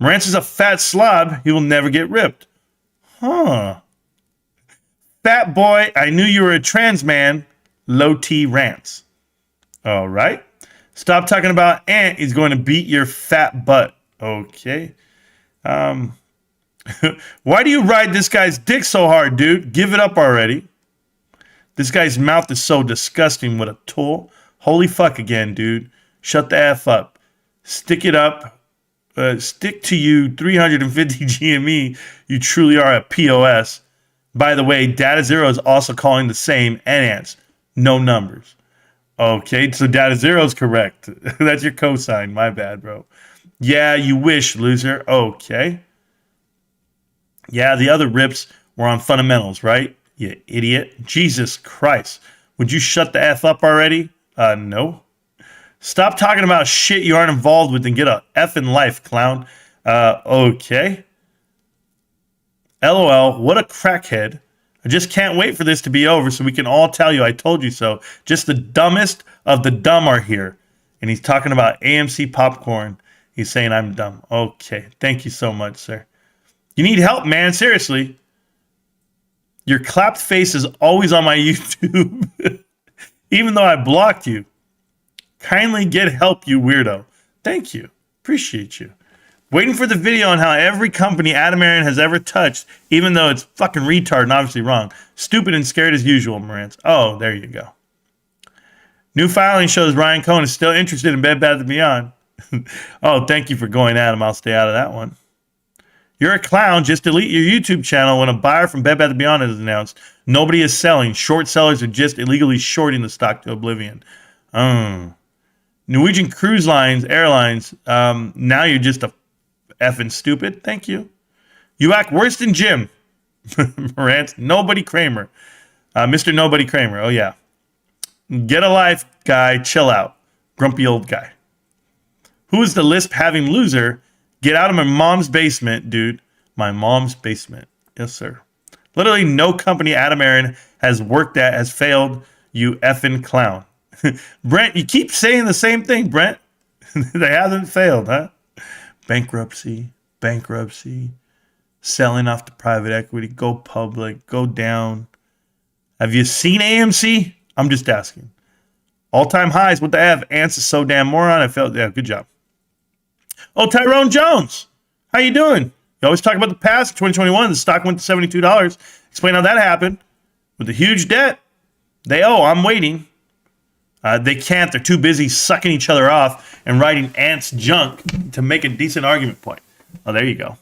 Marantz is a fat slob. He will never get ripped. Huh. Fat boy, I knew you were a trans man. Low T Rants. All right. Stop talking about Ant. He's going to beat your fat butt. Okay. Why do you ride this guy's dick so hard, dude? Give it up already. This guy's mouth is so disgusting with a tool. Holy fuck again, dude. Shut the F up. Stick it up. Stick to you 350 GME. You truly are a POS. By the way, Data Zero is also calling the same and ants. No numbers. Okay, so Data Zero is correct. That's your cosign. My bad, bro. Yeah, you wish, loser. Okay. Yeah, the other rips were on fundamentals, right? You idiot. Jesus Christ. Would you shut the F up already? No. Stop talking about shit you aren't involved with and get a F in life, clown. Okay. LOL, what a crackhead. I just can't wait for this to be over so we can all tell you I told you so. Just the dumbest of the dumb are here. And he's talking about AMC popcorn. He's saying I'm dumb. Okay, thank you so much, sir. You need help, man. Seriously. Your clapped face is always on my YouTube. Even though I blocked you. Kindly get help, you weirdo. Thank you. Appreciate you. Waiting for the video on how every company Adam Aaron has ever touched, even though it's fucking retard and obviously wrong. Stupid and scared as usual, Marantz. Oh, there you go. New filing shows Ryan Cohen is still interested in Bed Bath & Beyond. Oh, thank you for going at him. I'll stay out of that one. You're a clown. Just delete your YouTube channel when a buyer from Bed Bath & Beyond is announced. Nobody is selling. Short sellers are just illegally shorting the stock to oblivion. Norwegian Cruise Lines, Airlines, now you're just a Effing stupid. Thank you. You act worse than Jim. Marantz, nobody Kramer. Mr. Nobody Kramer. Oh, yeah. Get a life, guy. Chill out. Grumpy old guy. Who is the lisp having loser? Get out of my mom's basement, dude. My mom's basement. Yes, sir. Literally no company Adam Aaron has worked at has failed, you effing clown. Brent, you keep saying the same thing, Brent. They haven't failed, huh? Bankruptcy. Selling off to private equity. Go public. Go down. Have you seen AMC? I'm just asking. All-time highs. What the F? Ants is so damn moron. I felt, yeah, good job. Oh, Tyrone Jones. How you doing? You always talk about the past. 2021, the stock went to $72. Explain how that happened. With a huge debt. They owe. I'm waiting. They can't. They're too busy sucking each other off and writing ants junk to make a decent argument point. Oh, there you go.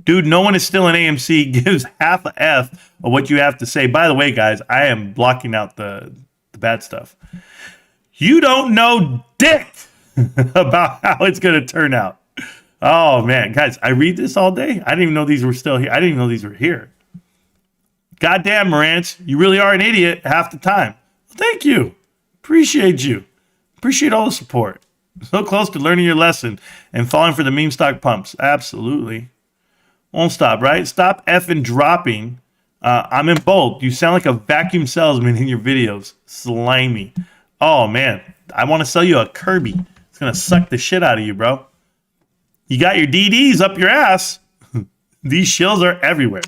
Dude, no one is still in AMC. Gives half a F of what you have to say. By the way, guys, I am blocking out the bad stuff. You don't know dick about how it's going to turn out. Oh, man. Guys, I read this all day. I didn't even know these were still here. I didn't even know these were here. Goddamn, Marantz, you really are an idiot half the time. Well, thank you. Appreciate you. Appreciate all the support. So close to learning your lesson and falling for the meme stock pumps. Absolutely. Won't stop, right? Stop effing dropping. I'm in bold. You sound like a vacuum salesman in your videos. Slimy. Oh, man. I want to sell you a Kirby. It's going to suck the shit out of you, bro. You got your DDs up your ass. These shills are everywhere.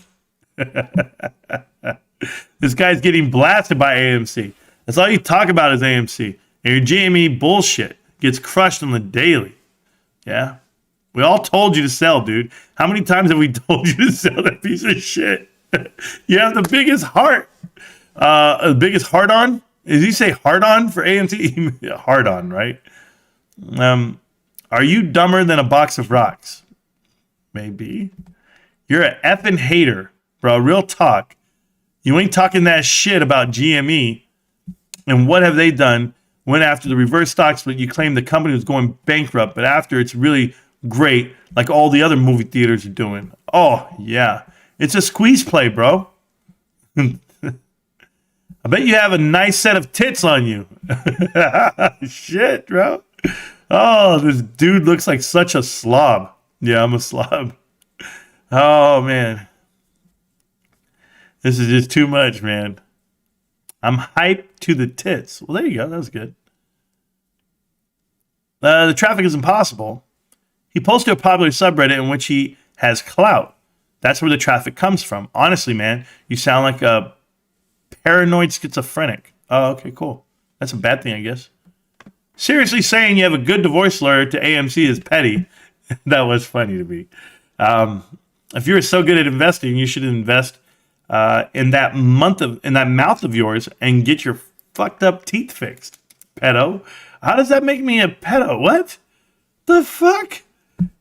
This guy's getting blasted by AMC. That's all you talk about is AMC. And your GME bullshit gets crushed on the daily. Yeah? We all told you to sell, dude. How many times have we told you to sell that piece of shit? You have the biggest heart. The biggest heart on? Did he say hard on for AMC? Hard on, right? Are you dumber than a box of rocks? Maybe. You're an effing hater, bro. Real talk. You ain't talking that shit about GME. And what have they done when after the reverse stock split, you claim the company was going bankrupt, but after it's really great, like all the other movie theaters are doing. Oh, yeah. It's a squeeze play, bro. I bet you have a nice set of tits on you. Shit, bro. Oh, this dude looks like such a slob. Yeah, I'm a slob. Oh, man. This is just too much, man. I'm hyped to the tits. Well, there you go. That was good. The traffic is impossible. He posted a popular subreddit in which he has clout. That's where the traffic comes from. Honestly, man, you sound like a paranoid schizophrenic. Oh, okay, cool. That's a bad thing, I guess. Seriously saying you have a good divorce lawyer to AMC is petty. That was funny to me. If you were so good at investing, you should invest in that mouth of yours and get your fucked up teeth fixed. Pedo. How does that make me a pedo? What the fuck?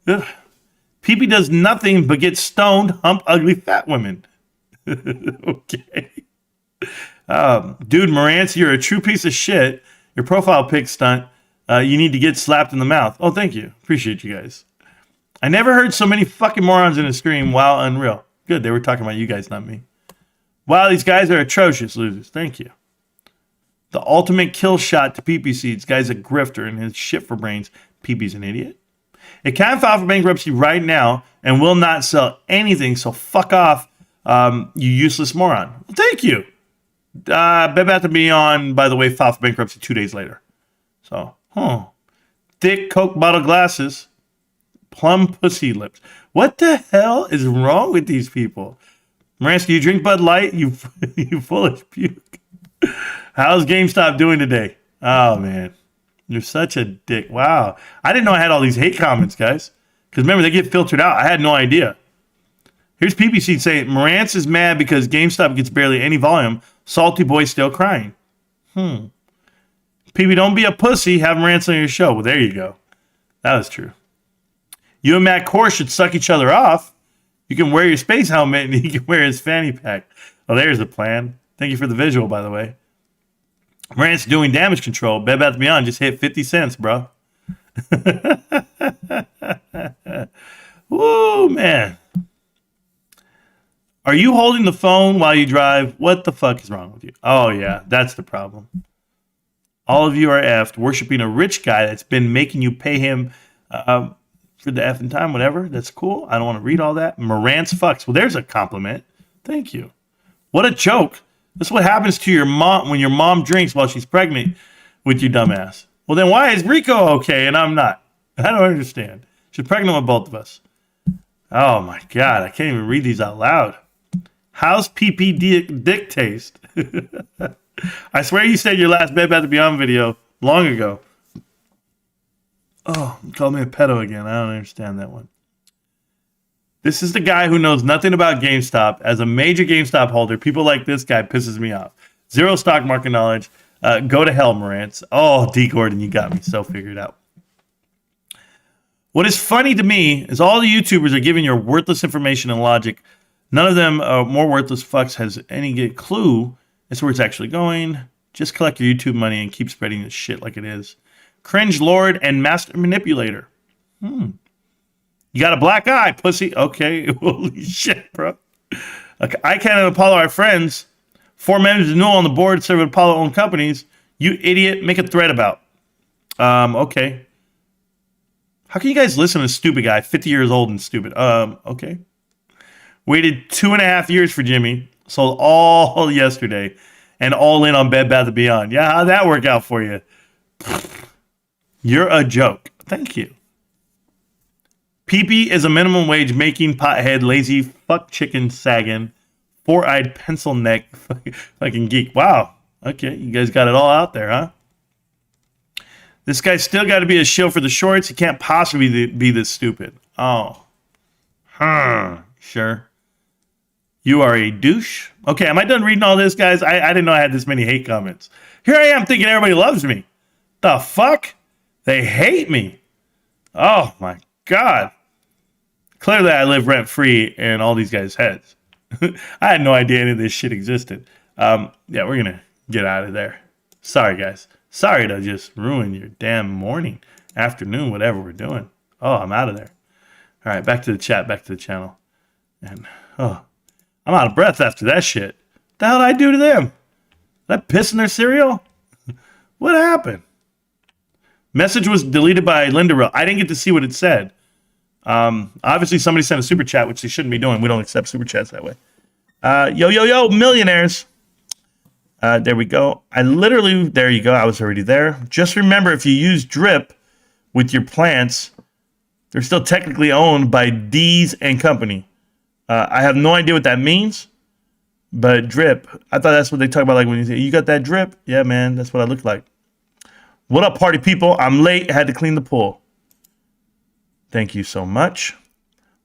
PP does nothing but get stoned, hump ugly fat women. Okay. Dude, Marantz, you're a true piece of shit. Your profile pic stunt. You need to get slapped in the mouth. Oh, thank you. Appreciate you guys. I never heard so many fucking morons in a stream. Wow, unreal. Good, they were talking about you guys, not me. Wow, these guys are atrocious losers. Thank you. The ultimate kill shot to PP Seeds. Guy's a grifter and his shit for brains. PP's an idiot. It can file for bankruptcy right now and will not sell anything, so fuck off, you useless moron. Well, thank you. Bed Bath & Beyond, by the way, filed for bankruptcy 2 days later. So, thick Coke bottle glasses, plum pussy lips. What the hell is wrong with these people? Marantz, do you drink Bud Light? You foolish puke. How's GameStop doing today? Oh, man. You're such a dick. Wow. I didn't know I had all these hate comments, guys. Because remember, they get filtered out. I had no idea. Here's PPC saying, Marantz is mad because GameStop gets barely any volume. Salty boy still crying. PP, don't be a pussy. Have Marantz on your show. Well, there you go. That was true. You and Matt Core should suck each other off. You can wear your space helmet and he can wear his fanny pack. Oh, there's the plan. Thank you for the visual, by the way. Marantz doing damage control. Bed Bath & Beyond just hit 50 cents, bro. Woo, man. Are you holding the phone while you drive? What the fuck is wrong with you? Oh, yeah, that's the problem. All of you are effed, worshiping a rich guy that's been making you pay him for the effing time, whatever. That's cool. I don't want to read all that. Marantz fucks. Well, there's a compliment. Thank you. What a joke. That's what happens to your mom when your mom drinks while she's pregnant with you, dumbass. Well, then why is Rico okay and I'm not? I don't understand. She's pregnant with both of us. Oh, my God. I can't even read these out loud. How's PP dick taste? I swear you said your last Bed Bath & Beyond video long ago. Oh, you called me a pedo again. I don't understand that one. This is the guy who knows nothing about GameStop. As a major GameStop holder, people like this guy pisses me off. Zero stock market knowledge. Go to hell, Marantz. Oh, D. Gordon, you got me so figured out. What is funny to me is all the YouTubers are giving your worthless information and logic. None of them more worthless fucks has any clue as to where it's actually going. Just collect your YouTube money and keep spreading this shit like it is. Cringe lord and master manipulator. You got a black eye, pussy. Okay, holy shit, bro. Okay, ICANN and Apollo are friends. 4 members of Newell on the board serve at Apollo-owned companies. You idiot, make a thread about. Okay. How can you guys listen to a stupid guy, 50 years old and stupid? Okay. Waited 2.5 years for Jimmy. Sold all yesterday. And all in on Bed Bath & Beyond. Yeah, how'd that work out for you? You're a joke. Thank you. PP is a minimum wage making pothead, lazy, fuck chicken sagging, 4-eyed pencil neck fucking geek. Wow. Okay, you guys got it all out there, huh? This guy's still got to be a shill for the shorts. He can't possibly be this stupid. Oh. Sure. You are a douche. Okay, am I done reading all this, guys? I didn't know I had this many hate comments. Here I am thinking everybody loves me. The fuck? They hate me. Oh, my God. Clearly, I live rent-free in all these guys' heads. I had no idea any of this shit existed. Yeah, we're going to get out of there. Sorry, guys. Sorry to just ruin your damn morning, afternoon, whatever we're doing. Oh, I'm out of there. All right, back to the chat, back to the channel. And, I'm out of breath after that shit. What the hell did I do to them? Did I piss in their cereal? What happened? Message was deleted by Linda. I didn't get to see what it said. Obviously, somebody sent a super chat, which they shouldn't be doing. We don't accept super chats that way. Yo, millionaires. There we go. There you go. I was already there. Just remember, if you use drip with your plants, they're still technically owned by D's and Company. I have no idea what that means, but drip. I thought that's what they talk about, like when you say, you got that drip? Yeah, man, that's what I look like. What up, party people? I'm late. I had to clean the pool. Thank you so much.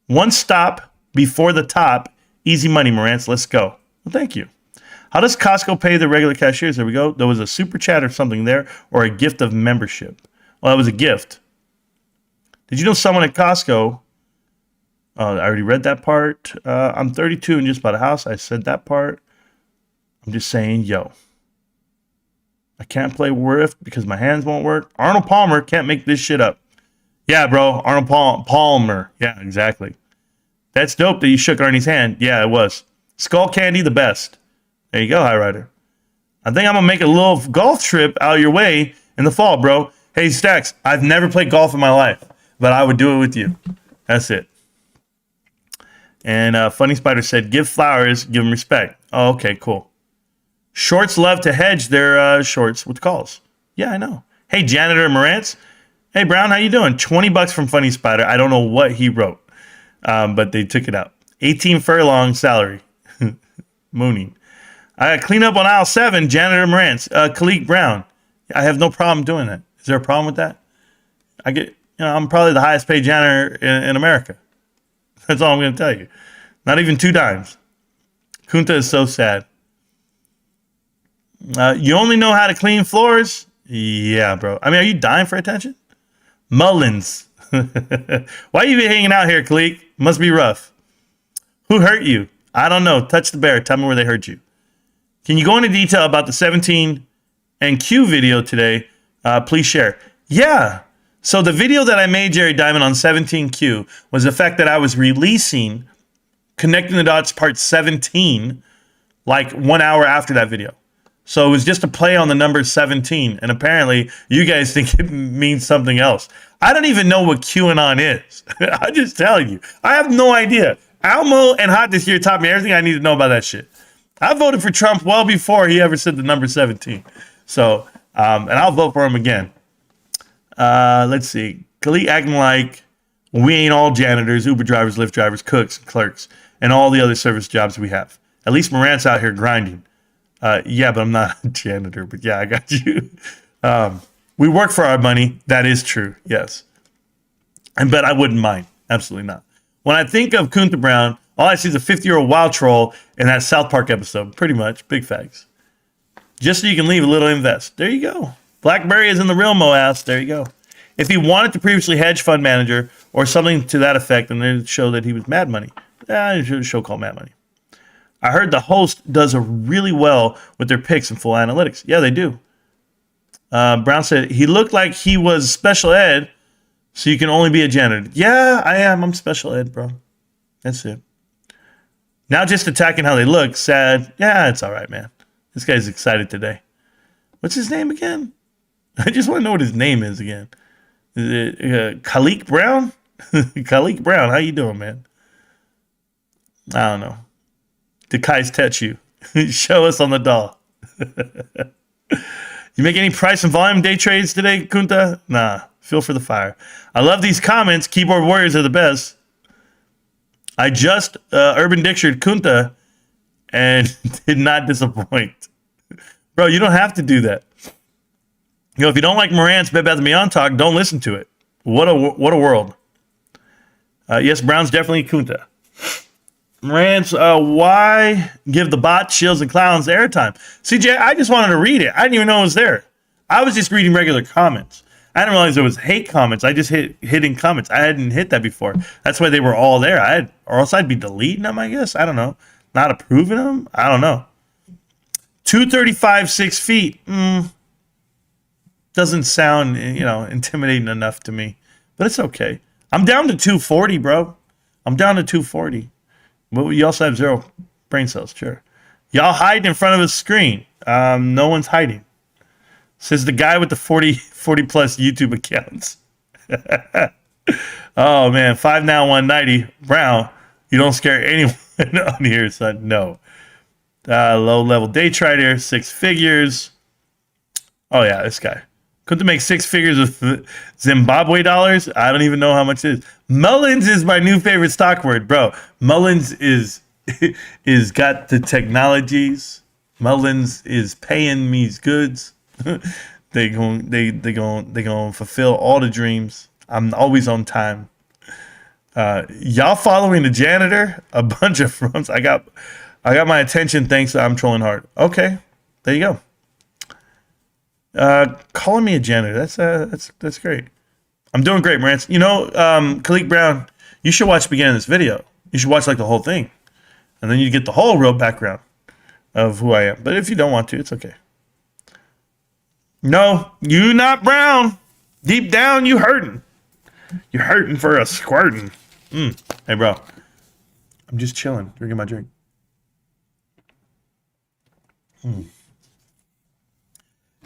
One stop before the top. Easy money, Marantz. Let's go. Well, thank you. How does Costco pay the regular cashiers? There we go. There was a super chat or something there, or a gift of membership. Well, that was a gift. Did you know someone at Costco... Oh, I already read that part. I'm 32 and just bought a house. I said that part. I'm just saying, yo. I can't play Rift because my hands won't work. Arnold Palmer can't make this shit up. Yeah, bro. Arnold Palmer. Yeah, exactly. That's dope that you shook Arnie's hand. Yeah, it was. Skull Candy, the best. There you go, High Rider. I think I'm going to make a little golf trip out of your way in the fall, bro. Hey, Stacks, I've never played golf in my life, but I would do it with you. That's it. And Funny Spider said, give flowers, give them respect. Oh, okay, cool. Shorts love to hedge their shorts with calls. Yeah, I know. Hey, Janitor Marantz. Hey, Brown, how you doing? $20 from Funny Spider. I don't know what he wrote, but they took it out. 18 furlong salary. Mooning. I got clean up on aisle 7, Janitor Marantz. Khalid Brown. I have no problem doing that. Is there a problem with that? I'm probably the highest paid janitor in America. That's all I'm going to tell you. Not even 2 dimes. Kunta is so sad. You only know how to clean floors? Yeah, bro. I mean, are you dying for attention? MULNs. Why you been hanging out here, Kalik? Must be rough. Who hurt you? I don't know. Touch the bear. Tell me where they hurt you. Can you go into detail about the 17 and Q video today? Please share. Yeah. So the video that I made, Jerry Diamond, on 17Q was the fact that I was releasing Connecting the Dots Part 17 like 1 hour after that video. So it was just a play on the number 17. And apparently you guys think it means something else. I don't even know what QAnon is. I'm just telling you. I have no idea. Almo and Hot this year taught me everything I need to know about that shit. I voted for Trump well before he ever said the number 17. So, and I'll vote for him again. Let's see. Khalid acting like we ain't all janitors, Uber drivers, Lyft drivers, cooks, clerks, and all the other service jobs we have. At least Marantz out here grinding. Yeah, but I'm not a janitor. But yeah, I got you. We work for our money. That is true. Yes. But I wouldn't mind. Absolutely not. When I think of Kunta Brown, all I see is a 50-year-old wild troll in that South Park episode. Pretty much. Big facts. Just so you can leave a little invest. There you go. BlackBerry is in the real Moas. There you go. If he wanted to previously hedge fund manager or something to that effect, then they'd show that he was Mad Money. Yeah, it's a show called Mad Money. I heard the host does a really well with their picks and full analytics. Yeah, they do. Brown said he looked like he was special ed, so you can only be a janitor. Yeah, I am. I'm special ed, bro. That's it. Now just attacking how they look. Sad. Yeah, it's all right, man. This guy's excited today. What's his name again? I just want to know what his name is again. Is it Khalid Brown? Khalid Brown, how you doing, man? I don't know. Did Kai's touch you? Show us on the doll. You make any price and volume day trades today, Kunta? Nah, feel for the fire. I love these comments. Keyboard warriors are the best. I just Urban Dictionary Kunta and did not disappoint. Bro, you don't have to do that. You know, if you don't like Marantz Bed Bath & Beyond talk, don't listen to it. What a world. Yes, Brown's definitely Kunta. Marantz, why give the bots, shields, and clowns airtime? CJ, I just wanted to read it. I didn't even know it was there. I was just reading regular comments. I didn't realize there was hate comments. I just hit hidden comments. I hadn't hit that before. That's why they were all there. Or else I'd be deleting them, I guess. I don't know. Not approving them? I don't know. 235, 6 feet. Doesn't sound, intimidating enough to me. But it's okay. I'm down to 240, bro. I'm down to 240. But you also have 0 brain cells, sure. Y'all hide in front of a screen. No one's hiding. Says the guy with the 40 plus YouTube accounts. Oh, man. 5 now, 190. Brown, you don't scare anyone on here, son. No. Low level day trader, 6 figures. Oh, yeah, this guy. Couldn't make 6 figures with Zimbabwe dollars. I don't even know how much it is. Mullins is my new favorite stock word, bro. Mullins is got the technologies. Mullins is paying me goods. they going fulfill all the dreams. I'm always on time. Y'all following the janitor? A bunch of fronts. I got my attention thanks to I'm trolling hard. Okay, there you go. Calling me a janitor. That's great. I'm doing great, Marantz. Khalid Brown, you should watch the beginning of this video. You should watch like the whole thing. And then you get the whole real background of who I am. But if you don't want to, it's okay. No, you not Brown. Deep down, you hurting. You're hurting for a squirting. Hey, bro. I'm just chilling, drinking my drink.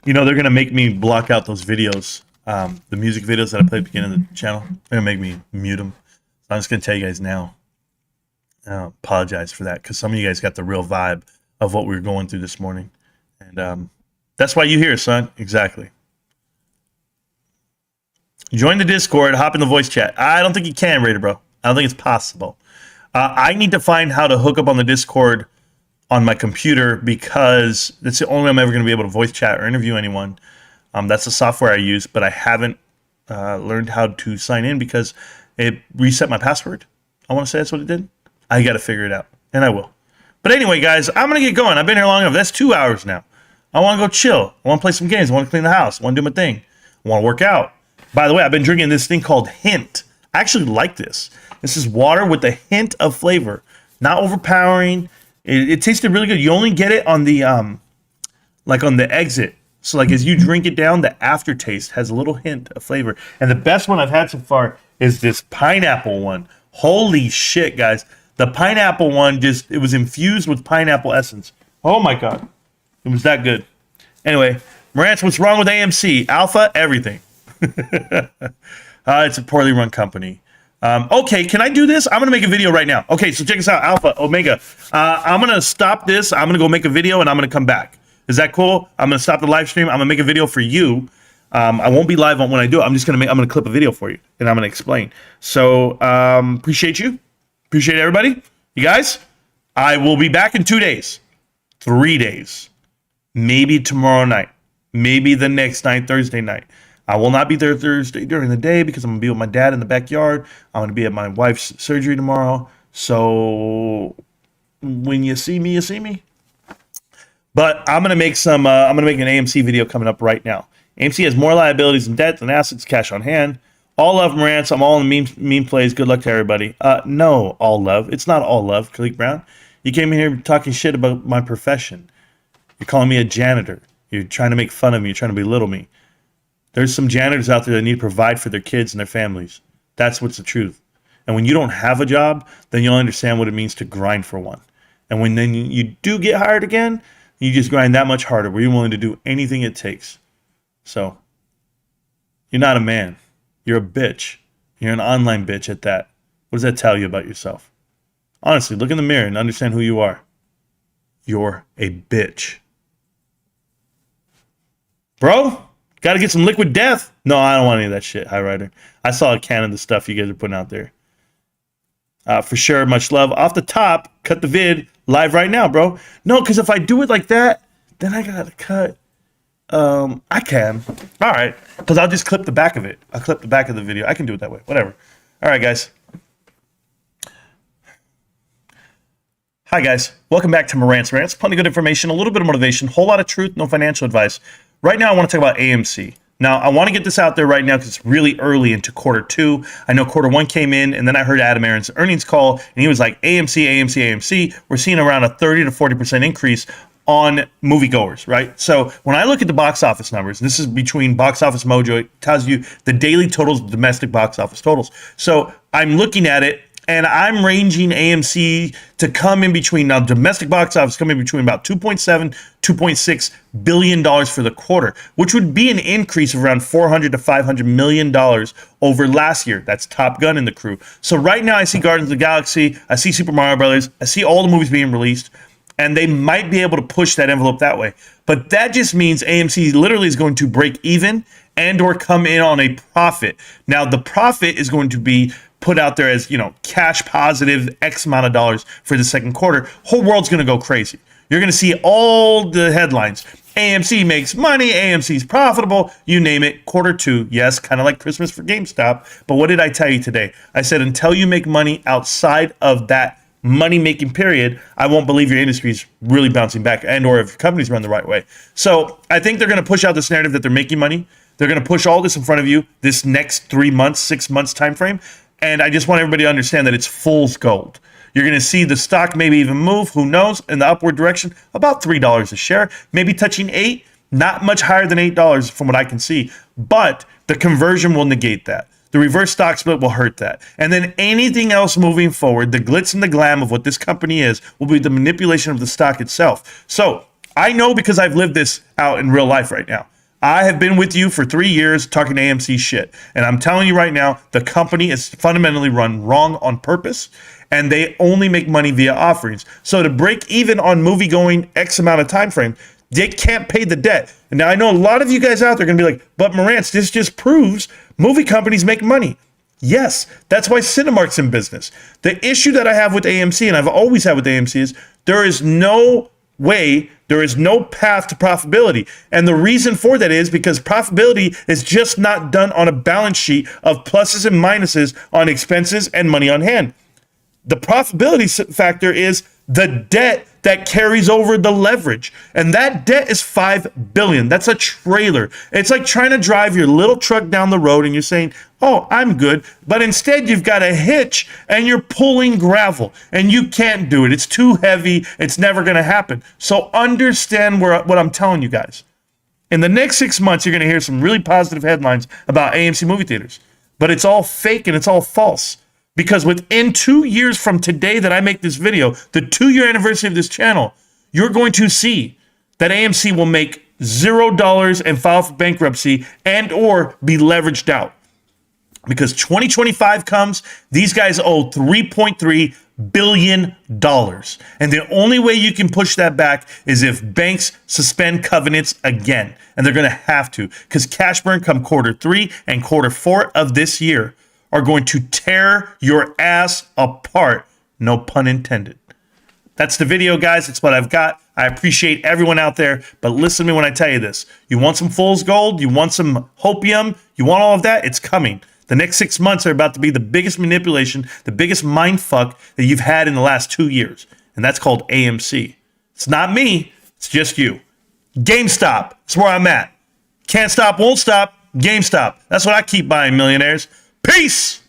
They're going to make me block out those videos, the music videos that I play at the beginning of the channel. They're going to make me mute them. So I'm just going to tell you guys now. I apologize for that because some of you guys got the real vibe of what we were going through this morning. And that's why you here, son. Exactly. Join the Discord. Hop in the voice chat. I don't think you can, Raider, bro. I don't think it's possible. I need to find how to hook up on the Discord on my computer because that's the only way I'm ever going to be able to voice chat or interview anyone. That's the software I use, but I haven't learned how to sign in because it reset my password. I want to say that's what it did. I got to figure it out, and I will. But anyway, guys, I'm going to get going. I've been here long enough. That's 2 hours now. I want to go chill. I want to play some games. I want to clean the house. I want to do my thing. I want to work out. By the way, I've been drinking this thing called Hint. I actually like this. This is water with a hint of flavor. Not overpowering. It tasted really good. You only get it on the on the exit. So like as you drink it down, the aftertaste has a little hint of flavor. And the best one I've had so far is this pineapple one. Holy shit, guys. The pineapple one it was infused with pineapple essence. Oh my God. It was that good. Anyway, Marantz, what's wrong with AMC? Alpha, everything. It's a poorly run company. Okay, can I do this? I'm going to make a video right now. Okay, so check this out, Alpha, Omega. I'm going to stop this. I'm going to go make a video, and I'm going to come back. Is that cool? I'm going to stop the live stream. I'm going to make a video for you. I won't be live when I do it. I'm going to clip a video for you, and I'm going to explain. So appreciate you. Appreciate everybody. You guys, I will be back in 2 days. 3 days. Maybe tomorrow night. Maybe the next night, Thursday night. I will not be there Thursday during the day because I'm going to be with my dad in the backyard. I'm going to be at my wife's surgery tomorrow. So when you see me, you see me. But I'm going to make I'm going to make an AMC video coming up right now. AMC has more liabilities and debt than assets, cash on hand. All love, Marantz. I'm all in the meme plays. Good luck to everybody. No, all love. It's not all love, Khalik Brown. You came in here talking shit about my profession. You're calling me a janitor. You're trying to make fun of me. You're trying to belittle me. There's some janitors out there that need to provide for their kids and their families. That's what's the truth. And when you don't have a job, then you'll understand what it means to grind for one. And when then you do get hired again, you just grind that much harder where you're willing to do anything it takes. So, you're not a man. You're a bitch. You're an online bitch at that. What does that tell you about yourself? Honestly, look in the mirror and understand who you are. You're a bitch. Bro? Got to get some liquid death. No, I don't want any of that shit, High Rider. I saw a can of the stuff you guys are putting out there. For sure, much love. Off the top, cut the vid live right now, bro. No, because if I do it like that, then I got to cut. I can. All right. Because I'll just clip the back of it. I'll clip the back of the video. I can do it that way. Whatever. All right, guys. Hi, guys. Welcome back to Marantz Rantz. Plenty of good information, a little bit of motivation, whole lot of truth, no financial advice. Right now, I want to talk about AMC. Now, I want to get this out there right now because it's really early into quarter two. I know quarter one came in, and then I heard Adam Aron's earnings call, and he was like, AMC, AMC, AMC. We're seeing around a 30 to 40% increase on moviegoers, right? So when I look at the box office numbers, this is between Box Office Mojo. It tells you the daily totals, domestic box office totals. So I'm looking at it, and I'm ranging AMC to come in between, now domestic box office coming in between about $2.7, $2.6 billion for the quarter, which would be an increase of around $400 to $500 million over last year. That's Top Gun and the crew. So right now I see Guardians of the Galaxy, I see Super Mario Brothers, I see all the movies being released, and they might be able to push that envelope that way. But that just means AMC literally is going to break even and or come in on a profit. Now the profit is going to be put out there as, cash positive X amount of dollars for the second quarter. Whole world's going to go crazy. You're going to see all the headlines. AMC makes money, AMC's profitable, you name it. Quarter two, yes, kind of like Christmas for GameStop. But what did I tell you today? I said until you make money outside of that money-making period, I won't believe your industry is really bouncing back and or if your companies run the right way. So I think they're going to push out this narrative that they're making money. They're going to push all this in front of you this next 3 months, 6 months time frame. And I just want everybody to understand that it's fool's gold. You're going to see the stock maybe even move, who knows, in the upward direction, about $3 a share, maybe touching $8, not much higher than $8 from what I can see. But the conversion will negate that. The reverse stock split will hurt that. And then anything else moving forward, the glitz and the glam of what this company is, will be the manipulation of the stock itself. So I know because I've lived this out in real life right now. I have been with you for 3 years talking AMC shit. And I'm telling you right now, the company is fundamentally run wrong on purpose. And they only make money via offerings. So to break even on movie going X amount of time frame, they can't pay the debt. And now I know a lot of you guys out there are going to be like, but Marantz, this just proves movie companies make money. Yes, that's why Cinemark's in business. The issue that I have with AMC, and I've always had with AMC, is there is no way, there is no path to profitability. And the reason for that is because profitability is just not done on a balance sheet of pluses and minuses on expenses and money on hand. The profitability factor is the debt that carries over the leverage. And that debt is $5 billion. That's a trailer. It's like trying to drive your little truck down the road and you're saying, oh, I'm good. But instead you've got a hitch and you're pulling gravel and you can't do it. It's too heavy. It's never going to happen. So understand what I'm telling you guys. In the next 6 months, you're going to hear some really positive headlines about AMC movie theaters. But it's all fake and it's all false. Because within 2 years from today that I make this video, the 2-year anniversary of this channel, you're going to see that AMC will make $0 and file for bankruptcy and or be leveraged out. Because 2025 comes, these guys owe $3.3 billion. And the only way you can push that back is if banks suspend covenants again. And they're going to have to, because cash burn come Q3 and Q4 of this year are going to tear your ass apart. No pun intended. That's the video, guys. It's what I've got. I appreciate everyone out there, but listen to me when I tell you this. You want some fool's gold? You want some hopium? You want all of that? It's coming. The next 6 months are about to be the biggest manipulation, the biggest mind fuck that you've had in the last 2 years. And that's called AMC. It's not me. It's just you. GameStop. That's where I'm at. Can't stop, won't stop. GameStop. That's what I keep buying, millionaires. Peace!